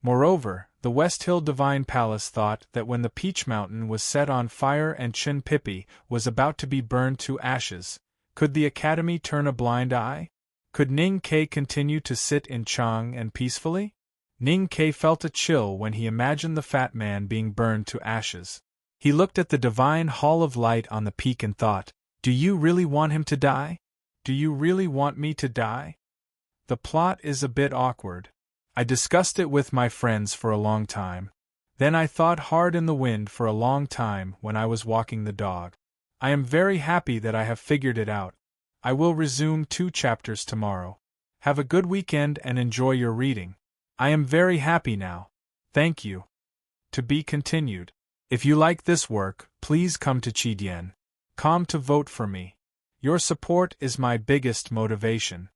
Moreover, the West Hill Divine Palace thought that when the Peach Mountain was set on fire and Chen Pipi was about to be burned to ashes, could the academy turn a blind eye? Could Ning Ke continue to sit in Chang and peacefully? Ning Ke felt a chill when he imagined the fat man being burned to ashes. He looked at the divine hall of light on the peak and thought, "Do you really want him to die? Do you really want me to die?" The plot is a bit awkward. I discussed it with my friends for a long time. Then I thought hard in the wind for a long time when I was walking the dog. I am very happy that I have figured it out. I will resume 2 chapters tomorrow. Have a good weekend and enjoy your reading. I am very happy now. Thank you. To be continued. If you like this work, please come to Qidien.com to vote for me. Your support is my biggest motivation.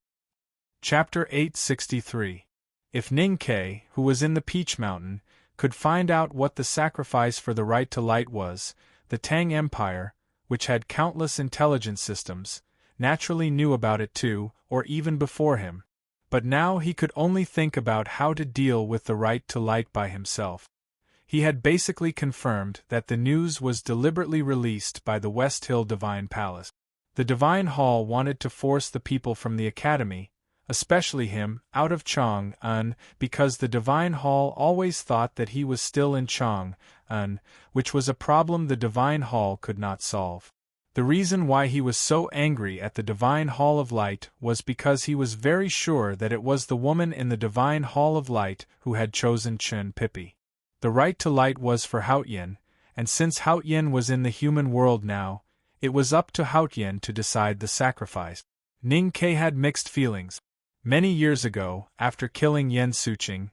Chapter 863. If Ning Ke, who was in the Peach Mountain, could find out what the sacrifice for the right to light was, the Tang Empire, which had countless intelligence systems, naturally knew about it too, or even before him. But now he could only think about how to deal with the right to light by himself. He had basically confirmed that the news was deliberately released by the West Hill Divine Palace. The Divine Hall wanted to force the people from the academy, especially him, out of Chang'an, because the Divine Hall always thought that he was still in Chang'an, which was a problem the Divine Hall could not solve. The reason why he was so angry at the Divine Hall of Light was because he was very sure that it was the woman in the Divine Hall of Light who had chosen Chen Pipi. The right to light was for Haotian, and since Haotian was in the human world now, it was up to Haotian to decide the sacrifice. Ning Ke had mixed feelings. Many years ago, after killing Yen Suqing,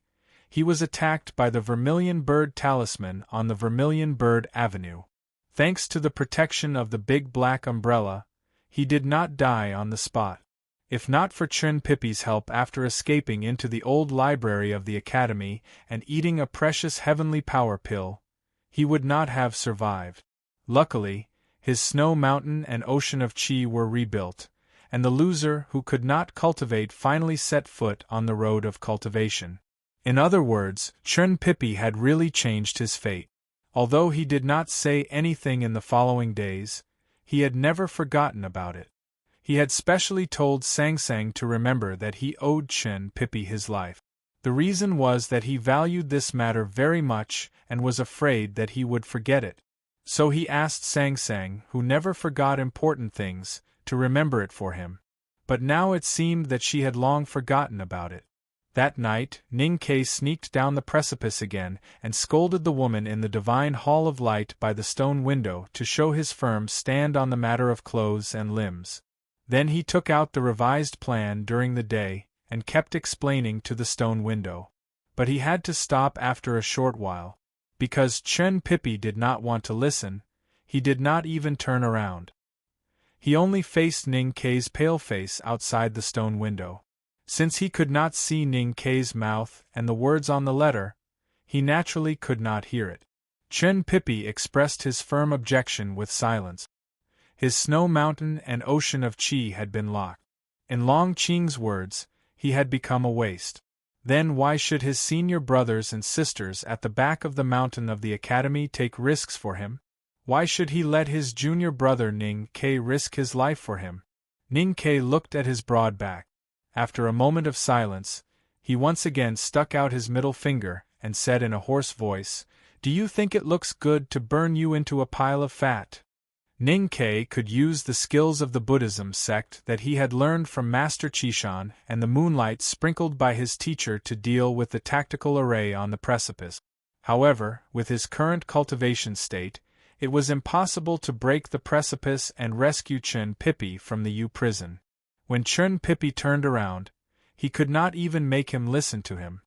he was attacked by the Vermilion Bird Talisman on the Vermilion Bird Avenue. Thanks to the protection of the Big Black Umbrella, he did not die on the spot. If not for Chen Pipi's help after escaping into the old library of the academy and eating a precious heavenly power pill, he would not have survived. Luckily, his snow mountain and ocean of qi were rebuilt, and the loser who could not cultivate finally set foot on the road of cultivation. In other words, Chen Pipi had really changed his fate. Although he did not say anything in the following days, he had never forgotten about it. He had specially told Sang Sang to remember that he owed Chen Pipi his life. The reason was that he valued this matter very much and was afraid that he would forget it. So he asked Sang Sang, who never forgot important things, to remember it for him. But now it seemed that she had long forgotten about it. That night, Ning Ke sneaked down the precipice again and scolded the woman in the Divine Hall of Light by the stone window to show his firm stand on the matter of clothes and limbs. Then he took out the revised plan during the day, and kept explaining to the stone window. But he had to stop after a short while. Because Chen Pippi did not want to listen, he did not even turn around. He only faced Ning Kei's pale face outside the stone window. Since he could not see Ning Kei's mouth and the words on the letter, he naturally could not hear it. Chen Pippi expressed his firm objection with silence. His snow mountain and ocean of qi had been locked. In Long Qing's words, he had become a waste. Then why should his senior brothers and sisters at the back of the mountain of the academy take risks for him? Why should he let his junior brother Ning Kei risk his life for him? Ning Kei looked at his broad back. After a moment of silence, he once again stuck out his middle finger and said in a hoarse voice, "Do you think it looks good to burn you into a pile of fat?" Ning Kei could use the skills of the Buddhism sect that he had learned from Master Qishan and the moonlight sprinkled by his teacher to deal with the tactical array on the precipice. However, with his current cultivation state, it was impossible to break the precipice and rescue Chen Pippi from the U prison. When Chen Pippi turned around, he could not even make him listen to him.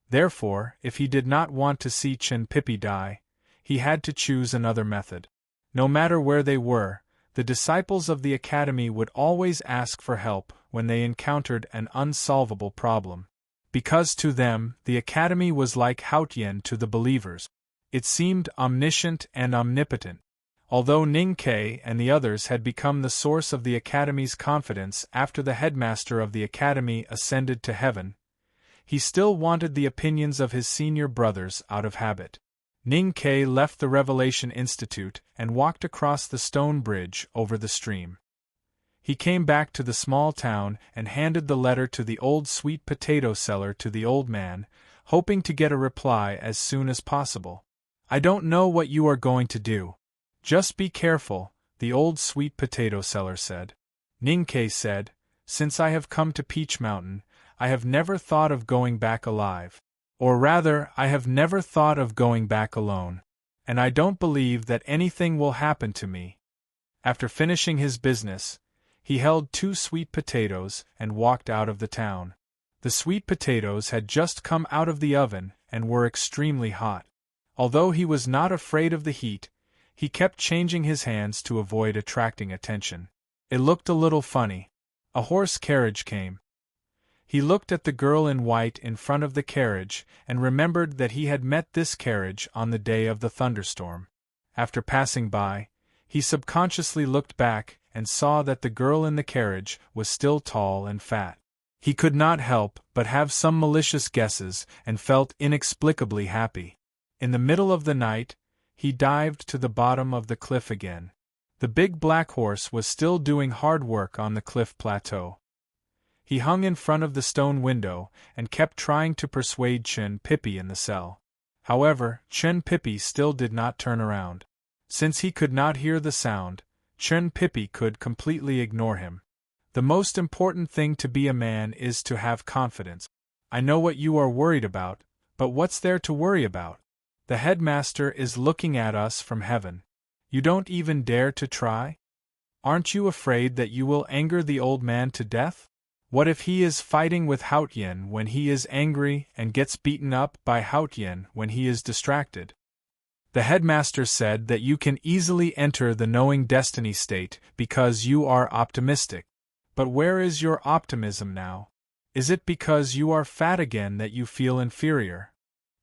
Therefore, if he did not want to see Chen Pippi die, he had to choose another method. No matter where they were, the disciples of the academy would always ask for help when they encountered an unsolvable problem. Because to them, the academy was like Haotian to the believers. It seemed omniscient and omnipotent. Although Ning Kei and the others had become the source of the academy's confidence after the headmaster of the academy ascended to heaven, he still wanted the opinions of his senior brothers out of habit. Ning Kei left the Revelation Institute and walked across the stone bridge over the stream. He came back to the small town and handed the letter to the old sweet potato seller to the old man, hoping to get a reply as soon as possible. "I don't know what you are going to do. Just be careful," the old sweet potato seller said. Ning Kei said, "Since I have come to Peach Mountain, I have never thought of going back alive. Or rather, I have never thought of going back alone. And I don't believe that anything will happen to me." After finishing his business, he held 2 sweet potatoes and walked out of the town. The sweet potatoes had just come out of the oven and were extremely hot. Although he was not afraid of the heat, he kept changing his hands to avoid attracting attention. It looked a little funny. A horse carriage came. He looked at the girl in white in front of the carriage and remembered that he had met this carriage on the day of the thunderstorm. After passing by, he subconsciously looked back and saw that the girl in the carriage was still tall and fat. He could not help but have some malicious guesses and felt inexplicably happy. In the middle of the night, he dived to the bottom of the cliff again. The big black horse was still doing hard work on the cliff plateau. He hung in front of the stone window and kept trying to persuade Chen Pippi in the cell. However, Chen Pippi still did not turn around. Since he could not hear the sound, Chen Pippi could completely ignore him. The most important thing to be a man is to have confidence. "I know what you are worried about, but what's there to worry about? The headmaster is looking at us from heaven. You don't even dare to try? Aren't you afraid that you will anger the old man to death? What if he is fighting with Haotian when he is angry and gets beaten up by Haotian when he is distracted?" The headmaster said that you can easily enter the knowing destiny state because you are optimistic. But where is your optimism now? Is it because you are fat again that you feel inferior?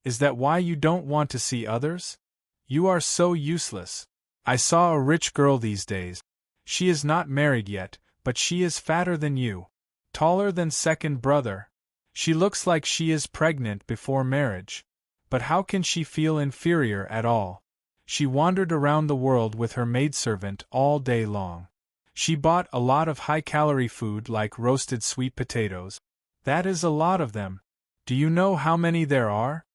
Is that why you don't want to see others? You are so useless. I saw a rich girl these days. She is not married yet, but she is fatter than you. Taller than second brother. She looks like she is pregnant before marriage. But how can she feel inferior at all? She wandered around the world with her maidservant all day long. She bought a lot of high-calorie food like roasted sweet potatoes. That is a lot of them. Do you know how many there are?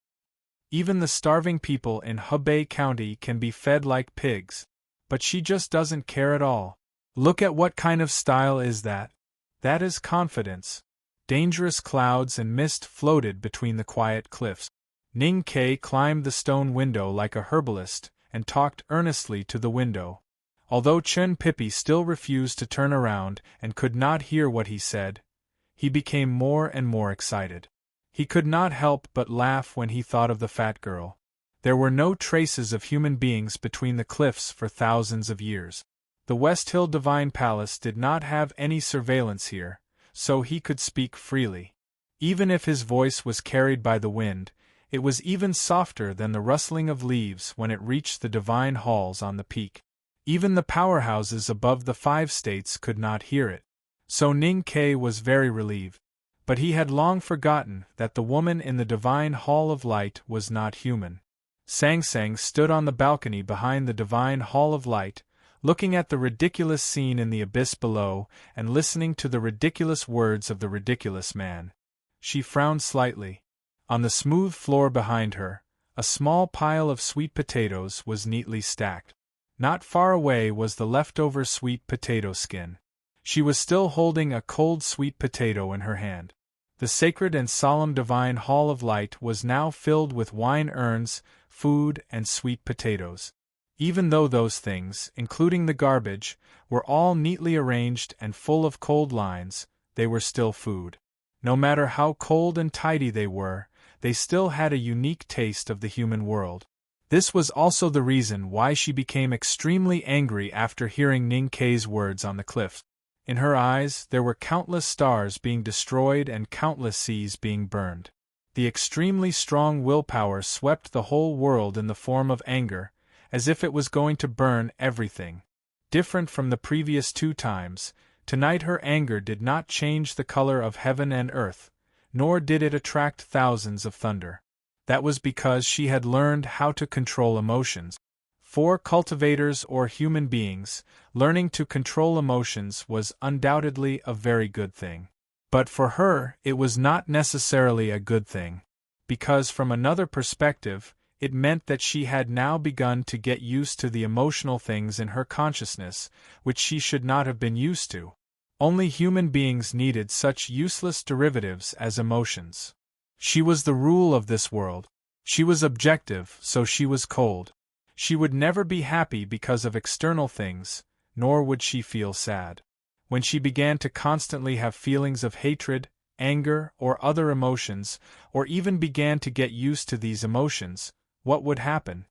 Even the starving people in Hebei County can be fed like pigs. But she just doesn't care at all. Look at what kind of style is that. That is confidence. Dangerous clouds and mist floated between the quiet cliffs. Ning Kei climbed the stone window like a herbalist and talked earnestly to the window. Although Chen Pippi still refused to turn around and could not hear what he said, he became more and more excited. He could not help but laugh when he thought of the fat girl. There were no traces of human beings between the cliffs for thousands of years. The West Hill Divine Palace did not have any surveillance here, so he could speak freely. Even if his voice was carried by the wind, it was even softer than the rustling of leaves when it reached the divine halls on the peak. Even the powerhouses above the 5 states could not hear it. So Ning Ke was very relieved. But he had long forgotten that the woman in the divine hall of light was not human. Sang Sang stood on the balcony behind the divine hall of light, looking at the ridiculous scene in the abyss below and listening to the ridiculous words of the ridiculous man. She frowned slightly. On the smooth floor behind her, a small pile of sweet potatoes was neatly stacked. Not far away was the leftover sweet potato skin. She was still holding a cold sweet potato in her hand. The sacred and solemn divine hall of light was now filled with wine urns, food, and sweet potatoes. Even though those things, including the garbage, were all neatly arranged and full of cold lines, they were still food. No matter how cold and tidy they were, they still had a unique taste of the human world. This was also the reason why she became extremely angry after hearing Ning Ke's words on the cliff. In her eyes there were countless stars being destroyed and countless seas being burned. The extremely strong willpower swept the whole world in the form of anger, as if it was going to burn everything. Different from the previous 2 times, tonight her anger did not change the color of heaven and earth, nor did it attract thousands of thunder. That was because she had learned how to control emotions. For cultivators or human beings, learning to control emotions was undoubtedly a very good thing. But for her, it was not necessarily a good thing. Because from another perspective, it meant that she had now begun to get used to the emotional things in her consciousness, which she should not have been used to. Only human beings needed such useless derivatives as emotions. She was the rule of this world. She was objective, so she was cold. She would never be happy because of external things, nor would she feel sad. When she began to constantly have feelings of hatred, anger, or other emotions, or even began to get used to these emotions, what would happen?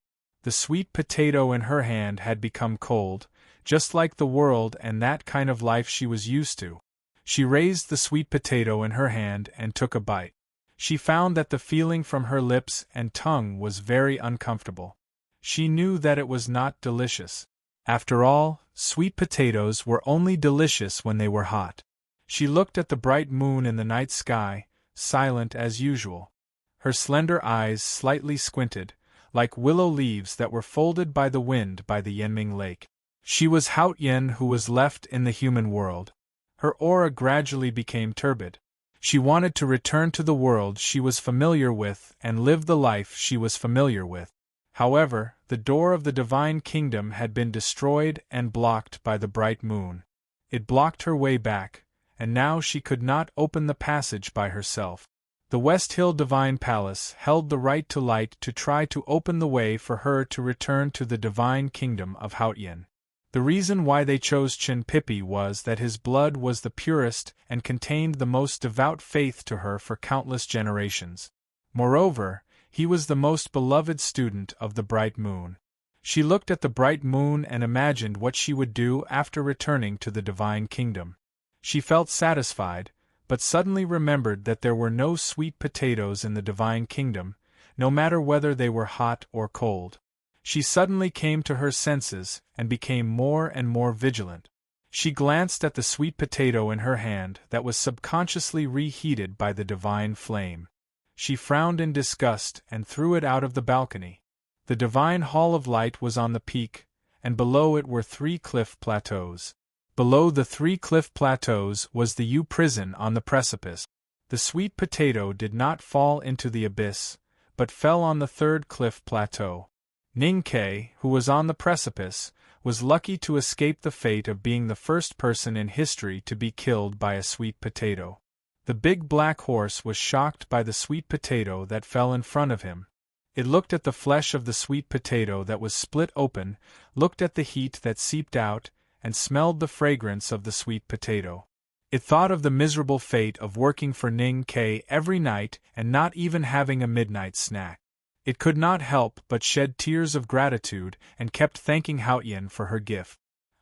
The sweet potato in her hand had become cold, just like the world and that kind of life she was used to. She raised the sweet potato in her hand and took a bite. She found that the feeling from her lips and tongue was very uncomfortable. She knew that it was not delicious. After all, sweet potatoes were only delicious when they were hot. She looked at the bright moon in the night sky, silent as usual. Her slender eyes slightly squinted, like willow leaves that were folded by the wind by the Yenming Lake. She was Haotian who was left in the human world. Her aura gradually became turbid. She wanted to return to the world she was familiar with and live the life she was familiar with. However, the door of the divine kingdom had been destroyed and blocked by the bright moon. It blocked her way back, and now she could not open the passage by herself. The West Hill Divine Palace held the right to light to try to open the way for her to return to the divine kingdom of Haotian. The reason why they chose Chen Pippi was that his blood was the purest and contained the most devout faith to her for countless generations. Moreover, he was the most beloved student of the bright moon. She looked at the bright moon and imagined what she would do after returning to the divine kingdom. She felt satisfied, but suddenly remembered that there were no sweet potatoes in the divine kingdom, no matter whether they were hot or cold. She suddenly came to her senses and became more and more vigilant. She glanced at the sweet potato in her hand that was subconsciously reheated by the divine flame. She frowned in disgust and threw it out of the balcony. The divine hall of light was on the peak, and below it were 3 cliff plateaus. Below the 3 cliff plateaus was the U prison on the precipice. The sweet potato did not fall into the abyss, but fell on the 3rd cliff plateau. Ning Ke, who was on the precipice, was lucky to escape the fate of being the first person in history to be killed by a sweet potato. The big black horse was shocked by the sweet potato that fell in front of him. It looked at the flesh of the sweet potato that was split open, looked at the heat that seeped out, and smelled the fragrance of the sweet potato. It thought of the miserable fate of working for Ning Ke every night and not even having a midnight snack. It could not help but shed tears of gratitude and kept thanking Haotian for her gift.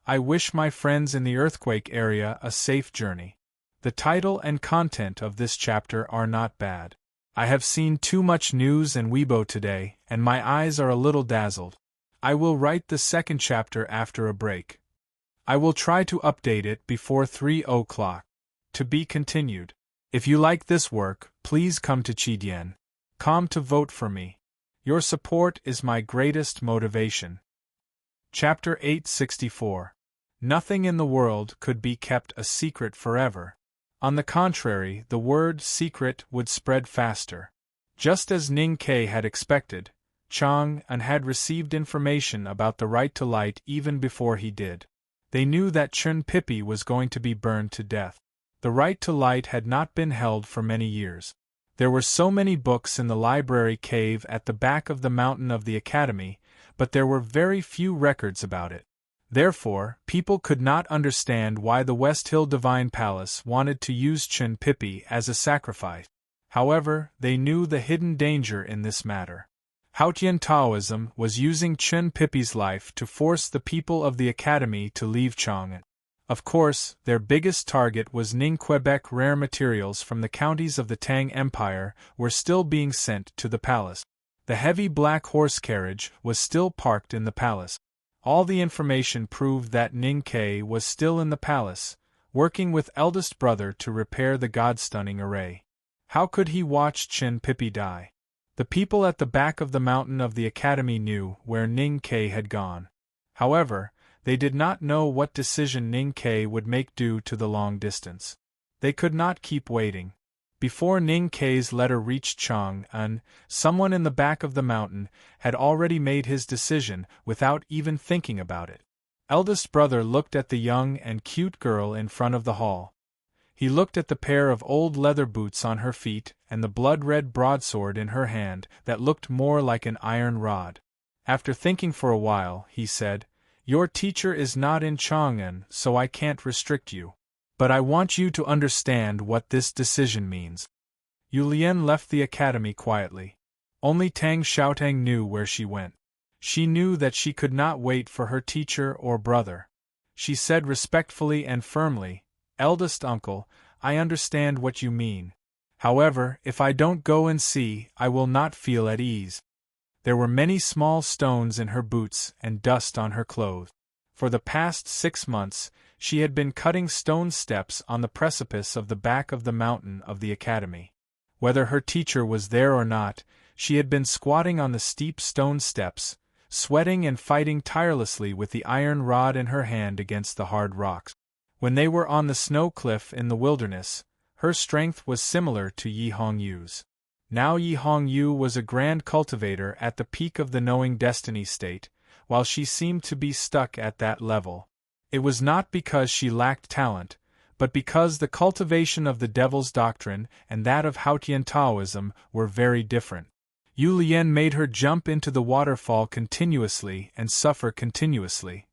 I wish my friends in the earthquake area a safe journey. The title and content of this chapter are not bad. I have seen too much news and Weibo today, and my eyes are a little dazzled. I will write the second chapter after a break. I will try to update it before 3 o'clock. To be continued. If you like this work, please come to Chidien.com to vote for me. Your support is my greatest motivation. Chapter 864. Nothing in the world could be kept a secret forever. On the contrary, the word secret would spread faster. Just as Ning Ke had expected, Chang'an had received information about the right to light even before he did. They knew that Chun Pippi was going to be burned to death. The right to light had not been held for many years. There were so many books in the library cave at the back of the mountain of the academy, but there were very few records about it. Therefore, people could not understand why the West Hill Divine Palace wanted to use Chun Pippi as a sacrifice. However, they knew the hidden danger in this matter. Haotian Taoism was using Chun Pippi's life to force the people of the academy to leave Chang'an. Of course, their biggest target was Ning Quebec. Rare materials from the counties of the Tang Empire were still being sent to the palace. The heavy black horse carriage was still parked in the palace. All the information proved that Ning Ke was still in the palace, working with eldest brother to repair the god-stunning array. How could he watch Chun Pippi die? The people at the back of the mountain of the academy knew where Ning Ke had gone. However, they did not know what decision Ning Ke would make due to the long distance. They could not keep waiting. Before Ning Ke's letter reached Chang'an, someone in the back of the mountain had already made his decision without even thinking about it. Eldest brother looked at the young and cute girl in front of the hall. He looked at the pair of old leather boots on her feet and the blood-red broadsword in her hand that looked more like an iron rod. After thinking for a while, he said, "Your teacher is not in Chang'an, so I can't restrict you. But I want you to understand what this decision means." Yu Lian left the academy quietly. Only Tang Xiaotang knew where she went. She knew that she could not wait for her teacher or brother. She said respectfully and firmly, "Eldest uncle, I understand what you mean. However, if I don't go and see, I will not feel at ease." There were many small stones in her boots and dust on her clothes. For the past 6 months, she had been cutting stone steps on the precipice of the back of the mountain of the academy. Whether her teacher was there or not, she had been squatting on the steep stone steps, sweating and fighting tirelessly with the iron rod in her hand against the hard rocks. When they were on the snow cliff in the wilderness, her strength was similar to Yi Hongyu's. Now Yi Hongyu was a grand cultivator at the peak of the knowing destiny state, while she seemed to be stuck at that level. It was not because she lacked talent, but because the cultivation of the Devil's Doctrine and that of Haotian Taoism were very different. Yu Lian made her jump into the waterfall continuously and suffer continuously.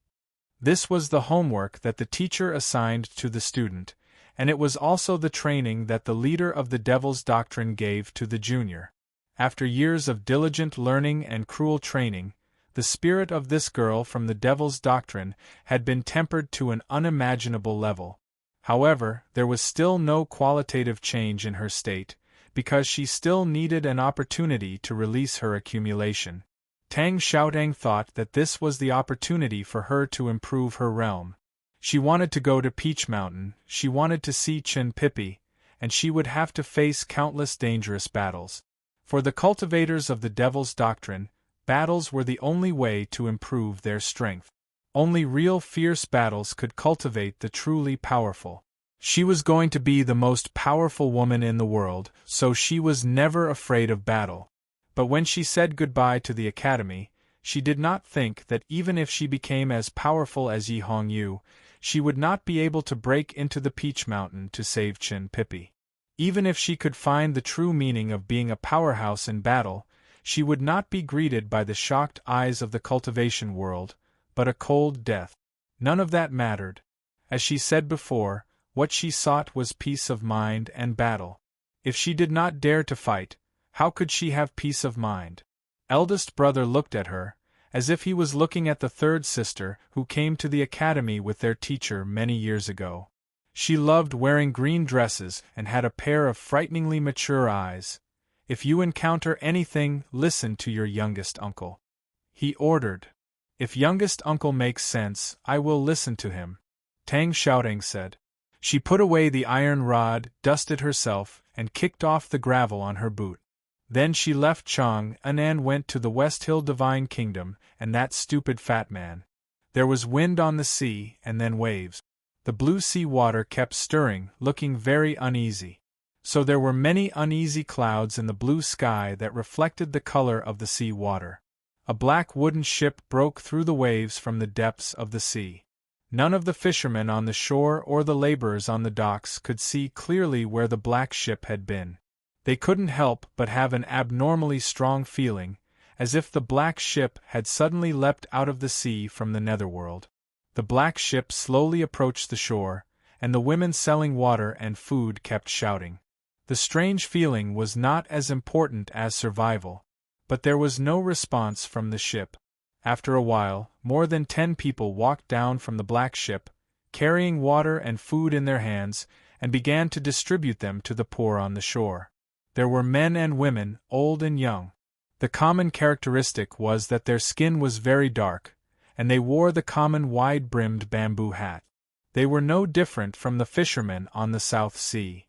This was the homework that the teacher assigned to the student, and it was also the training that the leader of the Devil's Doctrine gave to the junior. After years of diligent learning and cruel training, the spirit of this girl from the Devil's Doctrine had been tempered to an unimaginable level. However, there was still no qualitative change in her state, because she still needed an opportunity to release her accumulation. Tang Xiaotang thought that this was the opportunity for her to improve her realm. She wanted to go to Peach Mountain, she wanted to see Chun Pippi, and she would have to face countless dangerous battles. For the cultivators of the Devil's Doctrine, battles were the only way to improve their strength. Only real fierce battles could cultivate the truly powerful. She was going to be the most powerful woman in the world, so she was never afraid of battle. But when she said goodbye to the academy, she did not think that even if she became as powerful as Yi Hongyu, she would not be able to break into the Peach Mountain to save Chun Pippi. Even if she could find the true meaning of being a powerhouse in battle, she would not be greeted by the shocked eyes of the cultivation world, but a cold death. None of that mattered. As she said before, what she sought was peace of mind and battle. If she did not dare to fight, how could she have peace of mind? Eldest brother looked at her, as if he was looking at the third sister who came to the academy with their teacher many years ago. She loved wearing green dresses and had a pair of frighteningly mature eyes. If you encounter anything, listen to your youngest uncle, he ordered. If youngest uncle makes sense, I will listen to him, Tang Xiaotang said. She put away the iron rod, dusted herself, and kicked off the gravel on her boot. Then she left Chang and went to the West Hill Divine Kingdom and that stupid fat man. There was wind on the sea and then waves. The blue sea water kept stirring, looking very uneasy. So there were many uneasy clouds in the blue sky that reflected the color of the sea water. A black wooden ship broke through the waves from the depths of the sea. None of the fishermen on the shore or the laborers on the docks could see clearly where the black ship had been. They couldn't help but have an abnormally strong feeling, as if the black ship had suddenly leapt out of the sea from the netherworld. The black ship slowly approached the shore, and the women selling water and food kept shouting. The strange feeling was not as important as survival, but there was no response from the ship. After a while, more than 10 people walked down from the black ship, carrying water and food in their hands, and began to distribute them to the poor on the shore. There were men and women, old and young. The common characteristic was that their skin was very dark, and they wore the common wide-brimmed bamboo hat. They were no different from the fishermen on the South Sea.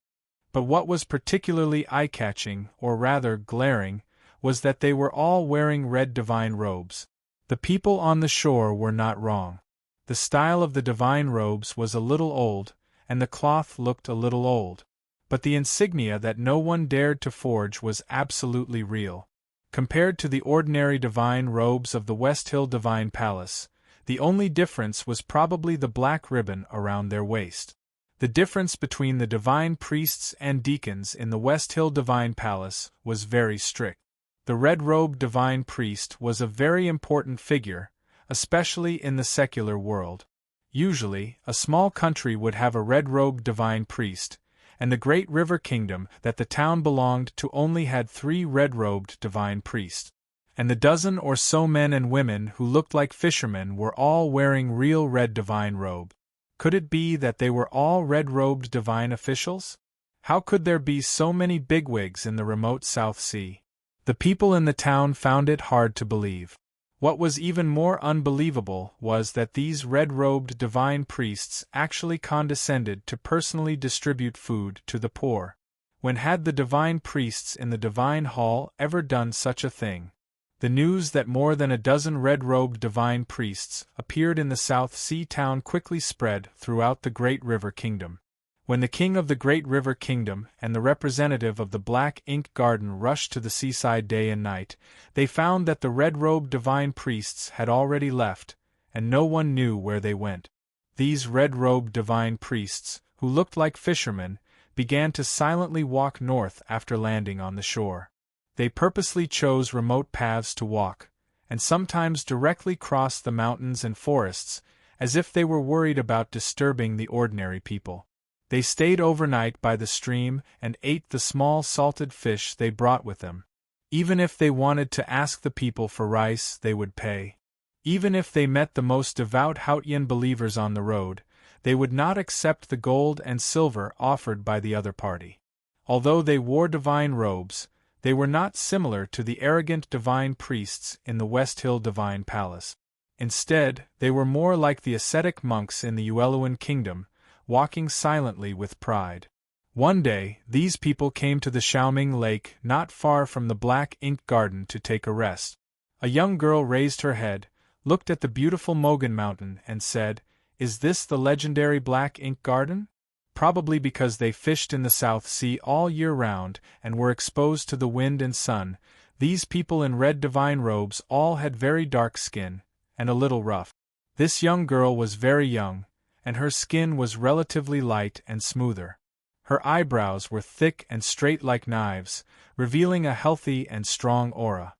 But what was particularly eye-catching, or rather glaring, was that they were all wearing red divine robes. The people on the shore were not wrong. The style of the divine robes was a little old, and the cloth looked a little old. But the insignia that no one dared to forge was absolutely real. Compared to the ordinary divine robes of the West Hill Divine Palace, the only difference was probably the black ribbon around their waist. The difference between the divine priests and deacons in the West Hill Divine Palace was very strict. The red-robed divine priest was a very important figure, especially in the secular world. Usually, a small country would have a red-robed divine priest, and the great river kingdom that the town belonged to only had 3 red-robed divine priests. And the dozen or so men and women who looked like fishermen were all wearing real red divine robe. Could it be that they were all red-robed divine officials? How could there be so many bigwigs in the remote South Sea? The people in the town found it hard to believe. What was even more unbelievable was that these red-robed divine priests actually condescended to personally distribute food to the poor. When had the divine priests in the divine hall ever done such a thing? The news that more than a dozen red-robed divine priests appeared in the South Sea town quickly spread throughout the Great River Kingdom. When the king of the Great River Kingdom and the representative of the Black Ink Garden rushed to the seaside day and night, they found that the red-robed divine priests had already left, and no one knew where they went. These red-robed divine priests, who looked like fishermen, began to silently walk north after landing on the shore. They purposely chose remote paths to walk, and sometimes directly crossed the mountains and forests, as if they were worried about disturbing the ordinary people. They stayed overnight by the stream and ate the small salted fish they brought with them. Even if they wanted to ask the people for rice, they would pay. Even if they met the most devout Hautian believers on the road, they would not accept the gold and silver offered by the other party. Although they wore divine robes, they were not similar to the arrogant divine priests in the West Hill Divine Palace. Instead, they were more like the ascetic monks in the Ueluan Kingdom, walking silently with pride. One day, these people came to the Xiaoming Lake not far from the Black Ink Garden to take a rest. A young girl raised her head, looked at the beautiful Mogan Mountain, and said, "Is this the legendary Black Ink Garden?" Probably because they fished in the South Sea all year round and were exposed to the wind and sun, these people in red divine robes all had very dark skin, and a little rough. This young girl was very young, and her skin was relatively light and smoother. Her eyebrows were thick and straight like knives, revealing a healthy and strong aura.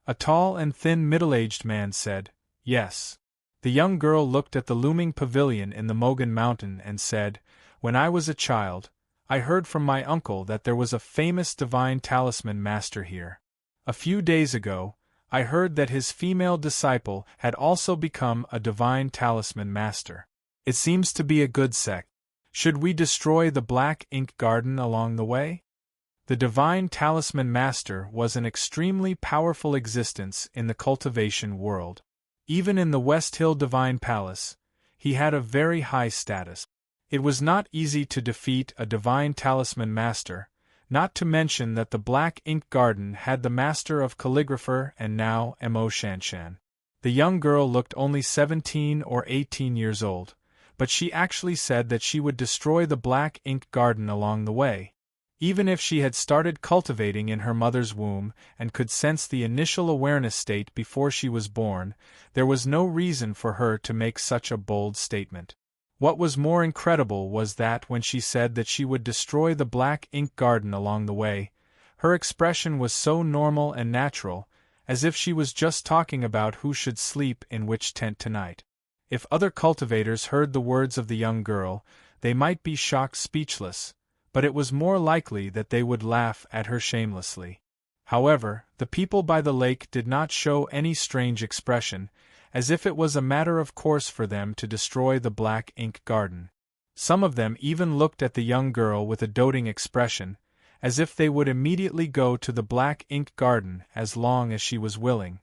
A tall and thin middle-aged man said, "Yes." The young girl looked at the looming pavilion in the Mogan Mountain and said, "When I was a child, I heard from my uncle that there was a famous divine talisman master here. A few days ago, I heard that his female disciple had also become a divine talisman master. It seems to be a good sect. Should we destroy the black ink garden along the way?" The divine talisman master was an extremely powerful existence in the cultivation world. Even in the West Hill Divine Palace, he had a very high status. It was not easy to defeat a divine talisman master, not to mention that the black ink garden had the master of calligrapher and now Mo Shanshan. The young girl looked only 17 or 18 years old, but she actually said that she would destroy the black ink garden along the way. Even if she had started cultivating in her mother's womb and could sense the initial awareness state before she was born, there was no reason for her to make such a bold statement. What was more incredible was that when she said that she would destroy the black ink garden along the way, her expression was so normal and natural, as if she was just talking about who should sleep in which tent tonight. If other cultivators heard the words of the young girl, they might be shocked speechless, but it was more likely that they would laugh at her shamelessly. However, the people by the lake did not show any strange expression, as if it was a matter of course for them to destroy the black ink garden. Some of them even looked at the young girl with a doting expression, as if they would immediately go to the black ink garden as long as she was willing.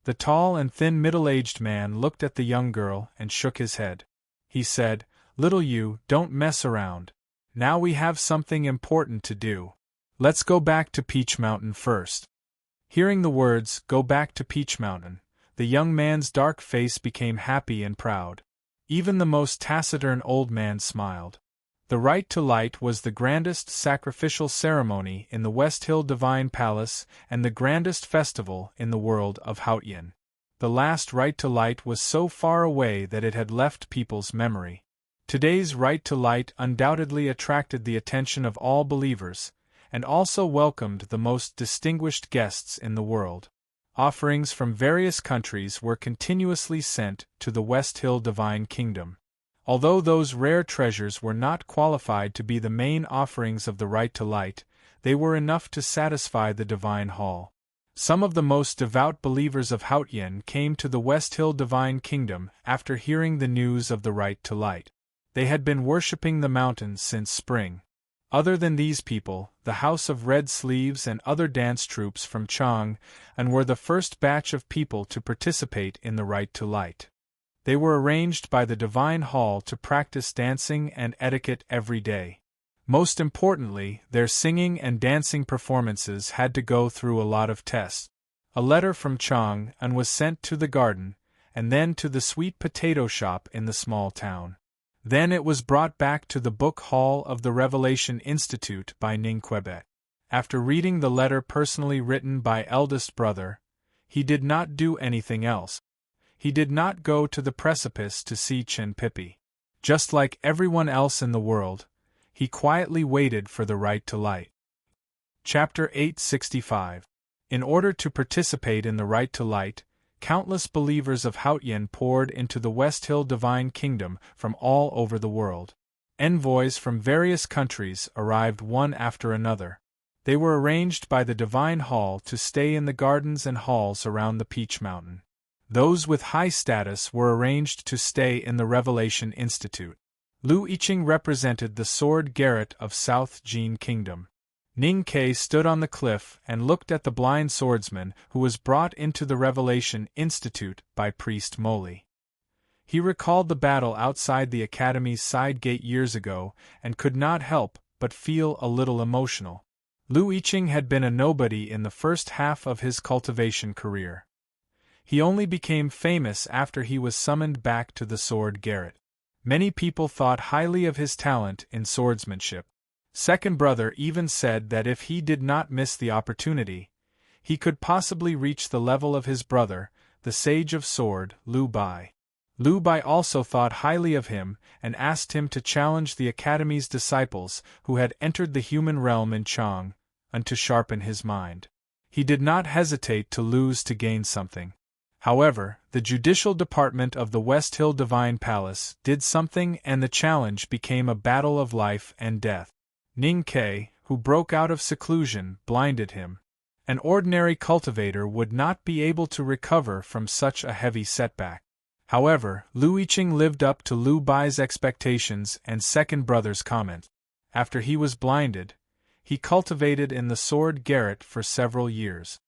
The tall and thin middle-aged man looked at the young girl and shook his head. He said, "Little you, don't mess around. Now we have something important to do. Let's go back to Peach Mountain first." Hearing the words, "Go back to Peach Mountain," the young man's dark face became happy and proud. Even the most taciturn old man smiled. The Right to Light was the grandest sacrificial ceremony in the West Hill Divine Palace and the grandest festival in the world of Hautian. The last Right to Light was so far away that it had left people's memory. Today's Right to Light undoubtedly attracted the attention of all believers, and also welcomed the most distinguished guests in the world. Offerings from various countries were continuously sent to the West Hill Divine Kingdom. Although those rare treasures were not qualified to be the main offerings of the Right to Light, they were enough to satisfy the Divine Hall. Some of the most devout believers of Hautian came to the West Hill Divine Kingdom after hearing the news of the Right to Light. They had been worshipping the mountains since spring. Other than these people, the House of Red Sleeves and other dance troupes from Chang and were the first batch of people to participate in the Right to Light. They were arranged by the Divine Hall to practice dancing and etiquette every day. Most importantly, their singing and dancing performances had to go through a lot of tests. A letter from Chang and was sent to the garden, and then to the sweet potato shop in the small town. Then it was brought back to the book hall of the Revelation Institute by Ning Quebet. After reading the letter personally written by eldest brother, he did not do anything else. He did not go to the precipice to see Chen Pippi. Just like everyone else in the world, he quietly waited for the Right to Light. Chapter 865. In order to participate in the Right to Light, countless believers of Hautian poured into the West Hill Divine Kingdom from all over the world. Envoys from various countries arrived one after another. They were arranged by the Divine Hall to stay in the gardens and halls around the Peach Mountain. Those with high status were arranged to stay in the Revelation Institute. Lu Yiqing represented the Sword Garret of South Jin Kingdom. Ning Ke stood on the cliff and looked at the blind swordsman who was brought into the Revelation Institute by Priest Moli. He recalled the battle outside the academy's side gate years ago and could not help but feel a little emotional. Lu Yiqing had been a nobody in the first half of his cultivation career. He only became famous after he was summoned back to the Sword Garret. Many people thought highly of his talent in swordsmanship. Second brother even said that if he did not miss the opportunity, he could possibly reach the level of his brother, the Sage of Sword, Lu Bai. Lu Bai also thought highly of him and asked him to challenge the Academy's disciples who had entered the human realm in Chang, and to sharpen his mind. He did not hesitate to lose to gain something. However, the judicial department of the West Hill Divine Palace did something, and the challenge became a battle of life and death. Ning Ke, who broke out of seclusion, blinded him. An ordinary cultivator would not be able to recover from such a heavy setback. However, Lu Yiqing lived up to Lu Bai's expectations and second brother's comment. After he was blinded, he cultivated in the sword garret for several years.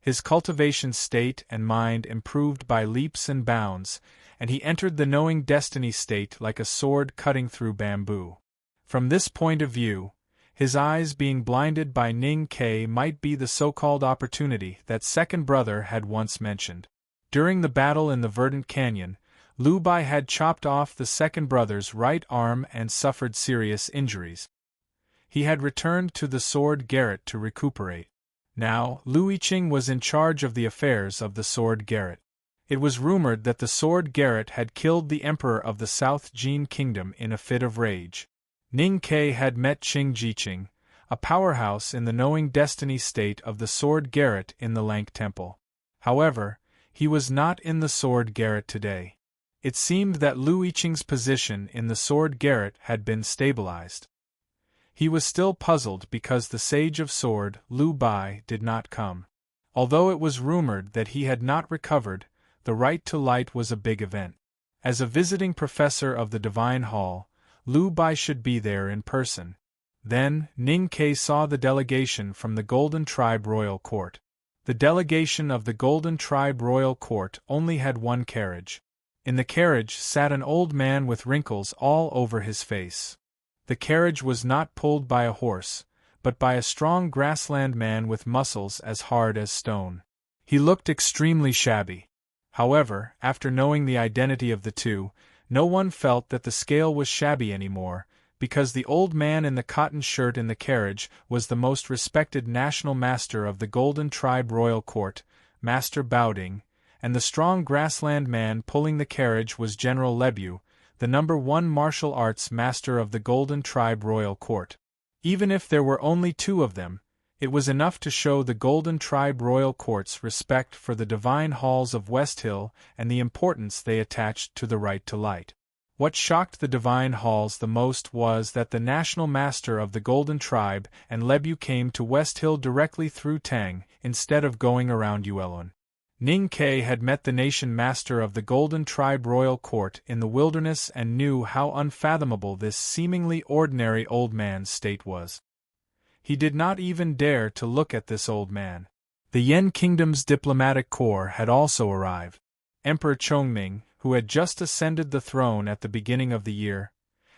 His cultivation state and mind improved by leaps and bounds, and he entered the knowing destiny state like a sword cutting through bamboo. From this point of view, his eyes being blinded by Ning Ke might be the so-called opportunity that second brother had once mentioned. During the battle in the Verdant Canyon, Lu Bai had chopped off the second brother's right arm and suffered serious injuries. He had returned to the sword garret to recuperate. Now, Lu Yiqing was in charge of the affairs of the sword garret. It was rumored that the sword garret had killed the emperor of the South Jin kingdom in a fit of rage. Ning Ke had met Qing Jiqing, a powerhouse in the knowing destiny state of the sword garret in the Lank Temple. However, he was not in the sword garret today. It seemed that Lu Yiqing's position in the sword garret had been stabilized. He was still puzzled because the Sage of Sword, Lu Bai, did not come. Although it was rumored that he had not recovered, the right to light was a big event. As a visiting professor of the Divine Hall, Lu Bai should be there in person. Then, Ning Ke saw the delegation from the Golden Tribe Royal Court. The delegation of the Golden Tribe Royal Court only had one carriage. In the carriage sat an old man with wrinkles all over his face. The carriage was not pulled by a horse, but by a strong grassland man with muscles as hard as stone. He looked extremely shabby. However, after knowing the identity of the two, no one felt that the scale was shabby anymore, because the old man in the cotton shirt in the carriage was the most respected national master of the Golden Tribe Royal Court, Master Baoding, and the strong grassland man pulling the carriage was General Lebu, the #1 martial arts master of the Golden Tribe Royal Court. Even if there were only two of them, it was enough to show the Golden Tribe Royal Court's respect for the divine halls of West Hill and the importance they attached to the right to light. What shocked the divine halls the most was that the national master of the Golden Tribe and Lebu came to West Hill directly through Tang, instead of going around Yuelun. Ning Ke had met the nation master of the Golden Tribe Royal Court in the wilderness and knew how unfathomable this seemingly ordinary old man's state was. He did not even dare to look at this old man. The Yen Kingdom's diplomatic corps had also arrived. Emperor Chongming, who had just ascended the throne at the beginning of the year,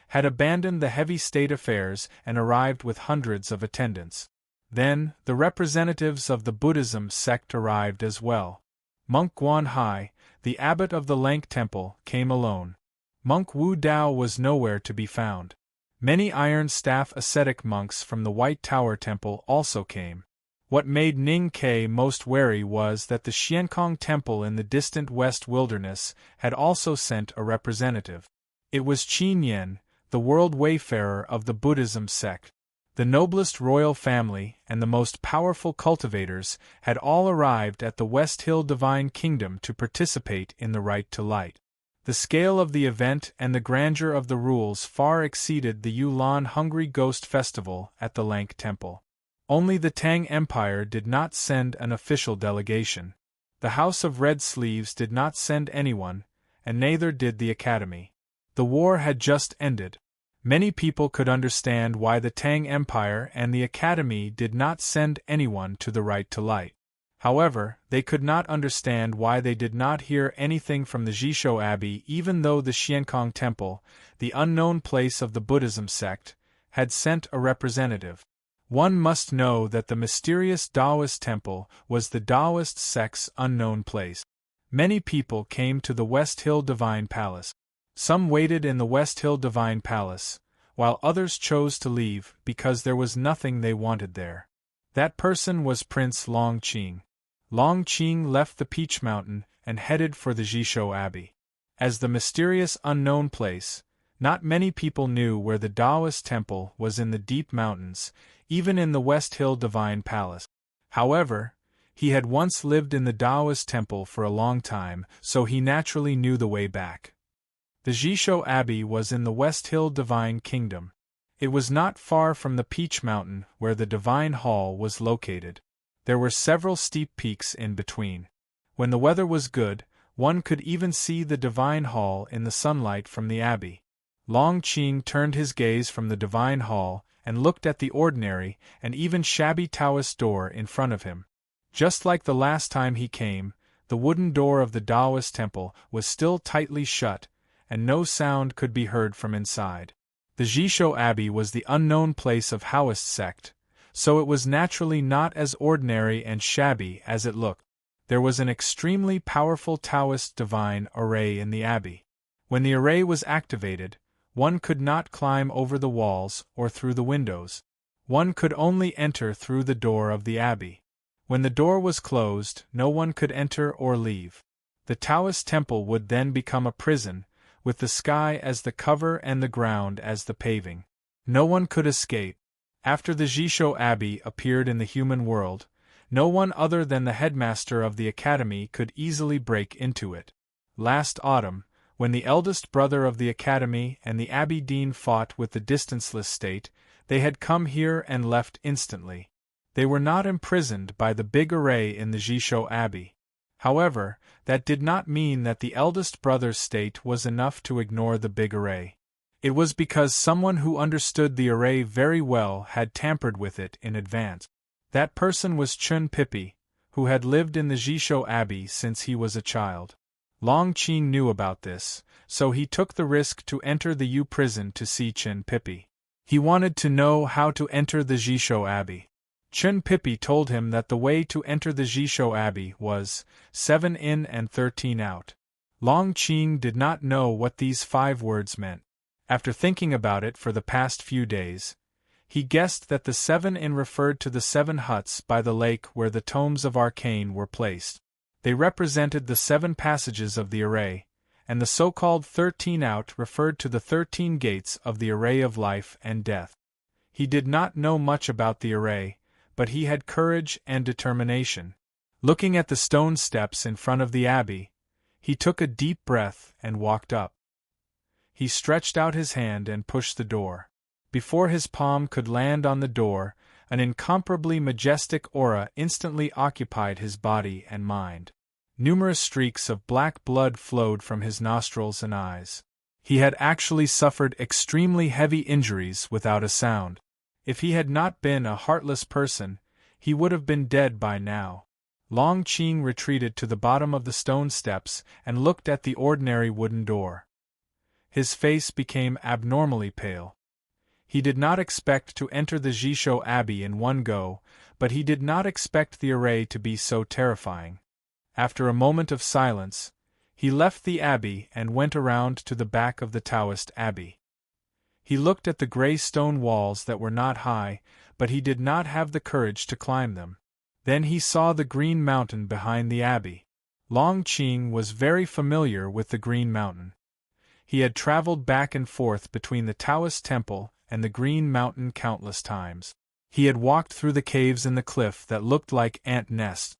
had abandoned the heavy state affairs and arrived with hundreds of attendants. Then, the representatives of the Buddhism sect arrived as well. Monk Guan Hai, the abbot of the Lank Temple, came alone. Monk Wu Dao was nowhere to be found. Many Iron Staff ascetic monks from the White Tower Temple also came. What made Ning Ke most wary was that the Xiankong Temple in the distant West Wilderness had also sent a representative. It was Qin Yen, the world wayfarer of the Buddhism sect. The noblest royal family and the most powerful cultivators had all arrived at the West Hill Divine Kingdom to participate in the right to light. The scale of the event and the grandeur of the rules far exceeded the Yulan Hungry Ghost Festival at the Lank Temple. Only the Tang Empire did not send an official delegation. The House of Red Sleeves did not send anyone, and neither did the Academy. The war had just ended. Many people could understand why the Tang Empire and the Academy did not send anyone to the right to light. However, they could not understand why they did not hear anything from the Jishou Abbey even though the Xiankong Temple, the unknown place of the Buddhism sect, had sent a representative. One must know that the mysterious Taoist temple was the Taoist sect's unknown place. Many people came to the West Hill Divine Palace. Some waited in the West Hill Divine Palace, while others chose to leave because there was nothing they wanted there. That person was Prince Long Qing. Long Qing left the Peach Mountain and headed for the Jishou Abbey. As the mysterious unknown place, not many people knew where the Taoist temple was in the deep mountains, even in the West Hill Divine Palace. However, he had once lived in the Taoist temple for a long time, so he naturally knew the way back. The Jisho Abbey was in the West Hill Divine Kingdom. It was not far from the Peach Mountain where the Divine Hall was located. There were several steep peaks in between. When the weather was good, one could even see the Divine Hall in the sunlight from the abbey. Long Qing turned his gaze from the Divine Hall and looked at the ordinary and even shabby Taoist door in front of him. Just like the last time he came, the wooden door of the Taoist temple was still tightly shut, and no sound could be heard from inside. The Jisho Abbey was the unknown place of Taoist sect, so it was naturally not as ordinary and shabby as it looked. There was an extremely powerful Taoist divine array in the abbey. When the array was activated, one could not climb over the walls or through the windows. One could only enter through the door of the abbey. When the door was closed, no one could enter or leave. The Taoist temple would then become a prison, with the sky as the cover and the ground as the paving. No one could escape. After the Jisho Abbey appeared in the human world, no one other than the headmaster of the academy could easily break into it. Last autumn, when the eldest brother of the academy and the abbey dean fought with the distanceless state, they had come here and left instantly. They were not imprisoned by the big array in the Jisho Abbey. However, that did not mean that the eldest brother's state was enough to ignore the big array. It was because someone who understood the array very well had tampered with it in advance. That person was Chun Pippi, who had lived in the Jisho Abbey since he was a child. Long Qing knew about this, so he took the risk to enter the U prison to see Chun Pippi. He wanted to know how to enter the Jisho Abbey. Chun Pippi told him that the way to enter the Jisho Abbey was 7 in and 13 out. Long Qing did not know what these 5 words meant. After thinking about it for the past few days, he guessed that the 7 in referred to the 7 huts by the lake where the tomes of arcane were placed. They represented the 7 passages of the array, and the so-called 13 out referred to the 13 gates of the array of life and death. He did not know much about the array, but he had courage and determination. Looking at the stone steps in front of the abbey, he took a deep breath and walked up. He stretched out his hand and pushed the door. Before his palm could land on the door, an incomparably majestic aura instantly occupied his body and mind. Numerous streaks of black blood flowed from his nostrils and eyes. He had actually suffered extremely heavy injuries without a sound. If he had not been a heartless person, he would have been dead by now. Long Qing retreated to the bottom of the stone steps and looked at the ordinary wooden door. His face became abnormally pale. He did not expect to enter the Jisho Abbey in one go, but he did not expect the array to be so terrifying. After a moment of silence, he left the abbey and went around to the back of the Taoist abbey. He looked at the gray stone walls that were not high, but he did not have the courage to climb them. Then he saw the Green Mountain behind the abbey. Long Qing was very familiar with the Green Mountain. He had traveled back and forth between the Taoist temple and the Green Mountain countless times. He had walked through the caves in the cliff that looked like ant nests.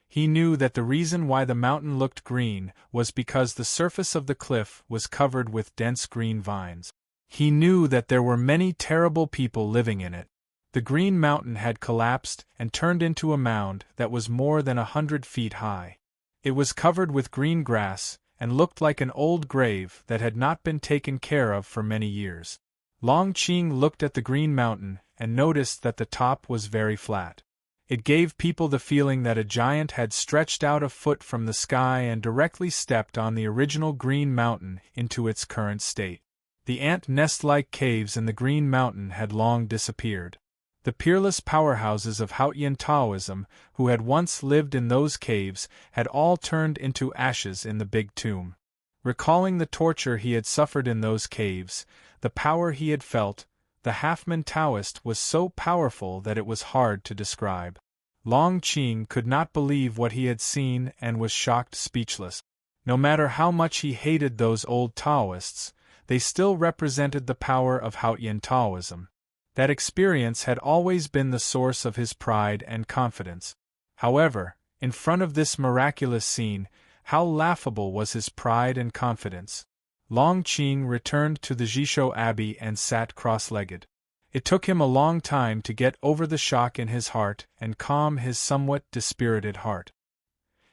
He knew that the reason why the mountain looked green was because the surface of the cliff was covered with dense green vines. He knew that there were many terrible people living in it. The Green Mountain had collapsed and turned into a mound that was more than 100 feet high. It was covered with green grass and looked like an old grave that had not been taken care of for many years. Long Qing looked at the Green Mountain and noticed that the top was very flat. It gave people the feeling that a giant had stretched out a foot from the sky and directly stepped on the original Green Mountain into its current state. The ant nest-like caves in the Green Mountain had long disappeared. The peerless powerhouses of Haotian Taoism, who had once lived in those caves, had all turned into ashes in the big tomb. Recalling the torture he had suffered in those caves, the power he had felt, the Halfman Taoist was so powerful that it was hard to describe. Long Qing could not believe what he had seen and was shocked speechless. No matter how much he hated those old Taoists, they still represented the power of Haotian Taoism. That experience had always been the source of his pride and confidence. However, in front of this miraculous scene, how laughable was his pride and confidence. Long Qing returned to the Jisho Abbey and sat cross-legged. It took him a long time to get over the shock in his heart and calm his somewhat dispirited heart.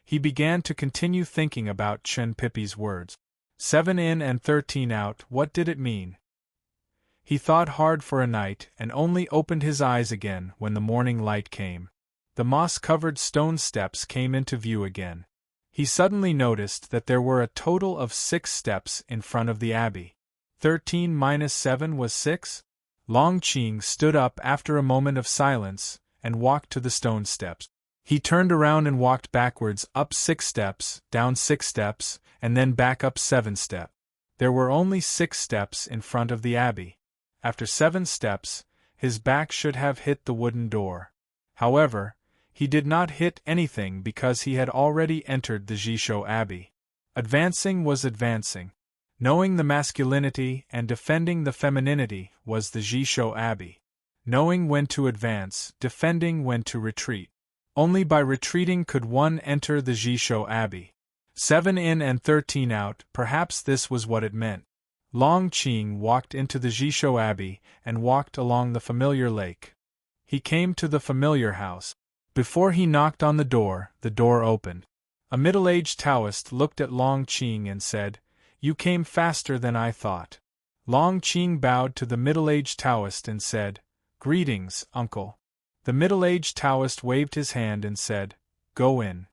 He began to continue thinking about Chen Pippi's words. 7 in and 13 out, what did it mean? He thought hard for a night and only opened his eyes again when the morning light came. The moss-covered stone steps came into view again. He suddenly noticed that there were a total of 6 steps in front of the abbey. 13 minus 7 was 6? Long Qing stood up after a moment of silence and walked to the stone steps. He turned around and walked backwards up 6 steps, down 6 steps, and then back up 7 steps. There were only 6 steps in front of the abbey. After 7 steps, his back should have hit the wooden door. However, he did not hit anything because he had already entered the Jisho Abbey. Advancing was advancing. Knowing the masculinity and defending the femininity was the Jisho Abbey. Knowing when to advance, defending when to retreat. Only by retreating could one enter the Jisho Abbey. 7 in and 13 out, perhaps this was what it meant. Long Qing walked into the Jisho Abbey and walked along the familiar lake. He came to the familiar house. Before he knocked on the door opened. A middle-aged Taoist looked at Long Qing and said, "You came faster than I thought." Long Qing bowed to the middle-aged Taoist and said, "Greetings, uncle." The middle-aged Taoist waved his hand and said, "Go in."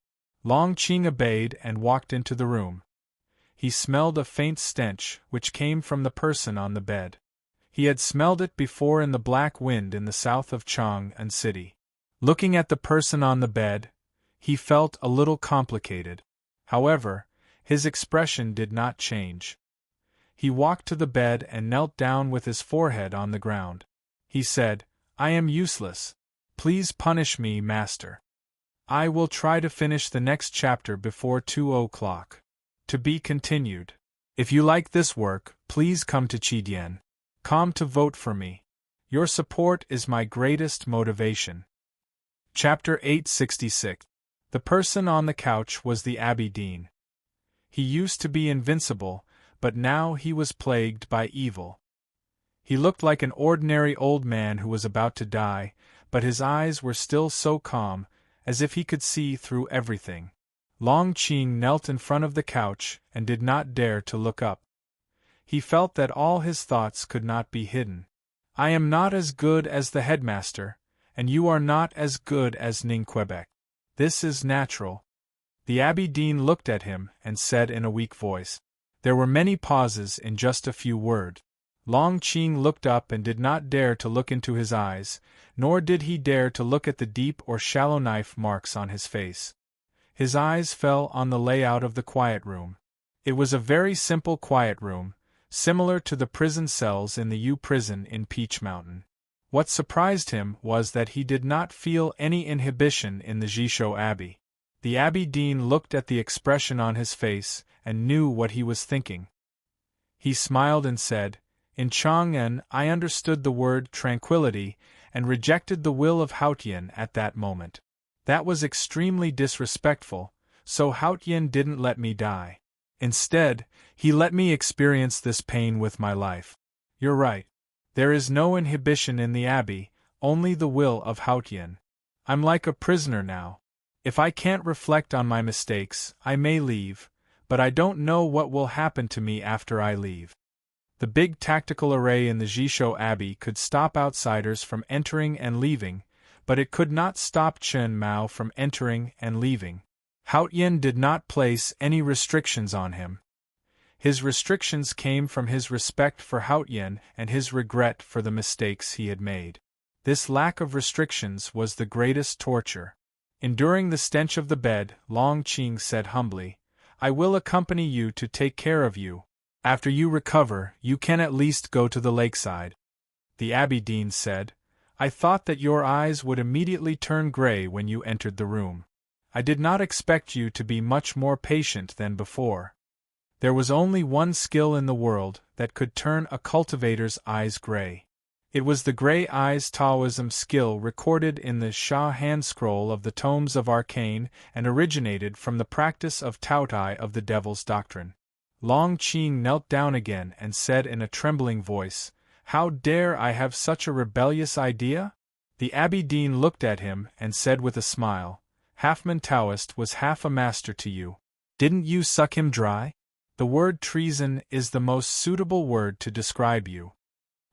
Long Qing obeyed and walked into the room. He smelled a faint stench which came from the person on the bed. He had smelled it before in the black wind in the south of Chang'an City. Looking at the person on the bed, he felt a little complicated. However, his expression did not change. He walked to the bed and knelt down with his forehead on the ground. He said, "I am useless. Please punish me, master. I will try to finish the next chapter before 2 o'clock. To be continued. If you like this work, please come to Chidien.com to vote for me. Your support is my greatest motivation." Chapter 866. The person on the couch was the Abbey Dean. He used to be invincible, but now he was plagued by evil. He looked like an ordinary old man who was about to die, but his eyes were still so calm, as if he could see through everything. Long Qing knelt in front of the couch and did not dare to look up. He felt that all his thoughts could not be hidden. "I am not as good as the headmaster, and you are not as good as Ningquebec. This is natural." The Abbey Dean looked at him and said in a weak voice. There were many pauses in just a few words. Long Qing looked up and did not dare to look into his eyes, nor did he dare to look at the deep or shallow knife marks on his face. His eyes fell on the layout of the quiet room. It was a very simple quiet room, similar to the prison cells in the U prison in Peach Mountain. What surprised him was that he did not feel any inhibition in the Jisho Abbey. The Abbey Dean looked at the expression on his face and knew what he was thinking. He smiled and said, "In Chang'an I understood the word tranquility and rejected the will of Haotian at that moment. That was extremely disrespectful, so Haotian didn't let me die. Instead, he let me experience this pain with my life. You're right. There is no inhibition in the Abbey, only the will of Haotian. I'm like a prisoner now. If I can't reflect on my mistakes, I may leave, but I don't know what will happen to me after I leave." The big tactical array in the Jisho Abbey could stop outsiders from entering and leaving, but it could not stop Chen Mao from entering and leaving. Haotian did not place any restrictions on him. His restrictions came from his respect for Haotian and his regret for the mistakes he had made. This lack of restrictions was the greatest torture. Enduring the stench of the bed, Long Qing said humbly, "I will accompany you to take care of you. After you recover, you can at least go to the lakeside." The Abbey Dean said, "I thought that your eyes would immediately turn gray when you entered the room. I did not expect you to be much more patient than before." There was only one skill in the world that could turn a cultivator's eyes gray. It was the Grey Eyes Taoism skill recorded in the Sha hand scroll of the Tomes of Arcane and originated from the practice of Taotai of the Devil's Doctrine. Long Qing knelt down again and said in a trembling voice, "How dare I have such a rebellious idea?" The Abbey Dean looked at him and said with a smile, "Halfman Taoist was half a master to you. Didn't you suck him dry? The word treason is the most suitable word to describe you."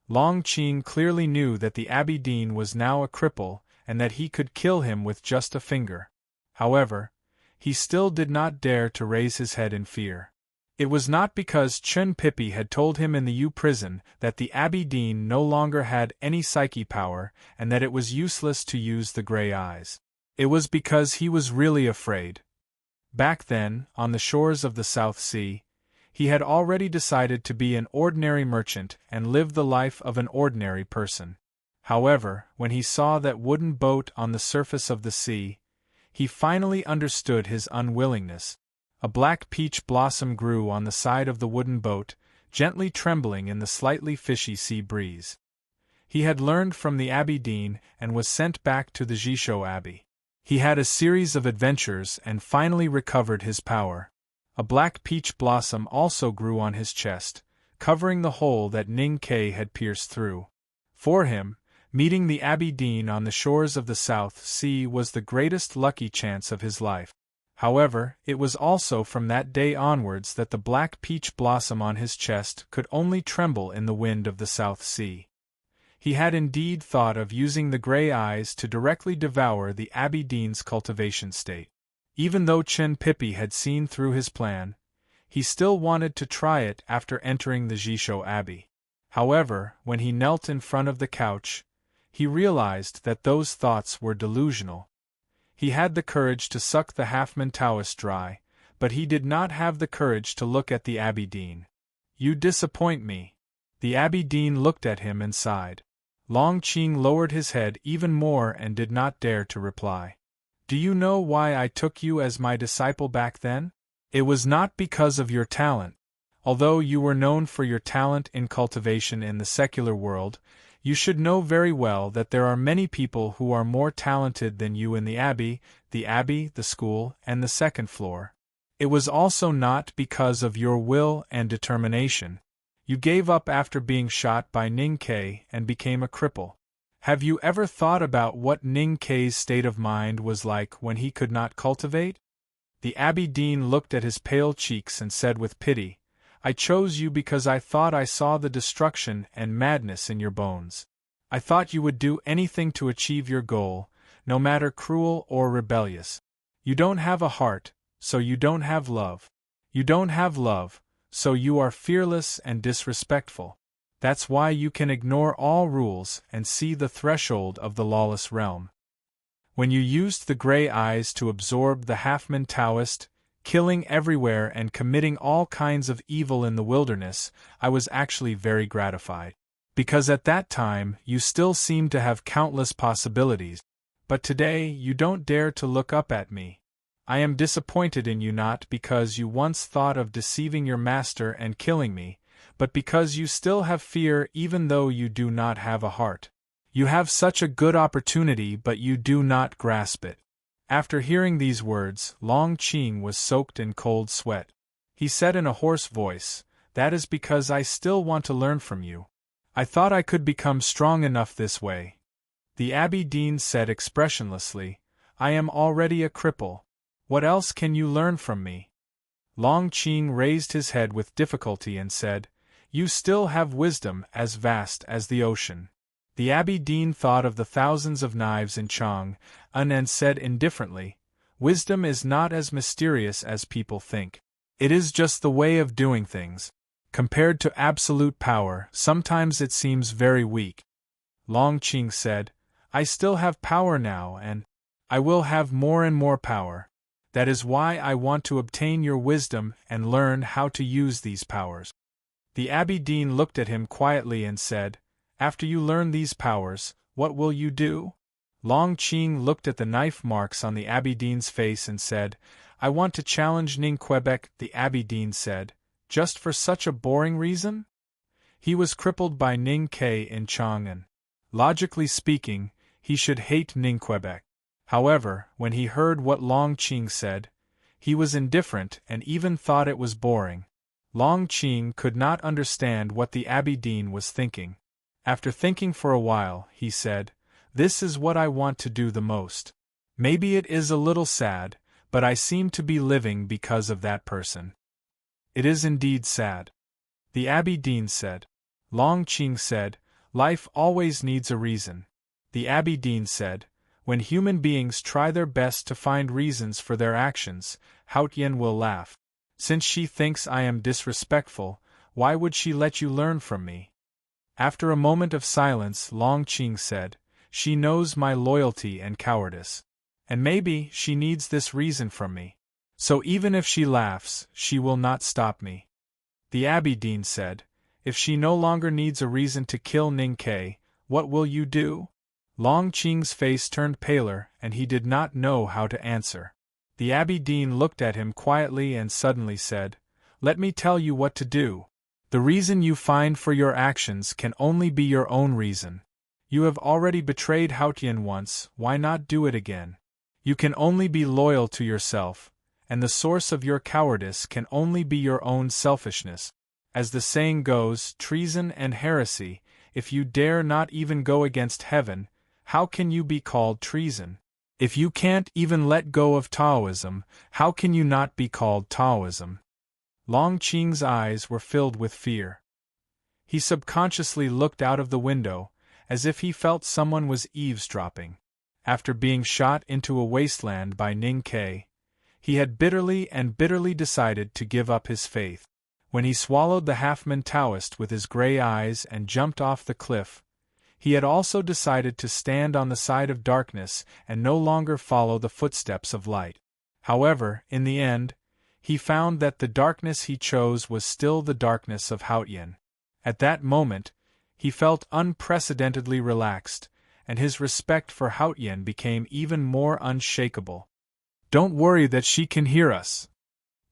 Long Qing clearly knew that the Abbey Dean was now a cripple and that he could kill him with just a finger. However, he still did not dare to raise his head in fear. It was not because Chun Pippi had told him in the U prison that the Abbey Dean no longer had any psyche power and that it was useless to use the Grey Eyes. It was because he was really afraid. Back then, on the shores of the South Sea, he had already decided to be an ordinary merchant and live the life of an ordinary person. However, when he saw that wooden boat on the surface of the sea, he finally understood his unwillingness. A black peach blossom grew on the side of the wooden boat, gently trembling in the slightly fishy sea breeze. He had learned from the Abbey Dean and was sent back to the Jisho Abbey. He had a series of adventures and finally recovered his power. A black peach blossom also grew on his chest, covering the hole that Ning Ke had pierced through. For him, meeting the Abbey Dean on the shores of the South Sea was the greatest lucky chance of his life. However, it was also from that day onwards that the black peach blossom on his chest could only tremble in the wind of the South Sea. He had indeed thought of using the Grey Eyes to directly devour the Abbey Dean's cultivation state. Even though Chun Pippi had seen through his plan, he still wanted to try it after entering the Jisho Abbey. However, when he knelt in front of the couch, he realized that those thoughts were delusional. He had the courage to suck the Halfman Taoist dry, but he did not have the courage to look at the Abbey Dean. "You disappoint me." The Abbey Dean looked at him and sighed. Long Qing lowered his head even more and did not dare to reply. "Do you know why I took you as my disciple back then? It was not because of your talent. Although you were known for your talent in cultivation in the secular world, you should know very well that there are many people who are more talented than you in the Abbey, the school, and the second floor. It was also not because of your will and determination. You gave up after being shot by Ning Ke and became a cripple. Have you ever thought about what Ning Ke's state of mind was like when he could not cultivate?" The Abbey Dean looked at his pale cheeks and said with pity, "I chose you because I thought I saw the destruction and madness in your bones. I thought you would do anything to achieve your goal, no matter cruel or rebellious. You don't have a heart, so you don't have love. You don't have love, so you are fearless and disrespectful. That's why you can ignore all rules and see the threshold of the lawless realm. When you used the Grey Eyes to absorb the Halfman Taoist, killing everywhere and committing all kinds of evil in the wilderness, I was actually very gratified. Because at that time you still seemed to have countless possibilities. But today you don't dare to look up at me. I am disappointed in you not because you once thought of deceiving your master and killing me, but because you still have fear even though you do not have a heart. You have such a good opportunity but you do not grasp it." After hearing these words, Long Qing was soaked in cold sweat. He said in a hoarse voice, "That is because I still want to learn from you. I thought I could become strong enough this way." The Abbey Dean said expressionlessly, "I am already a cripple. What else can you learn from me?" Long Qing raised his head with difficulty and said, "You still have wisdom as vast as the ocean." The Abbey Dean thought of the thousands of knives in Chang'an and said indifferently, "Wisdom is not as mysterious as people think. It is just the way of doing things. Compared to absolute power, sometimes it seems very weak." Long Qing said, "I still have power now and I will have more and more power. That is why I want to obtain your wisdom and learn how to use these powers." The Abbey Dean looked at him quietly and said, "After you learn these powers, what will you do?" Long Qing looked at the knife marks on the Abbey Dean's face and said, "I want to challenge Ning Quebec," the Abbey Dean said, "just for such a boring reason?" He was crippled by Ning Ke in Chang'an. Logically speaking, he should hate Ninquebec. However, when he heard what Long Qing said, he was indifferent and even thought it was boring. Long Qing could not understand what the Abbey Dean was thinking. After thinking for a while, he said, "This is what I want to do the most. Maybe it is a little sad, but I seem to be living because of that person." "It is indeed sad," the Abbey Dean said. Long Qing said, "Life always needs a reason." The Abbey Dean said, "When human beings try their best to find reasons for their actions, Haotian will laugh. Since she thinks I am disrespectful, why would she let you learn from me?" After a moment of silence, Long Qing said, "She knows my loyalty and cowardice. And maybe she needs this reason from me. So even if she laughs, she will not stop me." The Abbey Dean said, "If she no longer needs a reason to kill Ning Ke, what will you do?" Long Qing's face turned paler, and he did not know how to answer. The Abbey Dean looked at him quietly and suddenly said, "Let me tell you what to do. The reason you find for your actions can only be your own reason. You have already betrayed Haotian once, why not do it again? You can only be loyal to yourself, and the source of your cowardice can only be your own selfishness. As the saying goes, treason and heresy, if you dare not even go against heaven, how can you be called treason? If you can't even let go of Taoism, how can you not be called Taoism?" Long Qing's eyes were filled with fear. He subconsciously looked out of the window, as if he felt someone was eavesdropping. After being shot into a wasteland by Ning Ke, he had bitterly decided to give up his faith. When he swallowed the half-man Taoist with his gray eyes and jumped off the cliff, he had also decided to stand on the side of darkness and no longer follow the footsteps of light. However, in the end, he found that the darkness he chose was still the darkness of Haotian. At that moment, he felt unprecedentedly relaxed, and his respect for Haotian became even more unshakable. "Don't worry that she can hear us,"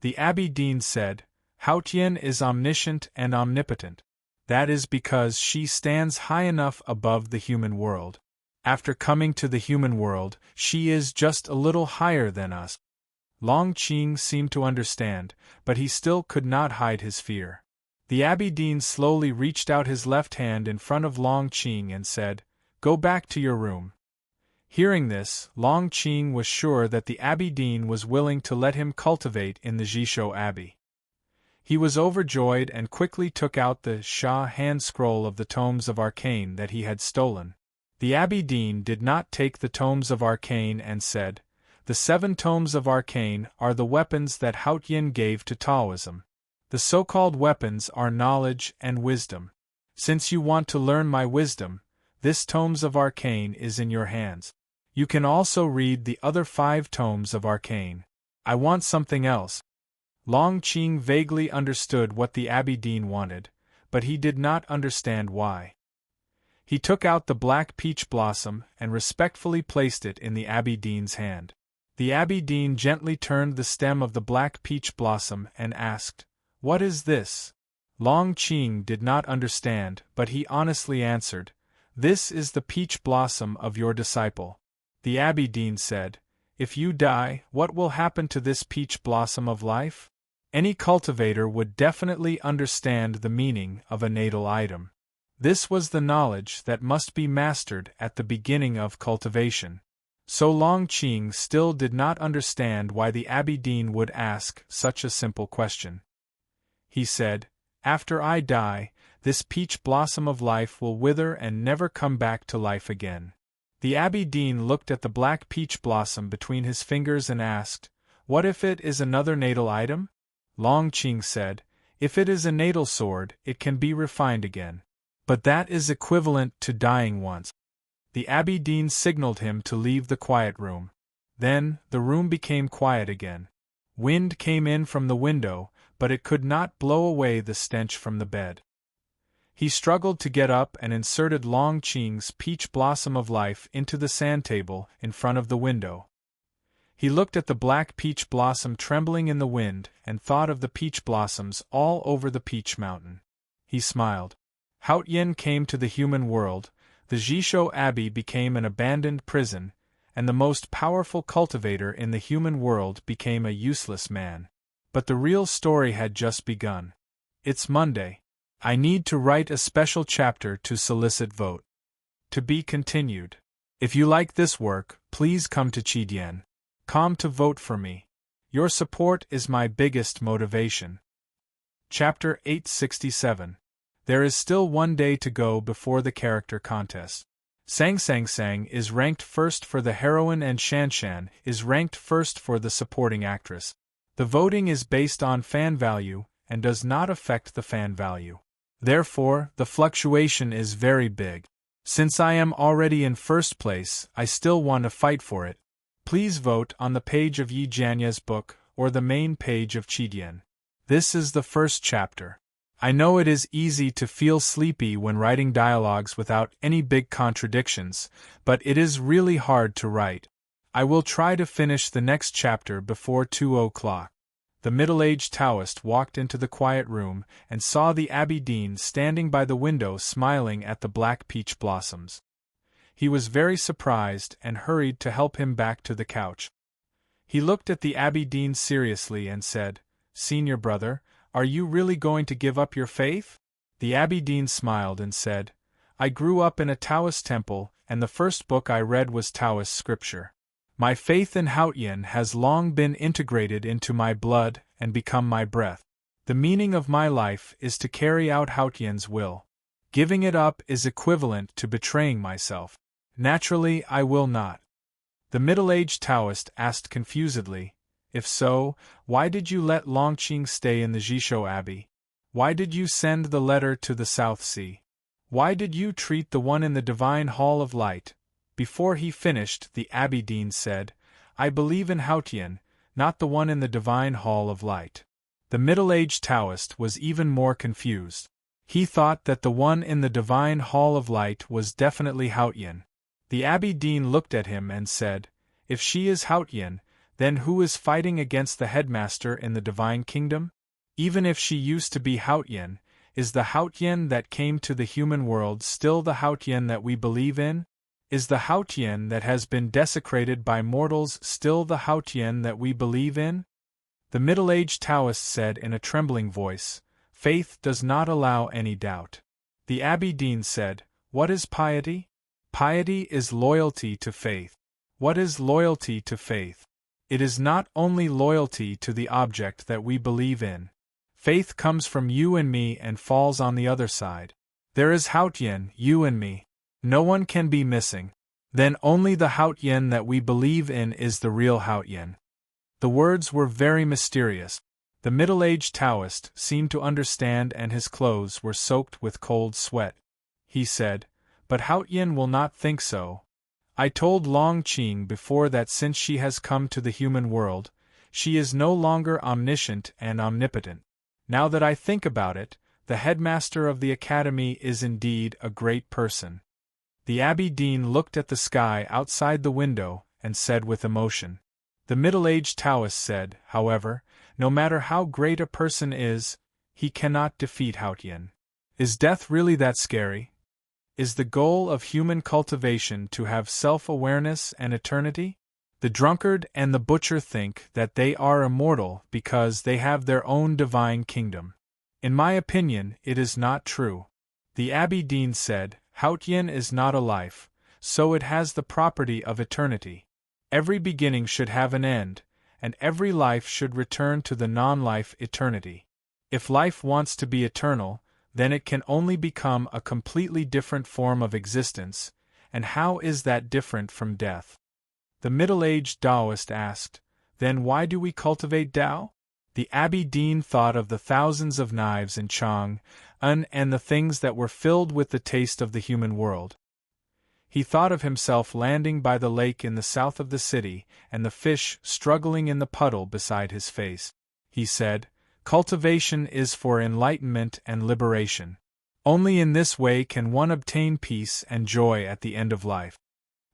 the Abbey Dean said. "Haotian is omniscient and omnipotent. That is because she stands high enough above the human world. After coming to the human world, she is just a little higher than us." Long Qing seemed to understand, but he still could not hide his fear. The Abbey Dean slowly reached out his left hand in front of Long Qing and said, "Go back to your room." Hearing this, Long Qing was sure that the Abbey Dean was willing to let him cultivate in the Jisho Abbey. He was overjoyed and quickly took out the Sha hand scroll of the Tomes of Arcane that he had stolen. The Abbey Dean did not take the Tomes of Arcane and said, "The 7 Tomes of Arcane are the weapons that Haotian gave to Taoism. The so-called weapons are knowledge and wisdom. Since you want to learn my wisdom, this Tomes of Arcane is in your hands. You can also read the other 5 Tomes of Arcane. I want something else." Long Qing vaguely understood what the Abbey Dean wanted, but he did not understand why. He took out the black peach blossom and respectfully placed it in the Abbey Dean's hand. The Abbey Dean gently turned the stem of the black peach blossom and asked, "What is this?" Long Qing did not understand, but he honestly answered, "This is the peach blossom of your disciple." The Abbey Dean said, "If you die, what will happen to this peach blossom of life?" Any cultivator would definitely understand the meaning of a natal item. This was the knowledge that must be mastered at the beginning of cultivation. So Long Qing still did not understand why the Abbey Dean would ask such a simple question. He said, "After I die, this peach blossom of life will wither and never come back to life again." The Abbey Dean looked at the black peach blossom between his fingers and asked, "What if it is another natal item?" Long Qing said, "If it is a natal sword, it can be refined again. But that is equivalent to dying once." The Abbey Dean signaled him to leave the quiet room. Then, the room became quiet again. Wind came in from the window, but it could not blow away the stench from the bed. He struggled to get up and inserted Long Qing's peach blossom of life into the sand table in front of the window. He looked at the black peach blossom trembling in the wind and thought of the peach blossoms all over the peach mountain. He smiled. Haotian came to the human world, The Jisho Abbey became an abandoned prison, and the most powerful cultivator in the human world became a useless man. But the real story had just begun. It's Monday. I need to write a special chapter to solicit vote. To be continued. If you like this work, please come to Chidien.com to vote for me. Your support is my biggest motivation. Chapter 867. There is still one day to go before the character contest. Sang Sang Sang is ranked first for the heroine and Shan Shan is ranked first for the supporting actress. The voting is based on fan value and does not affect the fan value. Therefore, the fluctuation is very big. Since I am already in first place, I still want to fight for it. Please vote on the page of Yi Jianya's book or the main page of Chidien. This is the first chapter. I know it is easy to feel sleepy when writing dialogues without any big contradictions, but it is really hard to write. I will try to finish the next chapter before 2 o'clock. The middle-aged Taoist walked into the quiet room and saw the Abbey Dean standing by the window smiling at the black peach blossoms. He was very surprised and hurried to help him back to the couch. He looked at the Abbey Dean seriously and said, "Senior brother, are you really going to give up your faith?" The Abbey Dean smiled and said, "I grew up in a Taoist temple, and the first book I read was Taoist scripture. My faith in Haotian has long been integrated into my blood and become my breath. The meaning of my life is to carry out Haotian's will. Giving it up is equivalent to betraying myself. Naturally, I will not." The middle-aged Taoist asked confusedly, "If so, why did you let Longqing stay in the Jisho Abbey? Why did you send the letter to the South Sea? Why did you treat the one in the Divine Hall of Light?" Before he finished, the Abbey Dean said, "I believe in Haotian, not the one in the Divine Hall of Light." The middle-aged Taoist was even more confused. He thought that the one in the Divine Hall of Light was definitely Haotian. The Abbey Dean looked at him and said, "If she is Haotian, then who is fighting against the headmaster in the Divine Kingdom? Even if she used to be Haotian, is the Haotian that came to the human world still the Haotian that we believe in? Is the Haotian that has been desecrated by mortals still the Haotian that we believe in?" The middle-aged Taoist said in a trembling voice, "Faith does not allow any doubt." The Abbey Dean said, "What is piety?" "Piety is loyalty to faith." "What is loyalty to faith?" "It is not only loyalty to the object that we believe in. Faith comes from you and me and falls on the other side. There is Haotian, you and me. No one can be missing. Then only the Haotian that we believe in is the real Haotian." The words were very mysterious. The middle-aged Taoist seemed to understand, and his clothes were soaked with cold sweat. He said, "But Haotian will not think so. I told Longqing before that since she has come to the human world, she is no longer omniscient and omnipotent. Now that I think about it, the headmaster of the academy is indeed a great person." The Abbey Dean looked at the sky outside the window and said with emotion. The middle-aged Taoist said, however, "No matter how great a person is, he cannot defeat Haotian. Is death really that scary? Is the goal of human cultivation to have self-awareness and eternity? The drunkard and the butcher think that they are immortal because they have their own divine kingdom. In my opinion, it is not true." The Abbey Dean said, "Haotian is not a life, so it has the property of eternity. Every beginning should have an end, and every life should return to the non-life eternity. If life wants to be eternal, then it can only become a completely different form of existence, and how is that different from death?" The middle-aged Taoist asked, "Then why do we cultivate Tao?" The Abbey Dean thought of the thousands of knives in Chang'an and the things that were filled with the taste of the human world. He thought of himself landing by the lake in the south of the city, and the fish struggling in the puddle beside his face. He said, "Cultivation is for enlightenment and liberation. Only in this way can one obtain peace and joy at the end of life."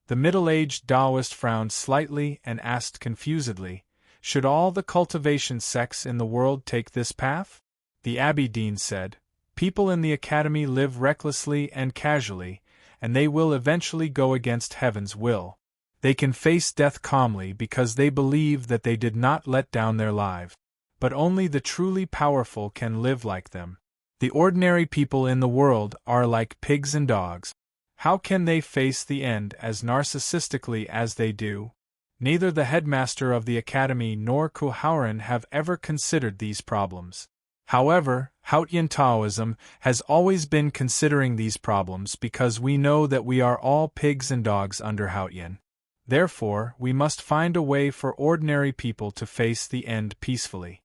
The middle-aged Taoist frowned slightly and asked confusedly, "Should all the cultivation sects in the world take this path?" The Abbey Dean said, "People in the academy live recklessly and casually, and they will eventually go against heaven's will. They can face death calmly because they believe that they did not let down their lives. But only the truly powerful can live like them. The ordinary people in the world are like pigs and dogs. How can they face the end as narcissistically as they do? Neither the headmaster of the academy nor Kuhauren have ever considered these problems. However, Hautian Taoism has always been considering these problems because we know that we are all pigs and dogs under Hautian. Therefore, we must find a way for ordinary people to face the end peacefully.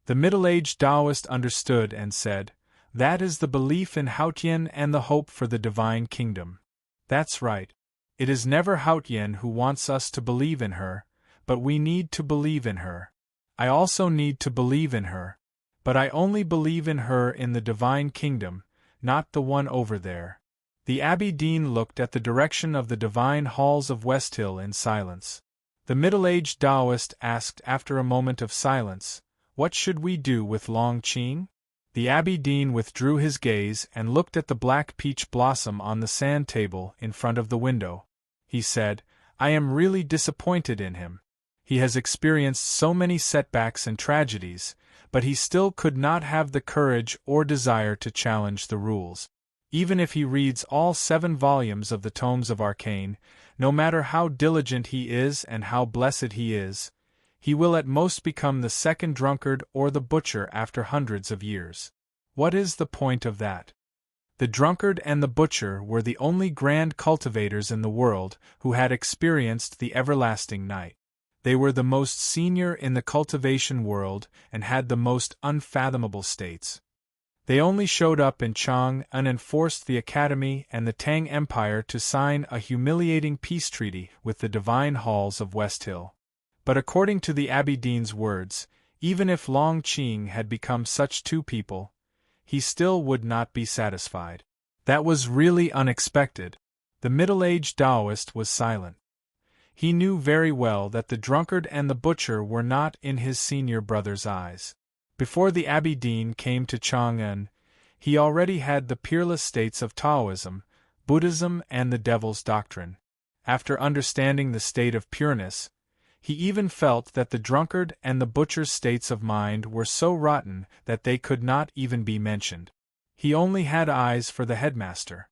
The middle-aged Taoist understood and said, "That is the belief in Hautian and the hope for the divine kingdom." That's right. It is never Hautian who wants us to believe in her, but we need to believe in her. I also need to believe in her. But I only believe in her in the divine kingdom, not the one over there. The Abbey Dean looked at the direction of the divine halls of Westhill in silence. The middle-aged Taoist asked after a moment of silence, "What should we do with Long Qing?" The Abbey Dean withdrew his gaze and looked at the black peach blossom on the sand table in front of the window. He said, "I am really disappointed in him. He has experienced so many setbacks and tragedies, but he still could not have the courage or desire to challenge the rules. Even if he reads all 7 volumes of the Tomes of Arcane, no matter how diligent he is and how blessed he is, he will at most become the second drunkard or the butcher after hundreds of years. What is the point of that? The drunkard and the butcher were the only grand cultivators in the world who had experienced the everlasting night. They were the most senior in the cultivation world and had the most unfathomable states. They only showed up in Chang'an and forced the Academy and the Tang Empire to sign a humiliating peace treaty with the divine halls of Westhill. But according to the Abbey Dean's words, even if Long Qing had become such 2 people, he still would not be satisfied. That was really unexpected. The middle-aged Taoist was silent. He knew very well that the drunkard and the butcher were not in his senior brother's eyes. Before the Abbey Dean came to Chang'an, he already had the peerless states of Taoism, Buddhism and the Devil's Doctrine. After understanding the state of pureness, he even felt that the drunkard and the butcher's states of mind were so rotten that they could not even be mentioned. He only had eyes for the headmaster.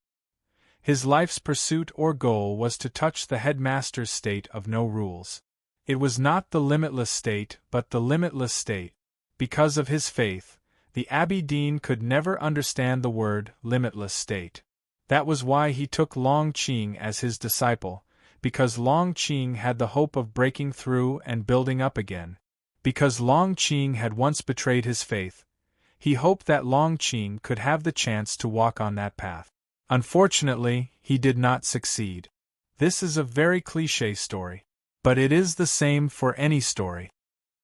His life's pursuit or goal was to touch the headmaster's state of no rules. It was not the limitless state but the limitless state. Because of his faith, the Abbey Dean could never understand the word limitless state. That was why he took Long Qing as his disciple, because Long Qing had the hope of breaking through and building up again. Because Long Qing had once betrayed his faith, he hoped that Long Qing could have the chance to walk on that path. Unfortunately, he did not succeed. This is a very cliché story. But it is the same for any story.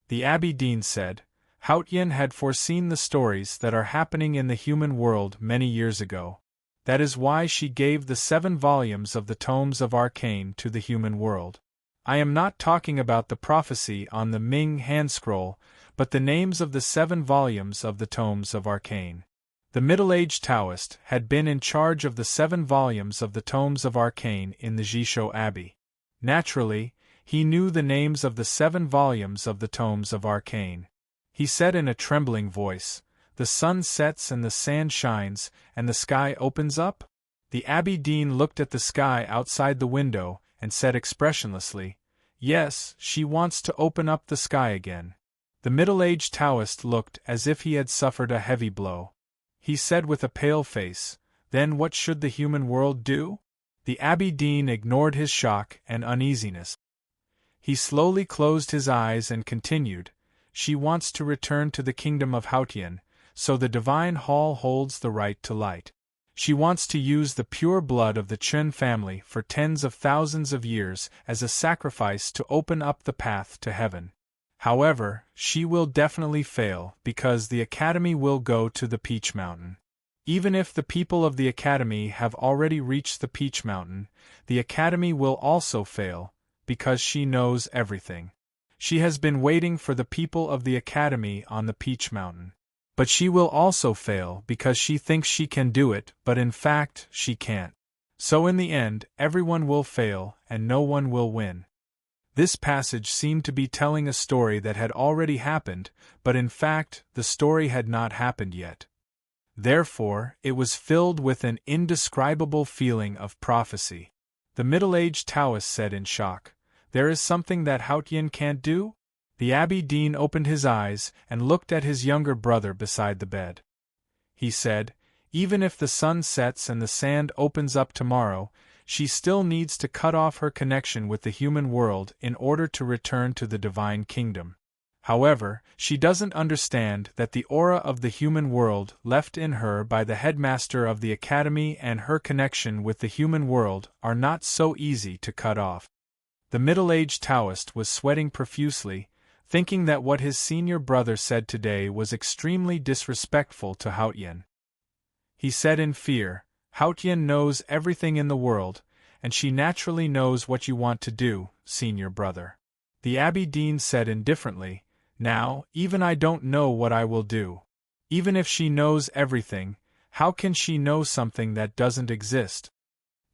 The Abbey Dean said, Hautian had foreseen the stories that are happening in the human world many years ago. That is why she gave the 7 volumes of the Tomes of Arcane to the human world. I am not talking about the prophecy on the Ming hand scroll, but the names of the 7 volumes of the Tomes of Arcane. The middle-aged Taoist had been in charge of the 7 volumes of the Tomes of Arcane in the Jisho Abbey. Naturally, he knew the names of the 7 volumes of the Tomes of Arcane. He said in a trembling voice, "The sun sets and the sand shines, and the sky opens up?" The Abbey Dean looked at the sky outside the window and said expressionlessly, "Yes, she wants to open up the sky again." The middle-aged Taoist looked as if he had suffered a heavy blow. He said with a pale face, "Then what should the human world do?" The Abbey Dean ignored his shock and uneasiness. He slowly closed his eyes and continued, "She wants to return to the kingdom of Hautian, so the divine hall holds the right to light. She wants to use the pure blood of the Chen family for tens of thousands of years as a sacrifice to open up the path to heaven. However, she will definitely fail because the Academy will go to the Peach Mountain. Even if the people of the Academy have already reached the Peach Mountain, the Academy will also fail, because she knows everything. She has been waiting for the people of the Academy on the Peach Mountain. But she will also fail because she thinks she can do it, but in fact, she can't. So in the end, everyone will fail, and no one will win. This passage seemed to be telling a story that had already happened, but in fact, the story had not happened yet. Therefore, it was filled with an indescribable feeling of prophecy. The middle-aged Taoist said in shock, "There is something that Haotian can't do?" The Abbey Dean opened his eyes and looked at his younger brother beside the bed. He said, "Even if the sun sets and the sand opens up tomorrow, she still needs to cut off her connection with the human world in order to return to the divine kingdom. However, she doesn't understand that the aura of the human world left in her by the headmaster of the academy and her connection with the human world are not so easy to cut off." The middle-aged Taoist was sweating profusely, thinking that what his senior brother said today was extremely disrespectful to Haotian. He said in fear, "Haotian knows everything in the world, and she naturally knows what you want to do, senior brother." The Abbey Dean said indifferently, "Now, even I don't know what I will do. Even if she knows everything, how can she know something that doesn't exist?"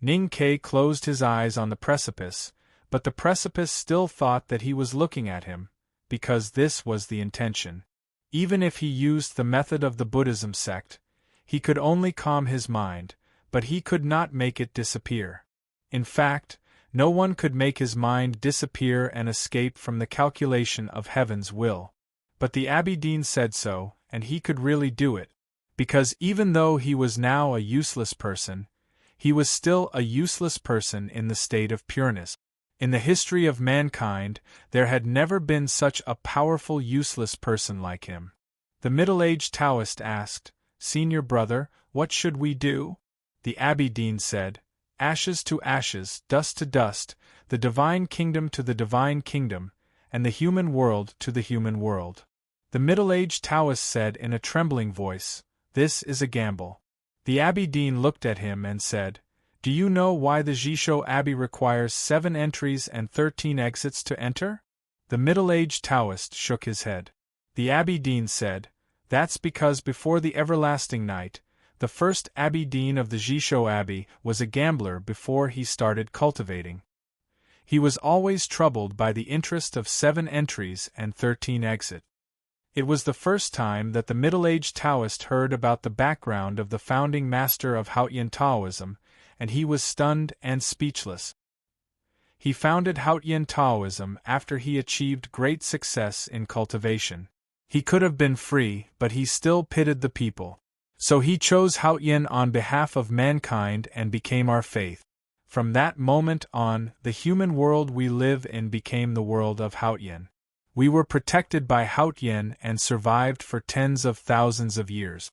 Ning Ke closed his eyes on the precipice, but the precipice still thought that he was looking at him, because this was the intention. Even if he used the method of the Buddhism sect, he could only calm his mind, but he could not make it disappear. In fact, no one could make his mind disappear and escape from the calculation of heaven's will. But the Abbey Dean said so, and he could really do it, because even though he was now a useless person, he was still a useless person in the state of pureness. In the history of mankind, there had never been such a powerful useless person like him. The middle-aged Taoist asked, "Senior brother, what should we do?" The Abbey Dean said, "Ashes to ashes, dust to dust, the divine kingdom to the divine kingdom, and the human world to the human world." The middle-aged Taoist said in a trembling voice, "This is a gamble." The Abbey Dean looked at him and said, "Do you know why the Jisho Abbey requires 7 entries and 13 exits to enter?" The middle-aged Taoist shook his head. The Abbey Dean said, "That's because before the everlasting night, the first Abbey Dean of the Jisho Abbey was a gambler before he started cultivating. He was always troubled by the interest of 7 entries and 13 exits." It was the first time that the middle-aged Taoist heard about the background of the founding master of Haotian Taoism, and he was stunned and speechless. He founded Haotian Taoism after he achieved great success in cultivation. He could have been free, but he still pitied the people. So he chose Haotian on behalf of mankind and became our faith. From that moment on, the human world we live in became the world of Haotian. We were protected by Haotian and survived for tens of thousands of years.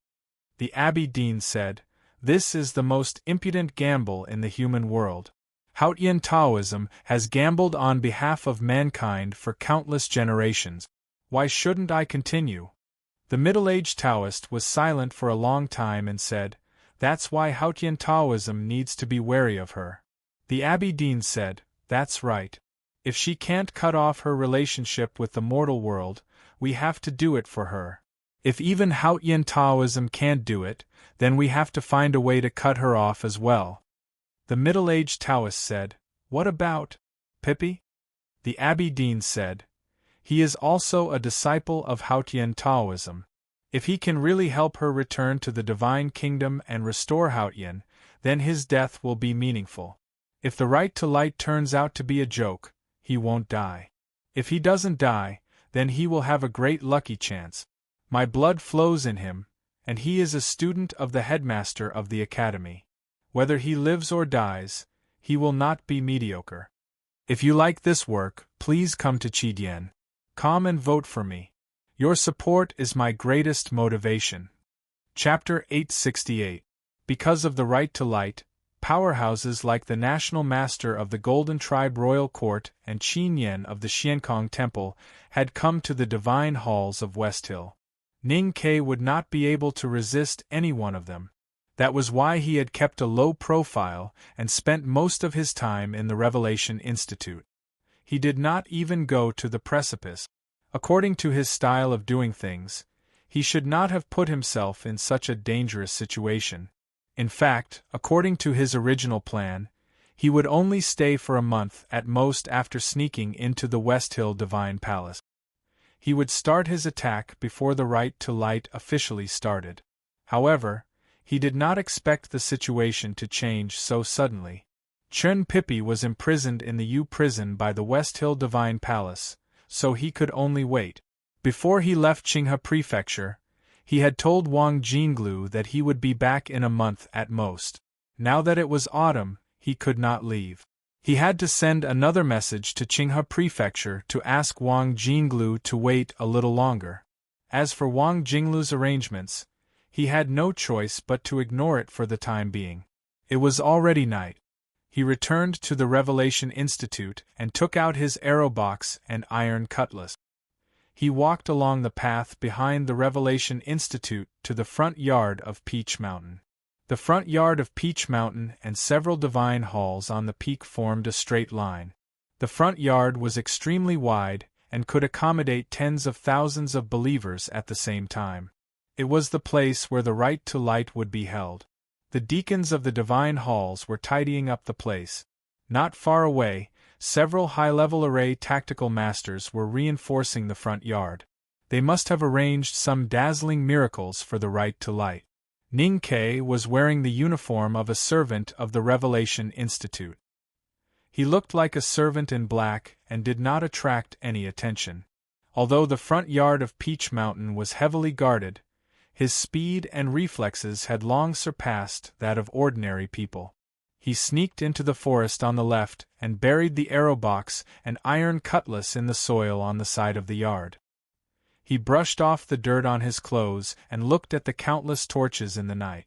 The Abbey Dean said, "This is the most impudent gamble in the human world. Haotian Taoism has gambled on behalf of mankind for countless generations. Why shouldn't I continue?" The middle-aged Taoist was silent for a long time and said, "That's why Haotian Taoism needs to be wary of her." The Abbey Dean said, "That's right. If she can't cut off her relationship with the mortal world, we have to do it for her. If even Haotian Taoism can't do it, then we have to find a way to cut her off as well." The middle-aged Taoist said, "What about Pippi?" The Abbey Dean said, "He is also a disciple of Haotian Taoism. If he can really help her return to the divine kingdom and restore Haotian, then his death will be meaningful. If the right to light turns out to be a joke, he won't die. If he doesn't die, then he will have a great lucky chance. My blood flows in him, and he is a student of the headmaster of the academy. Whether he lives or dies, he will not be mediocre. If you like this work, please come to Qidien. Come and vote for me. Your support is my greatest motivation." Chapter 868. Because of the right to light, powerhouses like the National Master of the Golden Tribe Royal Court and Qin Yen of the Xiankong Temple had come to the divine halls of West Hill. Ning Ke would not be able to resist any one of them. That was why he had kept a low profile and spent most of his time in the Revelation Institute. He did not even go to the precipice. According to his style of doing things, he should not have put himself in such a dangerous situation. In fact, according to his original plan, he would only stay for a month at most after sneaking into the West Hill Divine Palace. He would start his attack before the right to light officially started. However, he did not expect the situation to change so suddenly. Chun Pippi was imprisoned in the U prison by the West Hill Divine Palace, so he could only wait. Before he left Qinghe Prefecture, he had told Wang Jinglu that he would be back in a month at most. Now that it was autumn, he could not leave. He had to send another message to Qinghe Prefecture to ask Wang Jinglu to wait a little longer. As for Wang Jinglu's arrangements, he had no choice but to ignore it for the time being. It was already night. He returned to the Revelation Institute and took out his arrow box and iron cutlass. He walked along the path behind the Revelation Institute to the front yard of Peach Mountain. The front yard of Peach Mountain and several divine halls on the peak formed a straight line. The front yard was extremely wide and could accommodate tens of thousands of believers at the same time. It was the place where the right to light would be held. The deacons of the divine halls were tidying up the place. Not far away, several high-level array tactical masters were reinforcing the front yard. They must have arranged some dazzling miracles for the right to light. Ning Ke was wearing the uniform of a servant of the Revelation Institute. He looked like a servant in black and did not attract any attention. Although the front yard of Peach Mountain was heavily guarded, his speed and reflexes had long surpassed that of ordinary people. He sneaked into the forest on the left and buried the arrow box and iron cutlass in the soil on the side of the yard. He brushed off the dirt on his clothes and looked at the countless torches in the night.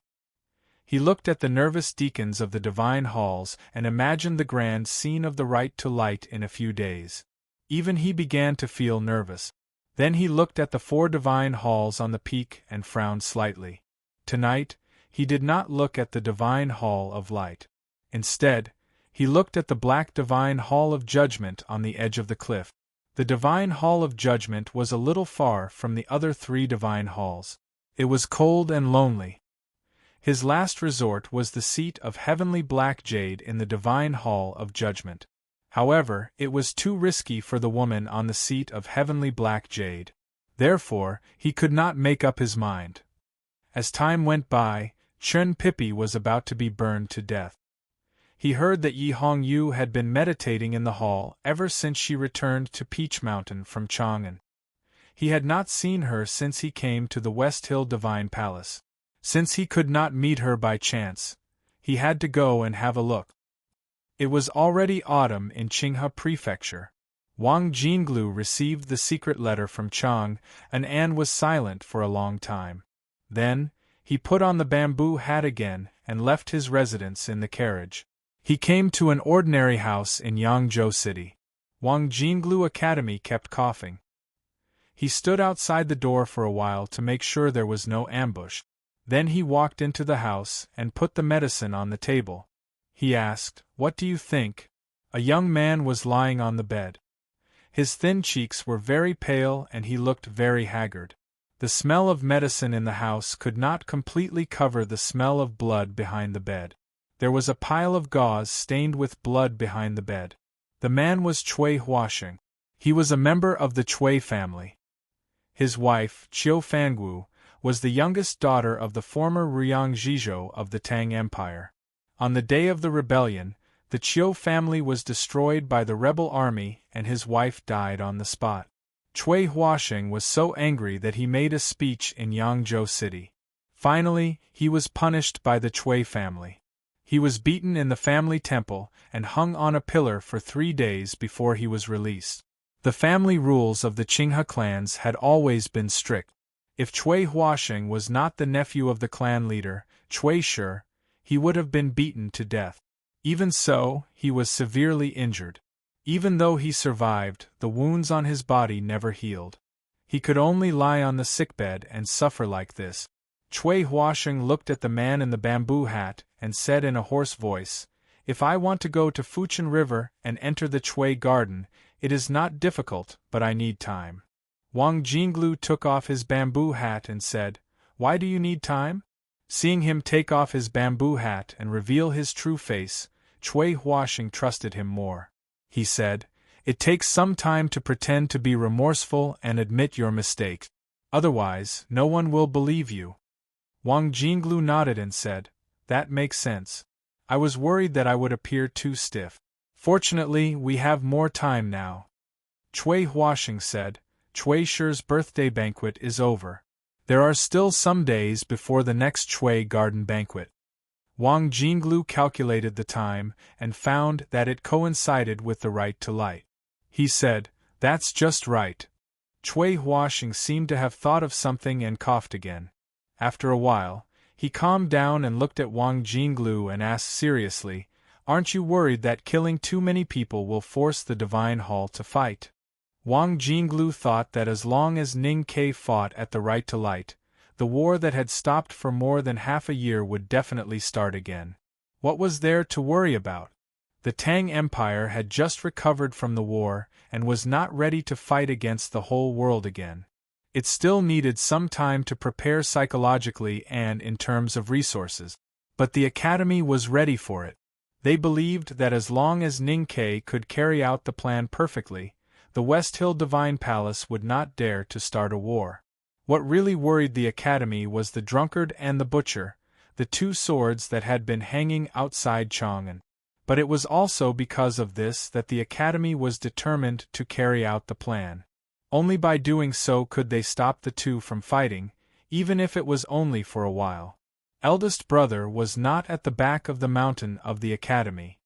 He looked at the nervous deacons of the divine halls and imagined the grand scene of the right to light in a few days. Even he began to feel nervous. Then he looked at the 4 divine halls on the peak and frowned slightly. Tonight, he did not look at the divine hall of light. Instead, he looked at the black divine hall of judgment on the edge of the cliff. The divine hall of judgment was a little far from the other 3 divine halls. It was cold and lonely. His last resort was the seat of heavenly black jade in the divine hall of judgment. However, it was too risky for the woman on the seat of heavenly black jade. Therefore, he could not make up his mind. As time went by, Chun Pippi was about to be burned to death. He heard that Yi Hongyu had been meditating in the hall ever since she returned to Peach Mountain from Chang'an. He had not seen her since he came to the West Hill Divine Palace. Since he could not meet her by chance, he had to go and have a look. It was already autumn in Qinghe Prefecture. Wang Jinglu received the secret letter from Chang, and An was silent for a long time. Then, he put on the bamboo hat again and left his residence in the carriage. He came to an ordinary house in Yangzhou City. Wang Jinglu Academy kept coughing. He stood outside the door for a while to make sure there was no ambush. Then he walked into the house and put the medicine on the table. He asked, "What do you think?" A young man was lying on the bed. His thin cheeks were very pale and he looked very haggard. The smell of medicine in the house could not completely cover the smell of blood behind the bed. There was a pile of gauze stained with blood behind the bed. The man was Cui Huasheng. He was a member of the Cui family. His wife, Qiu Fangu, was the youngest daughter of the former Ruyang Zhizhou of the Tang Empire. On the day of the rebellion, the Qiu family was destroyed by the rebel army and his wife died on the spot. Cui Huasheng was so angry that he made a speech in Yangzhou City. Finally, he was punished by the Cui family. He was beaten in the family temple and hung on a pillar for 3 days before he was released. The family rules of the Qinghe clans had always been strict. If Cui Huasheng was not the nephew of the clan leader, Cui Shi, he would have been beaten to death. Even so, he was severely injured. Even though he survived, the wounds on his body never healed. He could only lie on the sickbed and suffer like this. Cui Huasheng looked at the man in the bamboo hat and said in a hoarse voice, "If I want to go to Fuchin River and enter the Cui garden, it is not difficult, but I need time." Wang Jinglu took off his bamboo hat and said, "Why do you need time?" Seeing him take off his bamboo hat and reveal his true face, Chui Huasheng trusted him more. He said, "It takes some time to pretend to be remorseful and admit your mistake. Otherwise, no one will believe you." Wang Jinglu nodded and said, "That makes sense. I was worried that I would appear too stiff. Fortunately, we have more time now." Chui Huasheng said, "Chui Shi's birthday banquet is over. There are still some days before the next Chui garden banquet." Wang Jinglu calculated the time and found that it coincided with the right to light. He said, "That's just right." Chui Huasheng seemed to have thought of something and coughed again. After a while, he calmed down and looked at Wang Jinglu and asked seriously, "Aren't you worried that killing too many people will force the Divine Hall to fight?" Wang Jinglu thought that as long as Ning Ke fought at the right to light, the war that had stopped for more than half a year would definitely start again. What was there to worry about? The Tang Empire had just recovered from the war and was not ready to fight against the whole world again. It still needed some time to prepare psychologically and in terms of resources. But the Academy was ready for it. They believed that as long as Ning Ke could carry out the plan perfectly, the West Hill Divine Palace would not dare to start a war. What really worried the Academy was the drunkard and the butcher, the two swords that had been hanging outside Chang'an. But it was also because of this that the Academy was determined to carry out the plan. Only by doing so could they stop the two from fighting, even if it was only for a while. Eldest brother was not at the back of the mountain of the Academy.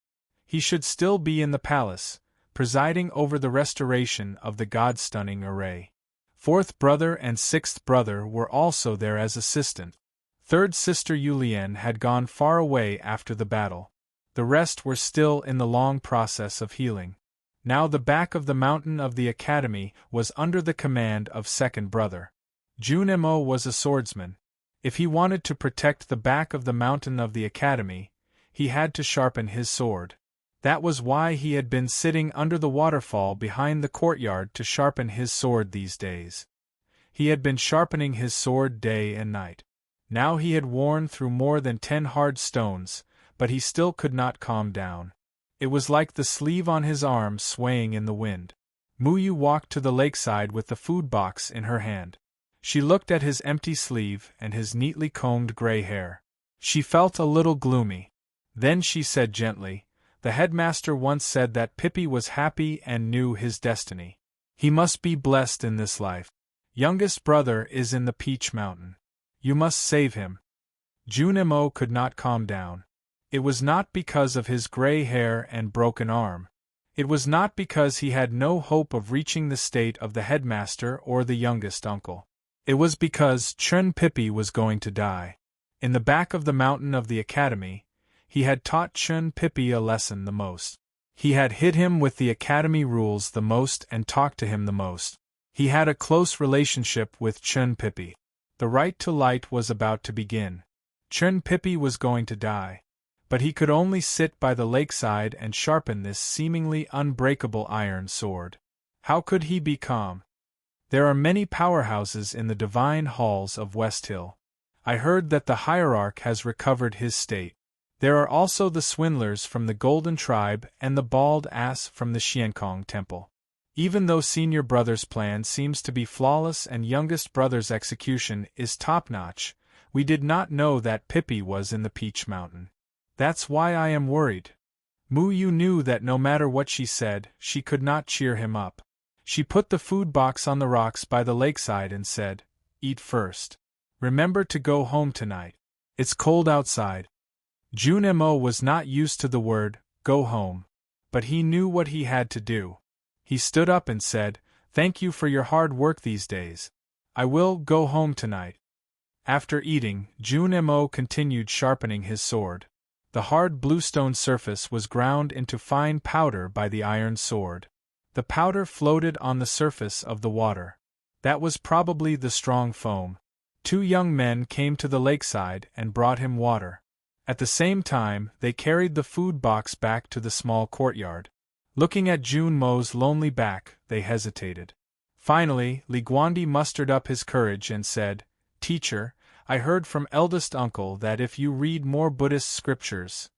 He should still be in the palace, presiding over the restoration of the God-stunning array. Fourth brother and sixth brother were also there as assistant. Third sister Yulian had gone far away after the battle. The rest were still in the long process of healing. Now the back of the mountain of the Academy was under the command of second brother. Junemo was a swordsman. If he wanted to protect the back of the mountain of the Academy, he had to sharpen his sword. That was why he had been sitting under the waterfall behind the courtyard to sharpen his sword these days. He had been sharpening his sword day and night. Now he had worn through more than 10 hard stones, but he still could not calm down. It was like the sleeve on his arm swaying in the wind. Muyu walked to the lakeside with the food box in her hand. She looked at his empty sleeve and his neatly combed gray hair. She felt a little gloomy. Then she said gently, "The headmaster once said that Pippi was happy and knew his destiny. He must be blessed in this life. Youngest brother is in the Peach Mountain. You must save him." Junemo could not calm down. It was not because of his gray hair and broken arm. It was not because he had no hope of reaching the state of the headmaster or the youngest uncle. It was because Chun Pippi was going to die. In the back of the mountain of the Academy, he had taught Chun Pippi a lesson the most. He had hit him with the Academy rules the most and talked to him the most. He had a close relationship with Chun Pippi. The right to light was about to begin. Chun Pippi was going to die. But he could only sit by the lakeside and sharpen this seemingly unbreakable iron sword. How could he be calm? There are many powerhouses in the divine halls of West Hill. I heard that the hierarch has recovered his state. There are also the swindlers from the Golden Tribe and the bald ass from the Xiankong Temple. Even though senior brother's plan seems to be flawless and youngest brother's execution is top-notch, we did not know that Pippi was in the Peach Mountain. That's why I am worried. Mu Yu knew that no matter what she said, she could not cheer him up. She put the food box on the rocks by the lakeside and said, "Eat first. Remember to go home tonight. It's cold outside." Junemo was not used to the word, "go home." But he knew what he had to do. He stood up and said, "Thank you for your hard work these days. I will go home tonight." After eating, Junemo continued sharpening his sword. The hard bluestone surface was ground into fine powder by the iron sword. The powder floated on the surface of the water. That was probably the strong foam. 2 young men came to the lakeside and brought him water. At the same time, they carried the food box back to the small courtyard. Looking at Junmo's lonely back, they hesitated. Finally, Li Guandi mustered up his courage and said, "Teacher, I heard from eldest uncle that if you read more Buddhist scriptures.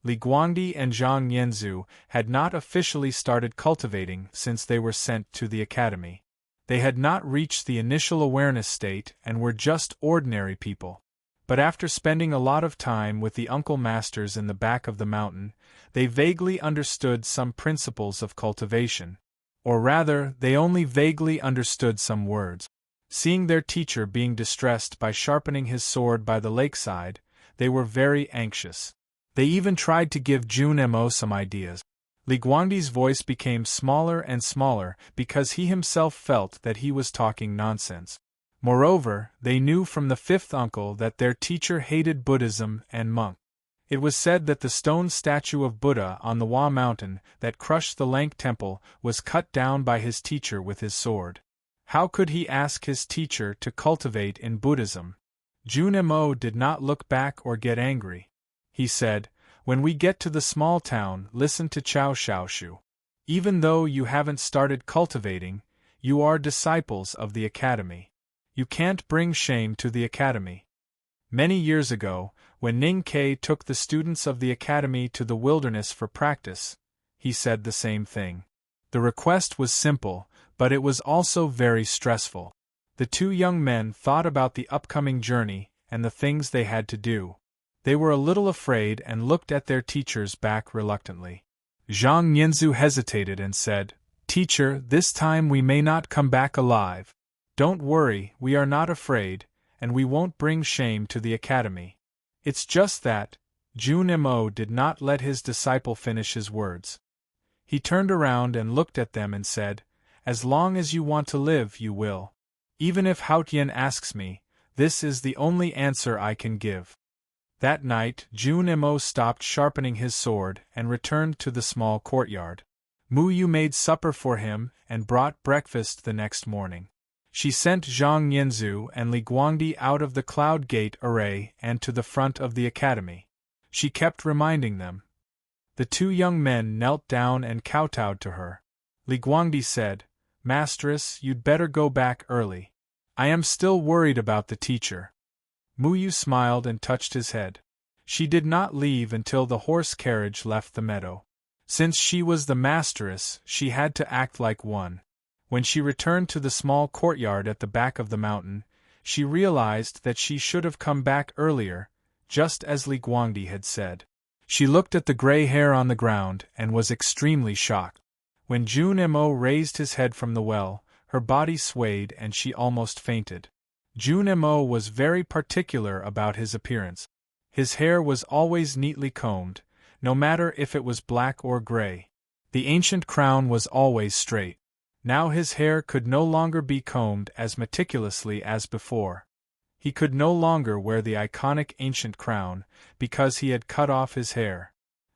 Li Guangdi and Zhang Yanzu had not officially started cultivating since they were sent to the academy. They had not reached the initial awareness state and were just ordinary people. But after spending a lot of time with the uncle masters in the back of the mountain, they vaguely understood some principles of cultivation. Or rather, they only vaguely understood some words. Seeing their teacher being distressed by sharpening his sword by the lakeside, they were very anxious. They even tried to give Jun Mo some ideas. Li Guangdi's voice became smaller and smaller because he himself felt that he was talking nonsense. Moreover, they knew from the fifth uncle that their teacher hated Buddhism and monk. It was said that the stone statue of Buddha on the Hua mountain that crushed the Lank temple was cut down by his teacher with his sword. How could he ask his teacher to cultivate in Buddhism? Jun Mo did not look back or get angry. He said, "When we get to the small town, listen to Chao Shaoshu. Even though you haven't started cultivating, you are disciples of the academy. You can't bring shame to the academy." Many years ago, when Ning Ke took the students of the academy to the wilderness for practice, he said the same thing. The request was simple, but it was also very stressful. The two young men thought about the upcoming journey and the things they had to do. They were a little afraid and looked at their teacher's back reluctantly. Zhang Yanzu hesitated and said, "Teacher, this time we may not come back alive. Don't worry, we are not afraid, and we won't bring shame to the academy. It's just that." Jun Mo did not let his disciple finish his words. He turned around and looked at them and said, "As long as you want to live, you will. Even if Haotian asks me, this is the only answer I can give." That night, Jun Mo stopped sharpening his sword and returned to the small courtyard. Mu Yu made supper for him and brought breakfast the next morning. She sent Zhang Yanzu and Li Guangdi out of the Cloud Gate array and to the front of the academy. She kept reminding them. The two young men knelt down and kowtowed to her. Li Guangdi said, "Mistress, you'd better go back early. I am still worried about the teacher." Mu Yu smiled and touched his head. She did not leave until the horse carriage left the meadow. Since she was the mistress, she had to act like one. When she returned to the small courtyard at the back of the mountain, she realized that she should have come back earlier, just as Li Guangdi had said. She looked at the gray hair on the ground and was extremely shocked. When Jun Mo raised his head from the well, her body swayed and she almost fainted. Jun Mo was very particular about his appearance. His hair was always neatly combed, no matter if it was black or gray. The ancient crown was always straight. Now his hair could no longer be combed as meticulously as before. He could no longer wear the iconic ancient crown, because he had cut off his hair.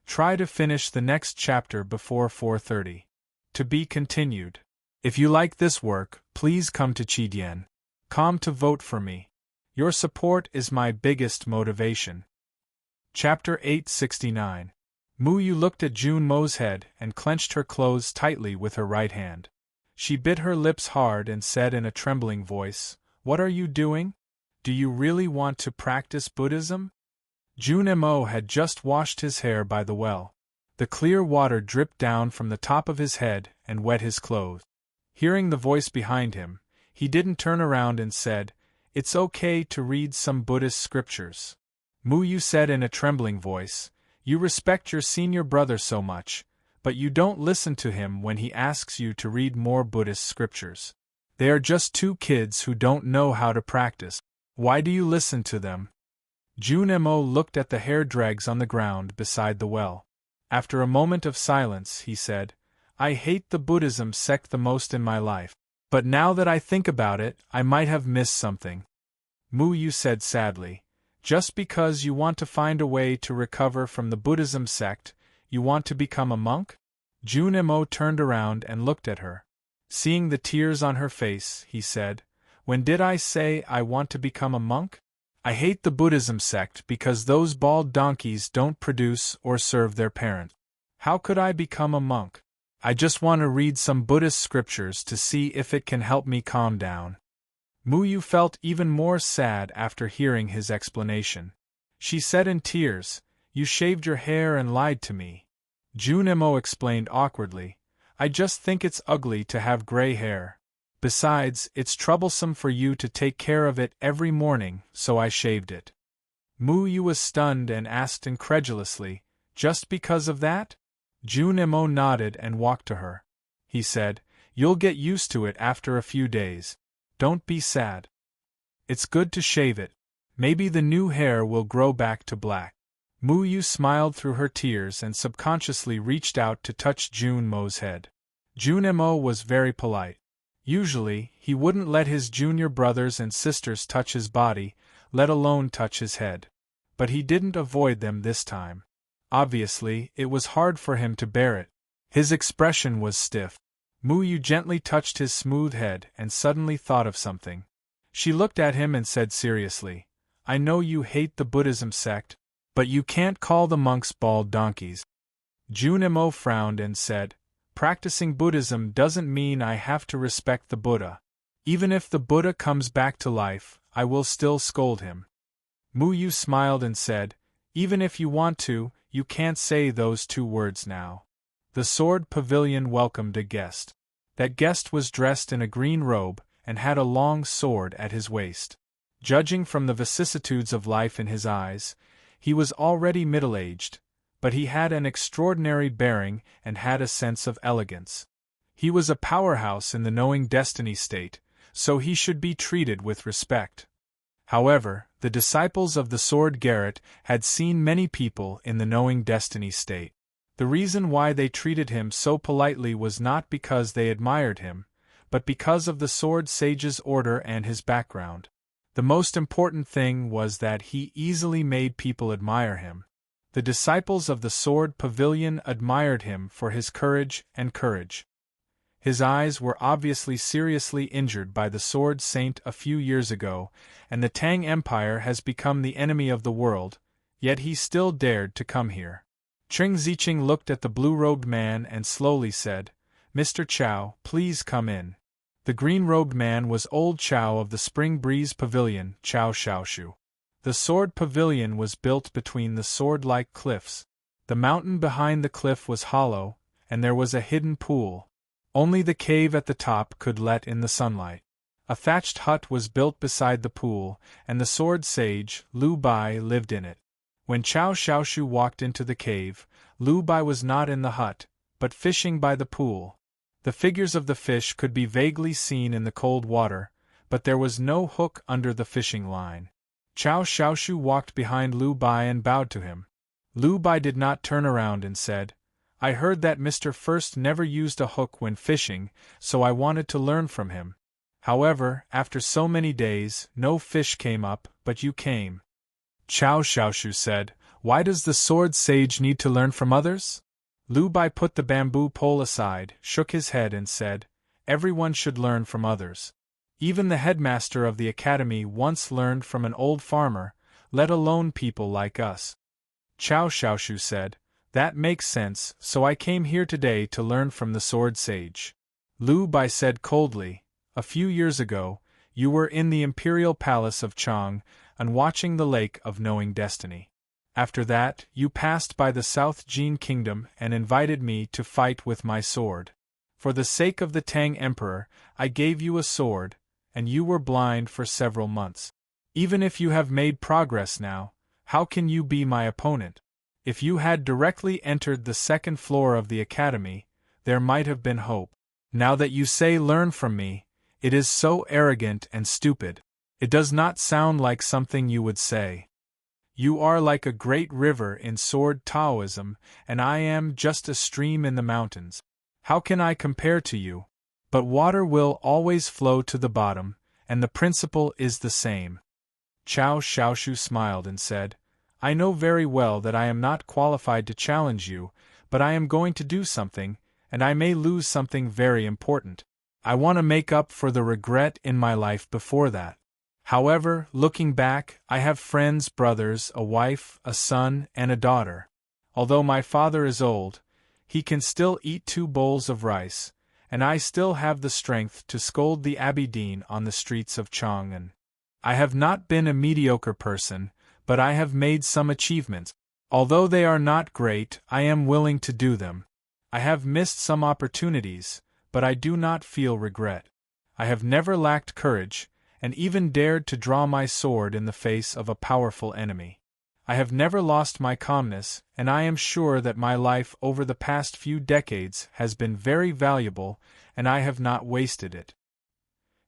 Try to finish the next chapter before 4:30. To be continued. If you like this work, please come to Qidien.com to vote for me. Your support is my biggest motivation. Chapter 869. Mu Yu looked at Jun Mo's head and clenched her clothes tightly with her right hand. She bit her lips hard and said in a trembling voice, "What are you doing? Do you really want to practice Buddhism?" Jun Mo had just washed his hair by the well. The clear water dripped down from the top of his head and wet his clothes. Hearing the voice behind him, he didn't turn around and said, "It's okay to read some Buddhist scriptures." Mu Yu said in a trembling voice, "You respect your senior brother so much, but you don't listen to him when he asks you to read more Buddhist scriptures. They are just two kids who don't know how to practice. Why do you listen to them?" Jun Mo looked at the hair dregs on the ground beside the well. After a moment of silence, he said, "I hate the Buddhism sect the most in my life. But now that I think about it, I might have missed something." Mu Yu said sadly, "Just because you want to find a way to recover from the Buddhism sect, you want to become a monk?" Jun Mo turned around and looked at her. Seeing the tears on her face, he said, "When did I say I want to become a monk? I hate the Buddhism sect because those bald donkeys don't produce or serve their parents. How could I become a monk? I just want to read some Buddhist scriptures to see if it can help me calm down." Muyu felt even more sad after hearing his explanation. She said in tears, "You shaved your hair and lied to me." Junemo explained awkwardly, "I just think it's ugly to have gray hair. Besides, it's troublesome for you to take care of it every morning, so I shaved it." Muyu was stunned and asked incredulously, "Just because of that?" Junemo nodded and walked to her. He said, "You'll get used to it after a few days. Don't be sad. It's good to shave it. Maybe the new hair will grow back to black." Muyu smiled through her tears and subconsciously reached out to touch Junmo's head. Junemo was very polite. Usually, he wouldn't let his junior brothers and sisters touch his body, let alone touch his head. But he didn't avoid them this time. Obviously, it was hard for him to bear it. His expression was stiff. Muyu gently touched his smooth head and suddenly thought of something. She looked at him and said seriously, "I know you hate the Buddhism sect, but you can't call the monks bald donkeys." Junemo frowned and said, "Practicing Buddhism doesn't mean I have to respect the Buddha. Even if the Buddha comes back to life, I will still scold him." Muyu smiled and said, "Even if you want to, you can't say those two words now." The sword pavilion welcomed a guest. That guest was dressed in a green robe and had a long sword at his waist. Judging from the vicissitudes of life in his eyes, he was already middle-aged, but he had an extraordinary bearing and had a sense of elegance. He was a powerhouse in the knowing destiny state, so he should be treated with respect. However, the disciples of the Sword Garret had seen many people in the knowing destiny state. The reason why they treated him so politely was not because they admired him, but because of the Sword Sage's order and his background. The most important thing was that he easily made people admire him. The disciples of the Sword Pavilion admired him for his courage and courage. His eyes were obviously seriously injured by the Sword Saint a few years ago, and the Tang Empire has become the enemy of the world, yet he still dared to come here. Cheng Zicheng looked at the blue-robed man and slowly said, "Mr. Chow, please come in." The green-robed man was old Chow of the Spring Breeze Pavilion, Chow Shaoshu. The Sword Pavilion was built between the sword-like cliffs. The mountain behind the cliff was hollow, and there was a hidden pool. Only the cave at the top could let in the sunlight. A thatched hut was built beside the pool, and the sword sage, Lu Bai, lived in it. When Chow Shaoshu walked into the cave, Lu Bai was not in the hut, but fishing by the pool. The figures of the fish could be vaguely seen in the cold water, but there was no hook under the fishing line. Chow Shaoshu walked behind Lu Bai and bowed to him. Lu Bai did not turn around and said, "I heard that Mr. First never used a hook when fishing, so I wanted to learn from him. However, after so many days, no fish came up, but you came." Chow Shaoshu said, "Why does the sword sage need to learn from others?" Lu Bai put the bamboo pole aside, shook his head and said, "Everyone should learn from others. Even the headmaster of the academy once learned from an old farmer, let alone people like us." Chow Shaoshu said, "That makes sense, so I came here today to learn from the sword sage." Lu Bai said coldly, "A few years ago, you were in the imperial palace of Chang, and watching the lake of knowing destiny. After that, you passed by the South Jin kingdom and invited me to fight with my sword. For the sake of the Tang Emperor, I gave you a sword, and you were blind for several months. Even if you have made progress now, how can you be my opponent? If you had directly entered the second floor of the academy, there might have been hope. Now that you say learn from me, it is so arrogant and stupid. It does not sound like something you would say. You are like a great river in sword Taoism, and I am just a stream in the mountains. How can I compare to you? But water will always flow to the bottom, and the principle is the same." Chow Shaoshu smiled and said, "I know very well that I am not qualified to challenge you, but I am going to do something, and I may lose something very important. I want to make up for the regret in my life before that. However, looking back, I have friends, brothers, a wife, a son, and a daughter. Although my father is old, he can still eat 2 bowls of rice, and I still have the strength to scold the Abbey Dean on the streets of Chang'an. I have not been a mediocre person, but I have made some achievements. Although they are not great, I am willing to do them. I have missed some opportunities, but I do not feel regret. I have never lacked courage, and even dared to draw my sword in the face of a powerful enemy. I have never lost my calmness, and I am sure that my life over the past few decades has been very valuable, and I have not wasted it.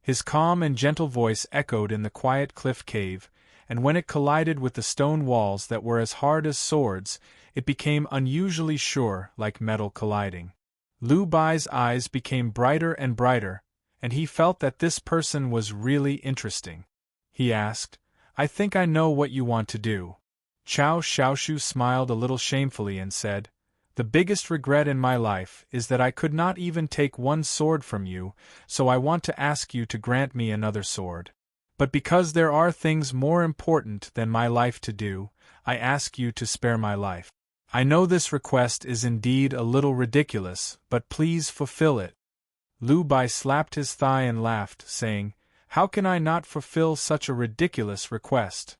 His calm and gentle voice echoed in the quiet cliff cave, and when it collided with the stone walls that were as hard as swords, it became unusually sure, like metal colliding. Liu Bai's eyes became brighter and brighter, and he felt that this person was really interesting. He asked, "I think I know what you want to do." Chao Xiaoshu smiled a little shamefully and said, "The biggest regret in my life is that I could not even take one sword from you, so I want to ask you to grant me another sword. But because there are things more important than my life to do, I ask you to spare my life. I know this request is indeed a little ridiculous, but please fulfill it." Liu Bai slapped his thigh and laughed, saying, "How can I not fulfill such a ridiculous request?"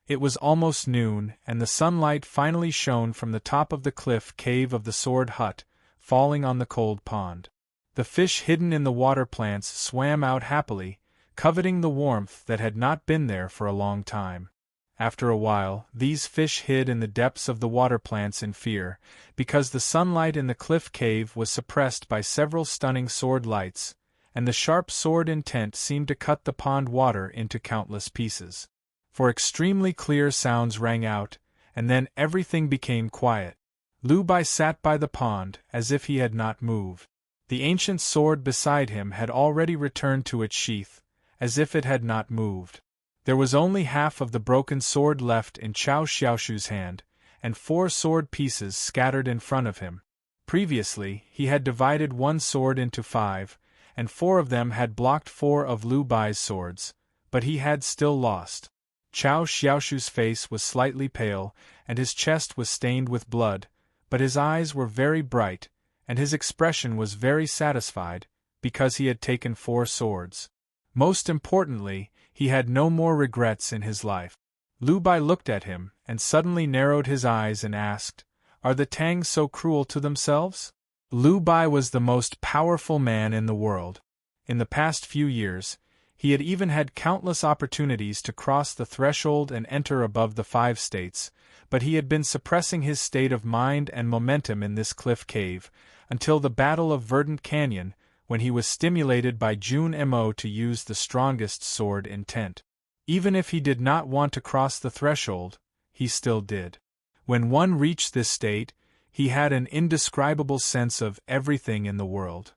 It was almost noon, and the sunlight finally shone from the top of the cliff cave of the Sword Hut, falling on the cold pond. The fish hidden in the water plants swam out happily, coveting the warmth that had not been there for a long time. After a while, these fish hid in the depths of the water plants in fear, because the sunlight in the cliff cave was suppressed by several stunning sword lights, and the sharp sword intent seemed to cut the pond water into countless pieces. For extremely clear sounds rang out, and then everything became quiet. Liu Bai sat by the pond, as if he had not moved. The ancient sword beside him had already returned to its sheath, as if it had not moved. There was only half of the broken sword left in Chao Xiaoshu's hand, and 4 sword pieces scattered in front of him. Previously, he had divided one sword into 5, and 4 of them had blocked 4 of Liu Bai's swords, but he had still lost. Chao Xiaoshu's face was slightly pale, and his chest was stained with blood, but his eyes were very bright, and his expression was very satisfied, because he had taken 4 swords. Most importantly, he had no more regrets in his life. Liu Bai looked at him, and suddenly narrowed his eyes and asked, "Are the Tangs so cruel to themselves?" Liu Bai was the most powerful man in the world. In the past few years, he had even had countless opportunities to cross the threshold and enter above the 5 states, but he had been suppressing his state of mind and momentum in this cliff cave, until the Battle of Verdant Canyon, when he was stimulated by Jun Mo to use the strongest sword intent. Even if he did not want to cross the threshold, he still did. When one reached this state, he had an indescribable sense of everything in the world.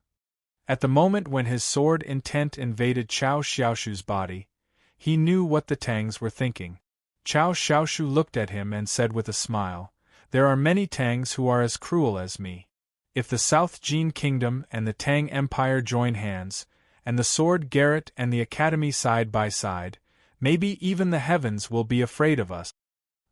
At the moment when his sword intent invaded Chao Xiaoshu's body, he knew what the Tangs were thinking. Chao Xiaoshu looked at him and said with a smile, "There are many Tangs who are as cruel as me. If the South Jin Kingdom and the Tang Empire join hands, and the Sword Garret and the Academy side by side, maybe even the heavens will be afraid of us."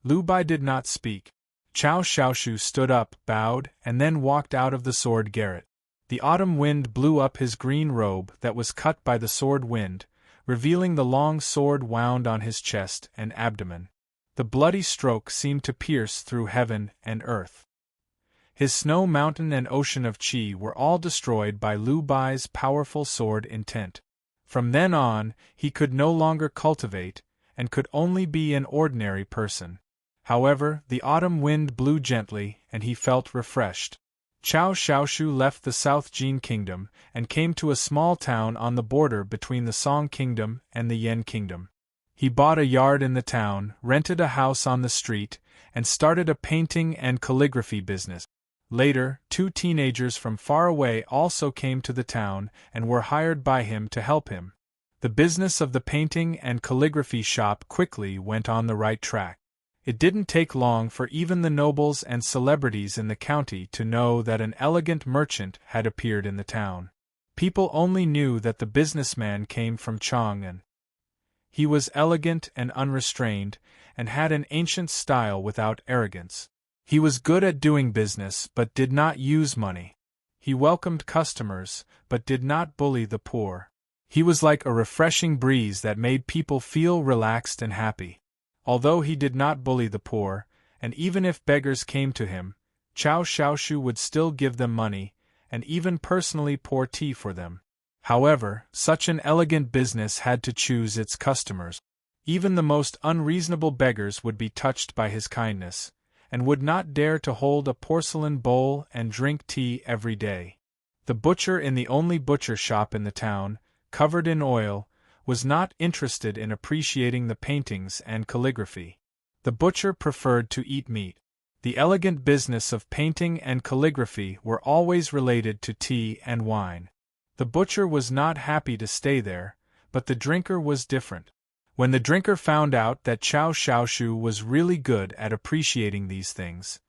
Liu Bai did not speak. Chao Xiaoshu stood up, bowed, and then walked out of the Sword Garret. The autumn wind blew up his green robe that was cut by the sword wind, revealing the long sword wound on his chest and abdomen. The bloody stroke seemed to pierce through heaven and earth. His snow mountain and ocean of qi were all destroyed by Liu Bai's powerful sword intent. From then on, he could no longer cultivate, and could only be an ordinary person. However, the autumn wind blew gently, and he felt refreshed. Chao Xiaoshu left the South Jin Kingdom, and came to a small town on the border between the Song Kingdom and the Yen Kingdom. He bought a yard in the town, rented a house on the street, and started a painting and calligraphy business. Later, 2 teenagers from far away also came to the town and were hired by him to help him. The business of the painting and calligraphy shop quickly went on the right track. It didn't take long for even the nobles and celebrities in the county to know that an elegant merchant had appeared in the town. People only knew that the businessman came from Chang'an. He was elegant and unrestrained, and had an ancient style without arrogance. He was good at doing business but did not use money. He welcomed customers, but did not bully the poor. He was like a refreshing breeze that made people feel relaxed and happy. Although he did not bully the poor, and even if beggars came to him, Chow Xiaoshu would still give them money, and even personally pour tea for them. However, such an elegant business had to choose its customers. Even the most unreasonable beggars would be touched by his kindness, and would not dare to hold a porcelain bowl and drink tea every day. The butcher in the only butcher shop in the town, covered in oil, was not interested in appreciating the paintings and calligraphy. The butcher preferred to eat meat. The elegant business of painting and calligraphy were always related to tea and wine. The butcher was not happy to stay there, but the drinker was different. When the drinker found out that Chow Xiaoshu was really good at appreciating these things,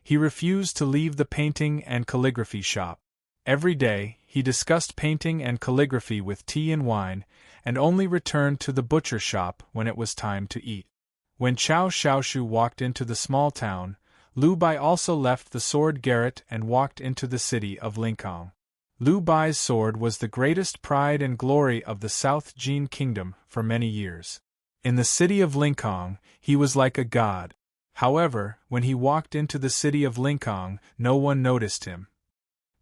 he refused to leave the painting and calligraphy shop. Every day, he discussed painting and calligraphy with tea and wine, and only returned to the butcher shop when it was time to eat. When Chow Xiaoshu walked into the small town, Lu Bai also left the sword garret and walked into the city of Linкang. Lu Bai's sword was the greatest pride and glory of the South Jin Kingdom for many years. In the city of Linкang, he was like a god. However, when he walked into the city of Linкang, no one noticed him.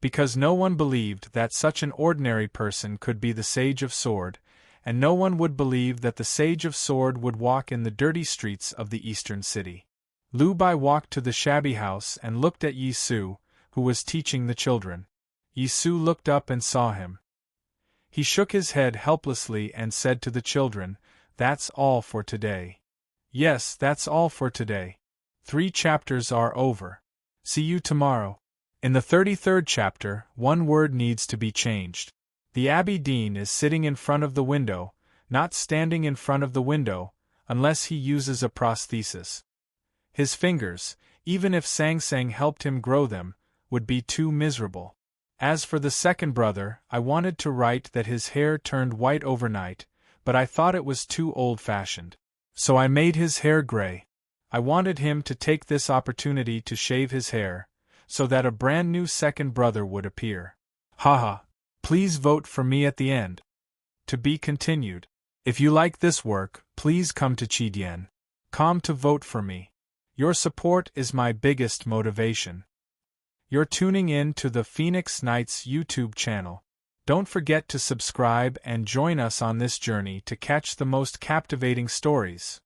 Because no one believed that such an ordinary person could be the Sage of Sword, and no one would believe that the Sage of Sword would walk in the dirty streets of the eastern city. Lu Bai walked to the shabby house and looked at Yi Su, who was teaching the children. Yi Su looked up and saw him. He shook his head helplessly and said to the children, "That's all for today." "Yes, that's all for today. 3 chapters are over. See you tomorrow." In the 33rd chapter, one word needs to be changed. The Abbey Dean is sitting in front of the window, not standing in front of the window, unless he uses a prosthesis. His fingers, even if Sang Sang helped him grow them, would be too miserable. As for the second brother, I wanted to write that his hair turned white overnight, but I thought it was too old-fashioned. So I made his hair gray. I wanted him to take this opportunity to shave his hair, so that a brand new second brother would appear. Haha. Please vote for me at the end. To be continued. If you like this work, please come to Chidian.com to vote for me. Your support is my biggest motivation. You're tuning in to the Phoenix Knights YouTube channel. Don't forget to subscribe and join us on this journey to catch the most captivating stories.